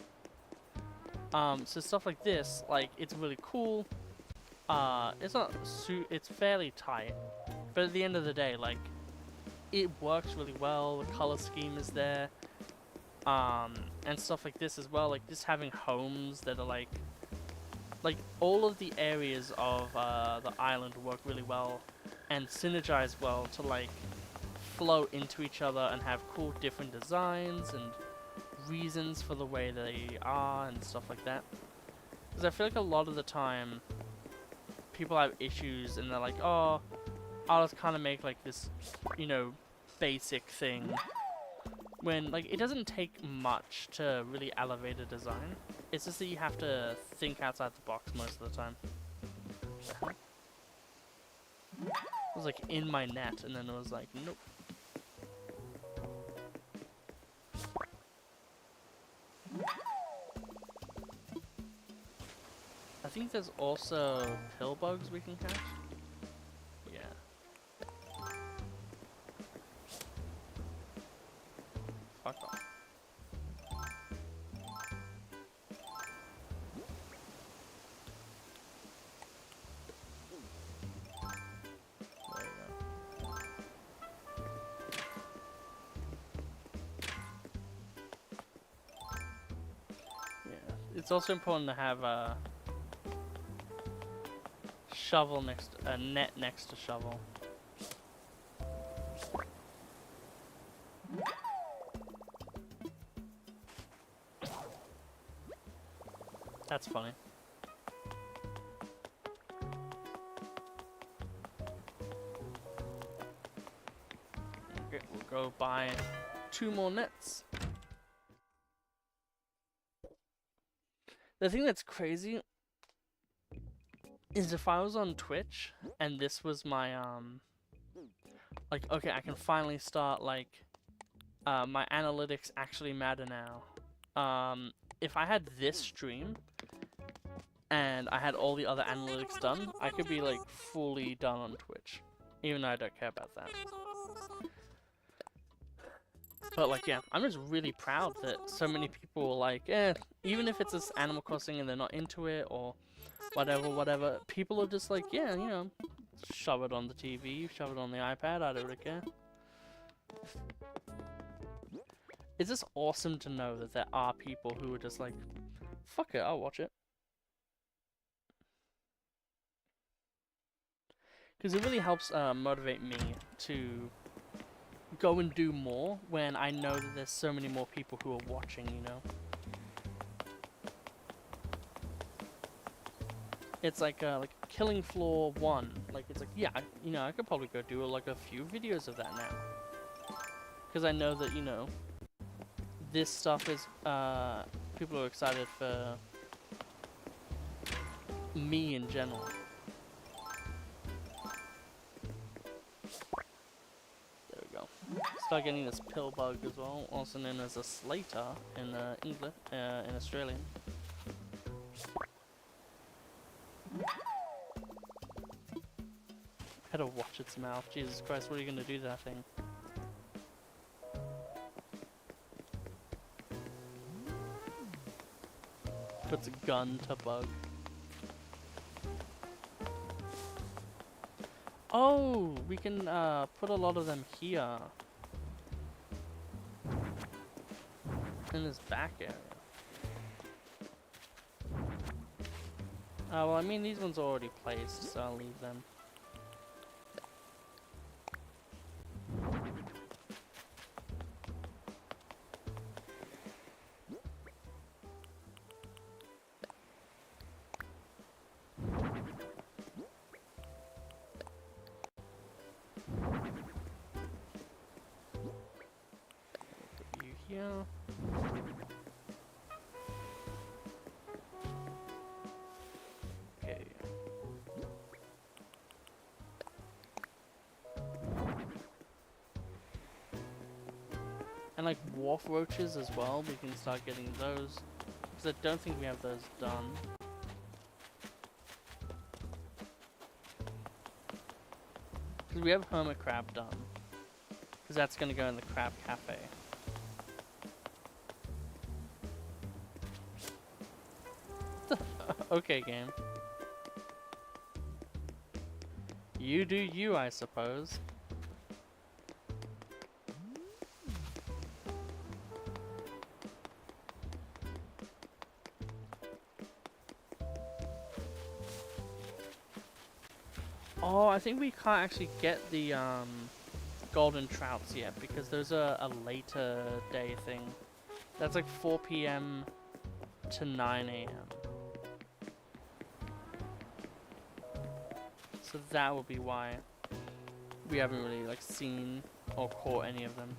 Speaker 2: So stuff like this, like it's really cool. It's not it's fairly tight, but at the end of the day, like it works really well. The color scheme is there, and stuff like this as well. Like just having homes that are like all of the areas of the island work really well and synergize well to like flow into each other and have cool different designs and reasons for the way they are and stuff like that. Because I feel like a lot of the time people have issues and they're like, oh, I'll just kind of make like this, you know, basic thing. When like it doesn't take much to really elevate a design. It's just that you have to think outside the box most of the time. It was like in my net and then it was like, nope. I think there's also pill bugs we can catch. Yeah. Fuck off. There you go. Yeah. It's also important to have a shovel next, a net next to shovel. That's funny. Okay, we'll go buy 2 more nets. The thing that's crazy is if I was on Twitch and this was my like, okay, I can finally start like my analytics actually matter now. If I had this stream and I had all the other analytics done, I could be like fully done on Twitch, even though I don't care about that. But like, yeah, I'm just really proud that so many people were like, even if it's this Animal Crossing and they're not into it or whatever, people are just like, yeah, you know, shove it on the TV, shove it on the iPad, I don't really care. It's just awesome to know that there are people who are just like, fuck it, I'll watch it. Because it really helps motivate me to go and do more when I know that there's so many more people who are watching, you know? It's like Killing Floor 1. Like, it's like, yeah, you know, I could probably go do like a few videos of that now. Because I know that, you know, this stuff is, people are excited for me in general. There we go. start getting this pill bug as well, also known as a slater in English, in Australian. Better watch its mouth. Jesus Christ, what are you gonna do to that thing? Puts a gun to bug. Oh, we can put a lot of them here. In this back area. Well, I mean, these ones are already placed, so I'll leave them. Put you here. Okay. And like wharf roaches as well, we can start getting those. Because I don't think we have those done. Because we have hermit crab done. Because that's going to go in the crab cafe. Okay, game. You do you, I suppose. Oh, I think we can't actually get the golden trouts yet because those are a later day thing. That's like 4 p.m. to 9 a.m. So that would be why we haven't really like seen or caught any of them.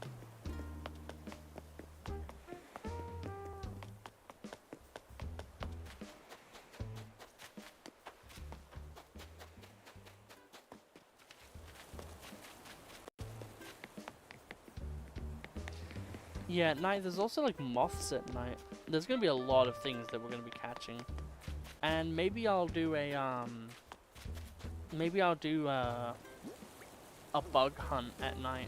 Speaker 2: Yeah, at night, there's also like moths at night. There's gonna be a lot of things that we're gonna be catching. And maybe I'll do a, a bug hunt at night.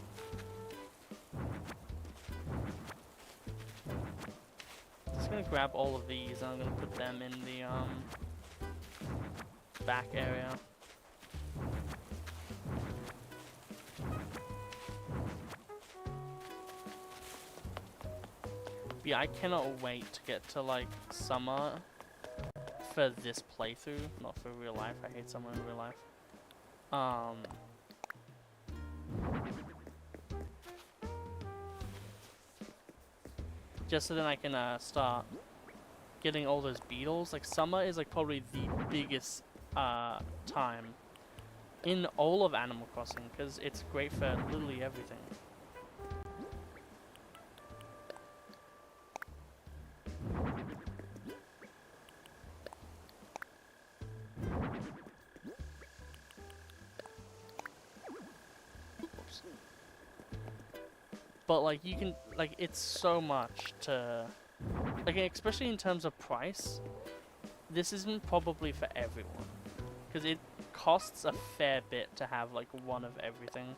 Speaker 2: Just gonna grab all of these and I'm gonna put them in the, back area. Yeah, I cannot wait to get to like summer for this playthrough, not for real life. I hate summer in real life. Just so then I can start getting all those beetles. Like summer is like probably the biggest time in all of Animal Crossing because it's great for literally everything. But like you can, like it's so much to, like especially in terms of price, this isn't probably for everyone. Because it costs a fair bit to have like one of everything.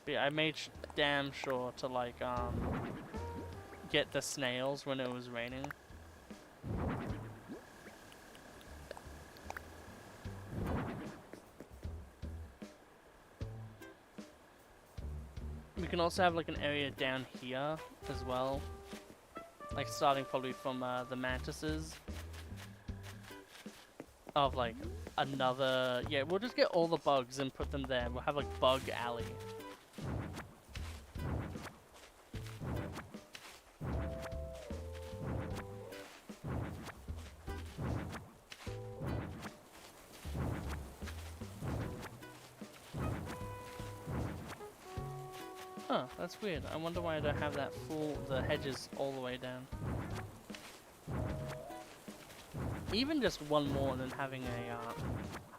Speaker 2: But yeah, I made damn sure to like get the snails when it was raining. We can also have like an area down here as well, like starting probably from the mantises. Of like another, yeah, we'll just get all the bugs and put them there. We'll have like bug alley. Huh, that's weird. I wonder why I don't have that full, the hedges all the way down. even just one more and then having a,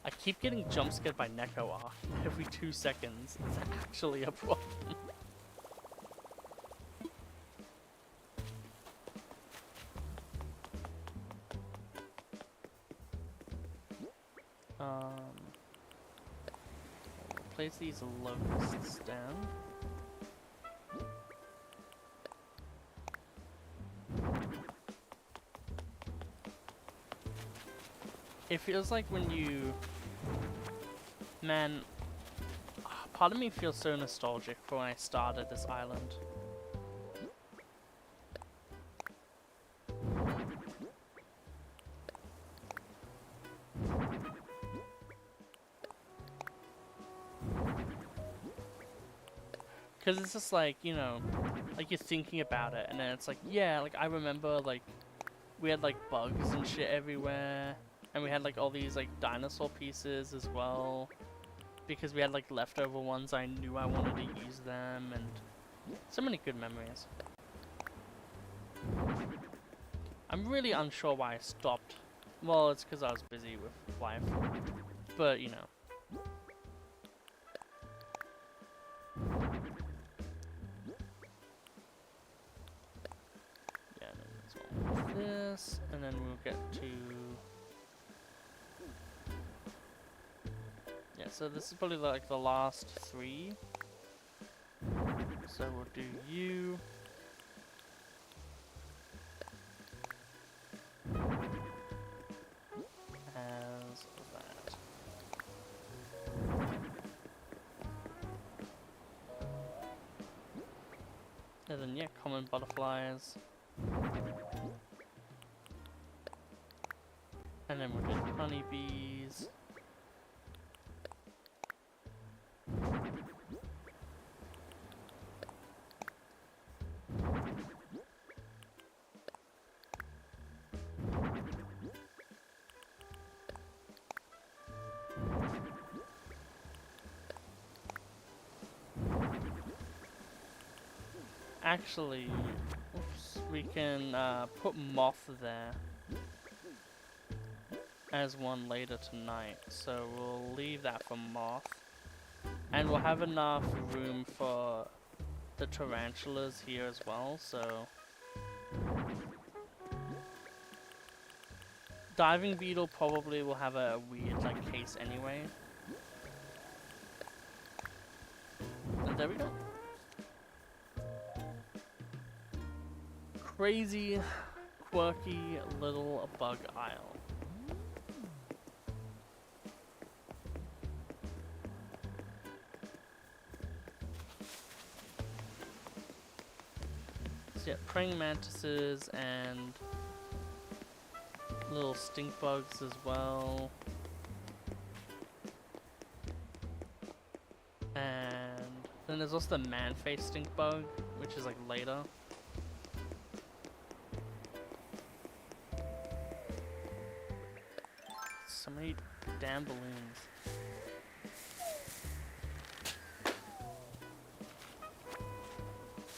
Speaker 2: I keep getting jump scared by Neko Arc every 2 seconds. It's actually a problem. Place these locusts down. It feels like when you... Man, part of me feels so nostalgic for when I started this island. Because it's just like, you know, like you're thinking about it and then it's like, yeah, like I remember like we had like bugs and shit everywhere. And we had like all these like dinosaur pieces as well. Because we had like leftover ones, I knew I wanted to use them, and so many good memories. I'm really unsure why I stopped. Well, it's because I was busy with life. But, you know. Yeah, no, that's all. This, and then we'll get to... Yeah, so this is probably like the last 3. So we'll do you. As that. And then, yeah, common butterflies. And then we'll do honeybees. Actually, oops, we can put moth there as one later tonight, so we'll leave that for moth. And we'll have enough room for the tarantulas here as well, so... Diving beetle probably will have a weird like case anyway. And there we go. Crazy, quirky little bug isle. So yeah, praying mantises and little stink bugs as well. And then there's also the man-face stink bug, which is like later. So many damn balloons.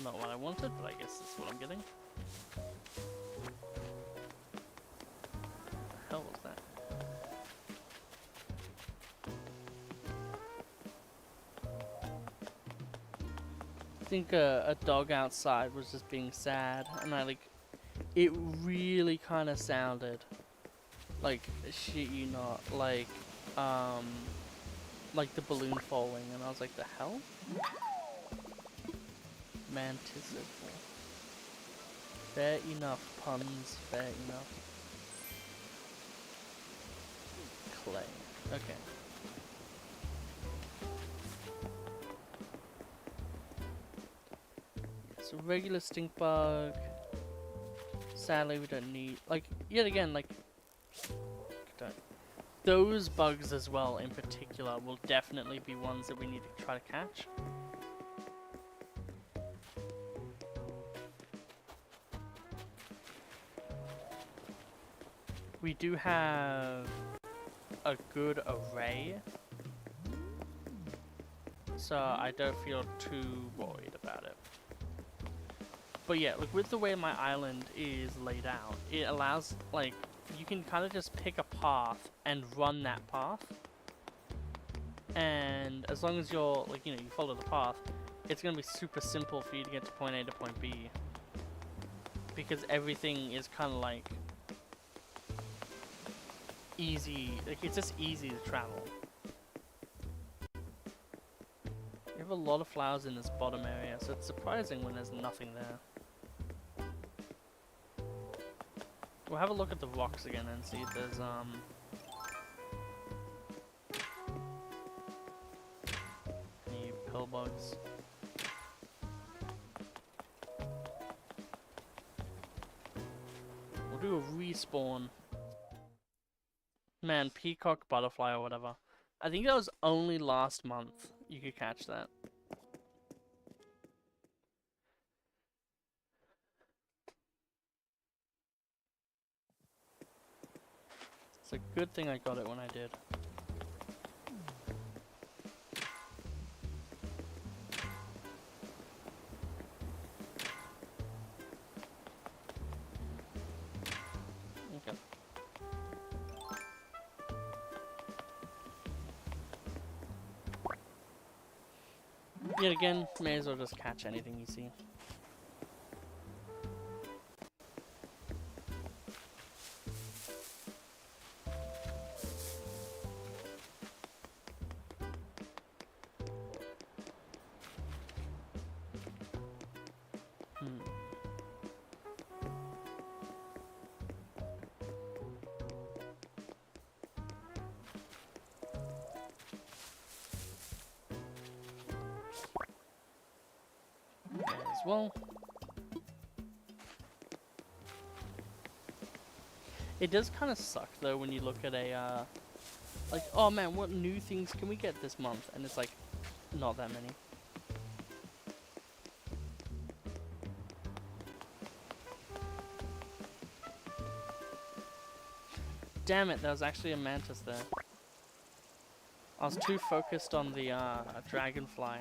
Speaker 2: Not what I wanted, but I guess this is what I'm getting. What the hell was that? I think a dog outside was just being sad, and it really kind of sounded like, shit you not, like the balloon falling, and I was like, the hell? Manticiple. Fair enough, puns, fair enough. Clay. Okay. So regular stink bug. Sadly we don't need, like, yet again, like, those bugs as well in particular will definitely be ones that we need to try to catch. We do have a good array, so I don't feel too worried about it. But yeah, like with the way my island is laid out, it allows, like, you can kind of just pick a path and run that path. And as long as you're, like, you know, you follow the path, it's going to be super simple for you to get to point A to point B. Because everything is kind of like easy, like it's just easy to travel. You have a lot of flowers in this bottom area, so it's surprising when there's nothing there. We'll have a look at the rocks again and see if there's any pill bugs. We'll do a respawn. Man, peacock butterfly or whatever. I think that was only last month you could catch that. It's a good thing I got it when I did. Okay. Yet again, may as well just catch anything you see. As well. It does kind of suck though when you look at a like, oh man, what new things can we get this month? And it's like, not that many. Damn it, there was actually a mantis there. I was too focused on the dragonfly.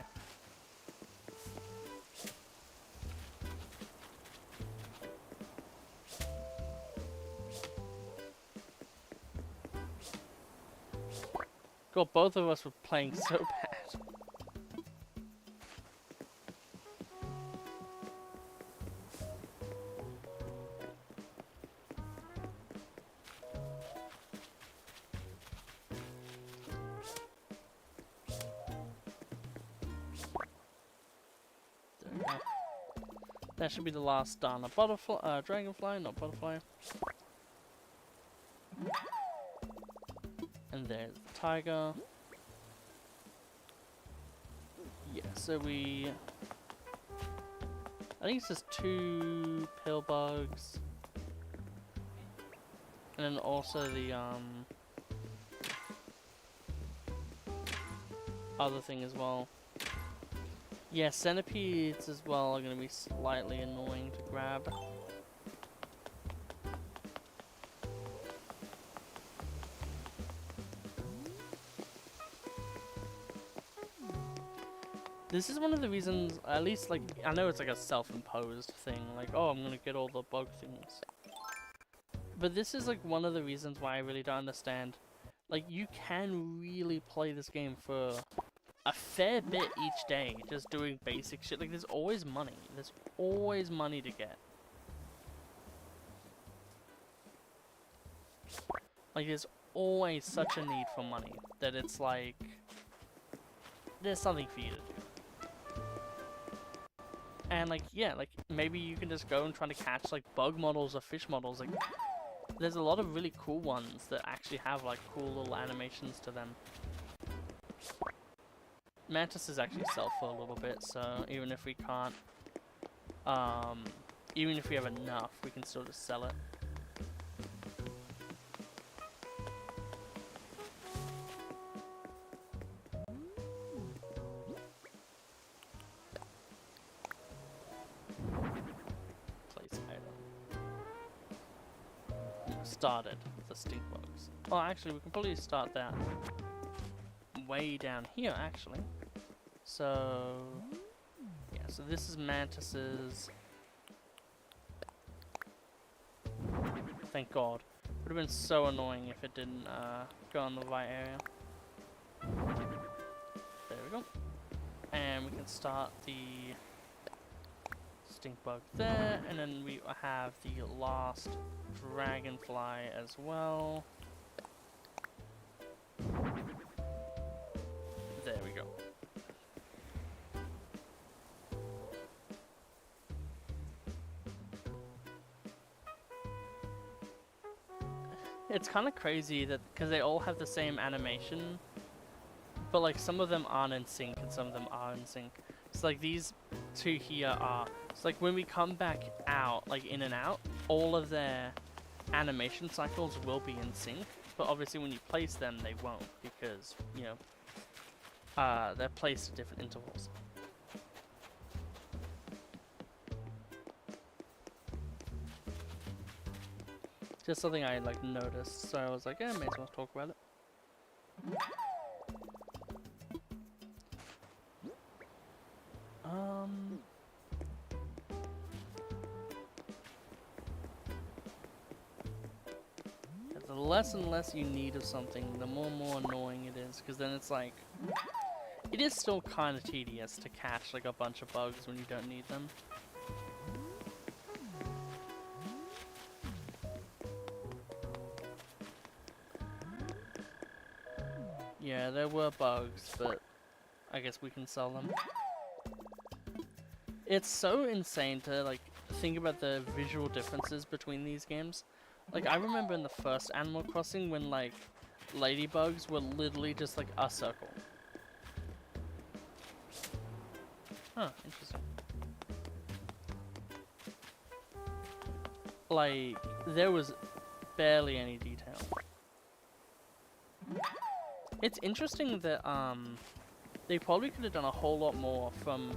Speaker 2: God, both of us were playing so bad. There we go. That should be the last Dana butterfly, dragonfly, not butterfly. And there's the tiger. Yeah, so I think it's just 2 pill bugs. And then also the other thing as well. Yeah, centipedes as well are going to be slightly annoying to grab. This is one of the reasons, at least, like, I know it's like a self-imposed thing, like, oh, I'm gonna get all the bug things. But this is like one of the reasons why I really don't understand. Like, you can really play this game for a fair bit each day, just doing basic shit. Like, there's always money. There's always money to get. Like, there's always such a need for money that it's like, there's something for you to do. And like, yeah, like maybe you can just go and try to catch like bug models or fish models. Like, there's a lot of really cool ones that actually have like cool little animations to them. Mantis is actually sell for a little bit, so even if we can't, even if we have enough, we can still just sell it. Started the stink bugs. Well, actually, we can probably start that way down here, actually. So, yeah, so this is mantises. Thank God. Would have been so annoying if it didn't go in the right area. There we go. And we can start the stink bug there, and then we have the last dragonfly as well. There we go. It's kind of crazy that because they all have the same animation, but like some of them aren't in sync and some of them are in sync. It's like these two here are. It's like when we come back out, like in and out, all of their animation cycles will be in sync. But obviously when you place them, they won't because, you know, they're placed at different intervals. Just something I like noticed, so I was like, yeah, may as well talk about it. The less and less you need of something, the more and more annoying it is, because then it's like, it is still kind of tedious to catch like a bunch of bugs when you don't need them. Yeah, there were bugs, but I guess we can sell them. It's so insane to like think about the visual differences between these games. Like I remember in the first Animal Crossing when like ladybugs were literally just like a circle. Huh, interesting. Like there was barely any detail. It's interesting that they probably could have done a whole lot more from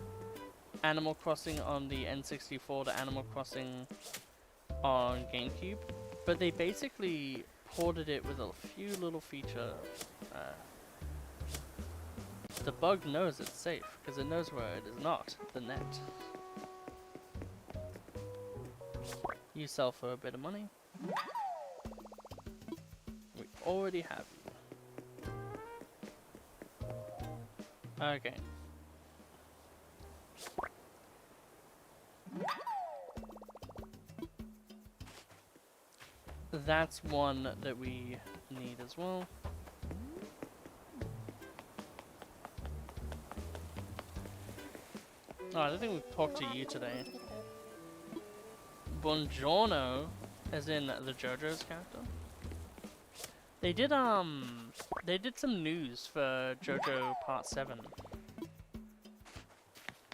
Speaker 2: Animal Crossing on the N64 to Animal Crossing on GameCube, but they basically ported it with a few little features. The bug knows it's safe because it knows where it is not the net. You sell for a bit of money. We already have you. Okay. That's one that we need as well. Oh, I don't think we've talked to you today. Buongiorno, as in the JoJo's character. They did some news for JoJo Part 7.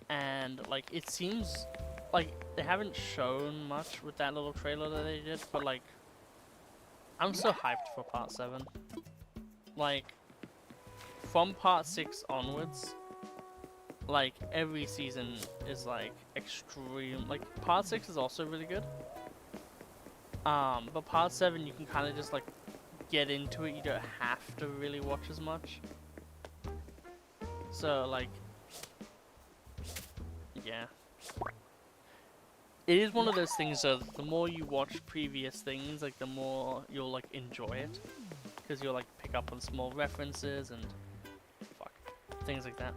Speaker 2: And like it seems like they haven't shown much with that little trailer that they did, but like I'm so hyped for Part 7. Like from Part 6 onwards, like every season is like extreme. Like Part 6 is also really good. But Part 7 you can kind of just like get into it. You don't have to really watch as much. So like, yeah. It is one of those things that the more you watch previous things, like the more you'll like enjoy it. Because you'll like pick up on small references and things like that.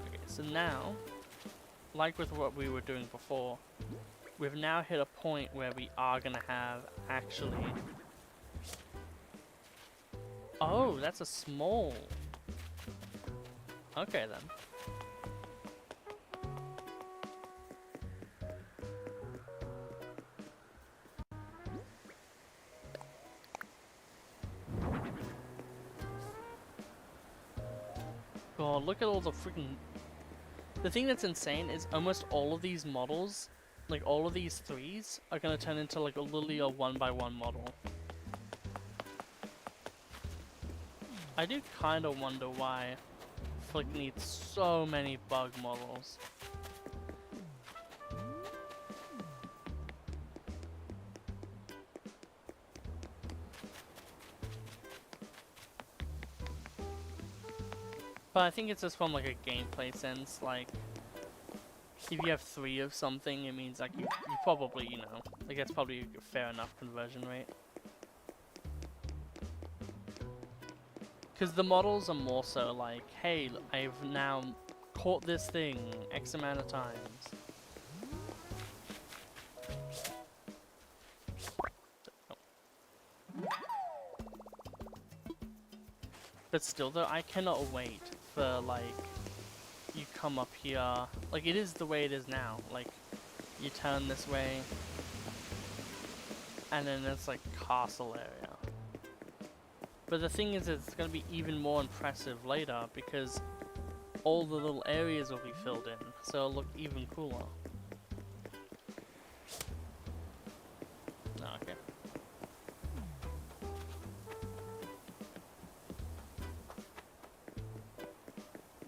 Speaker 2: Okay, so now, like with what we were doing before, we've now hit a point where we are gonna have actually... Oh, that's a small... Okay then. God, look at all the freaking... The thing that's insane is almost all of these models, like all of these threes, are gonna turn into like literally a 1x1 model. I do kind of wonder why Flick needs so many bug models. But I think it's just from like a gameplay sense, like if you have 3 of something, it means like you probably, you know, like that's probably a fair enough conversion rate. Because the models are more so like, hey, I've now caught this thing X amount of times. But still though, I cannot wait for like, you come up here, like it is the way it is now, like you turn this way, and then it's like castle area. But the thing is, it's going to be even more impressive later, because all the little areas will be filled in, so it'll look even cooler. Oh, okay.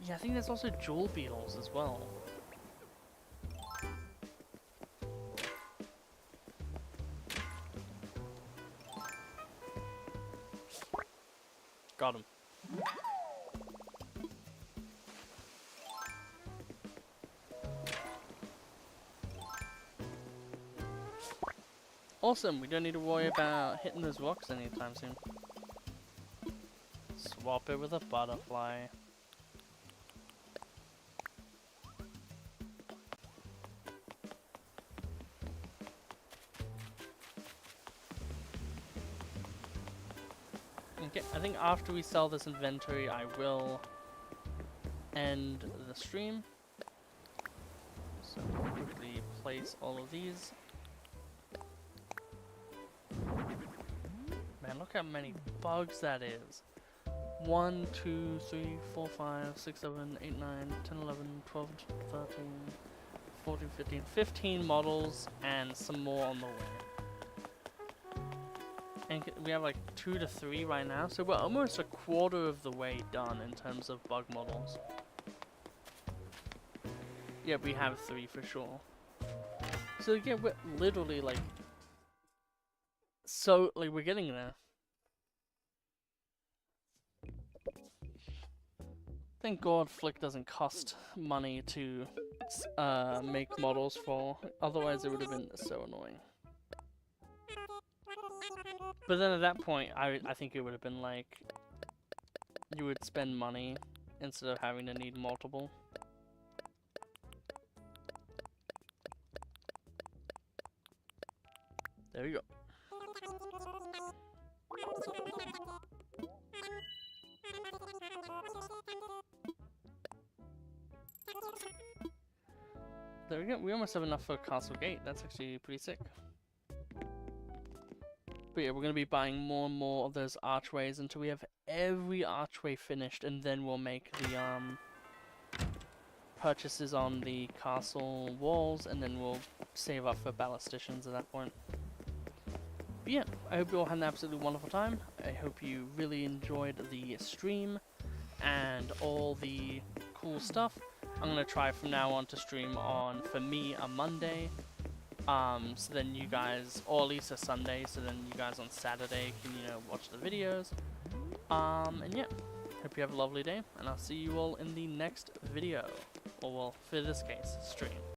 Speaker 2: Yeah, I think there's also jewel beetles as well. Got him. Awesome, we don't need to worry about hitting those rocks anytime soon. Swap it with a butterfly. Okay, I think after we sell this inventory, I will end the stream. So quickly place all of these. Man, look how many bugs that is. 1, 2, 3, 4, 5, 6, 7, 8, 9, 10, 11, 12, 13, 14, 15, 15 models and some more on the way. And we have like 2 to 3 right now, so we're almost a quarter of the way done in terms of bug models. Yeah, we have 3 for sure. So yeah, we're literally like, so like we're getting there. Thank God Flick doesn't cost money to make models for, otherwise it would have been so annoying. But then at that point, I think it would have been like, you would spend money instead of having to need multiple. There we go. There we go, we almost have enough for Castle Gate, that's actually pretty sick. But yeah, we're going to be buying more and more of those archways until we have every archway finished, and then we'll make the purchases on the castle walls, and then we'll save up for ballisticians at that point. But yeah, I hope you all had an absolutely wonderful time. I hope you really enjoyed the stream and all the cool stuff. I'm going to try from now on to stream on, for me, a Monday. So then you guys, or at least a Sunday, so then you guys on Saturday can, you know, watch the videos. And yeah, hope you have a lovely day, and I'll see you all in the next video, or well, for this case, stream.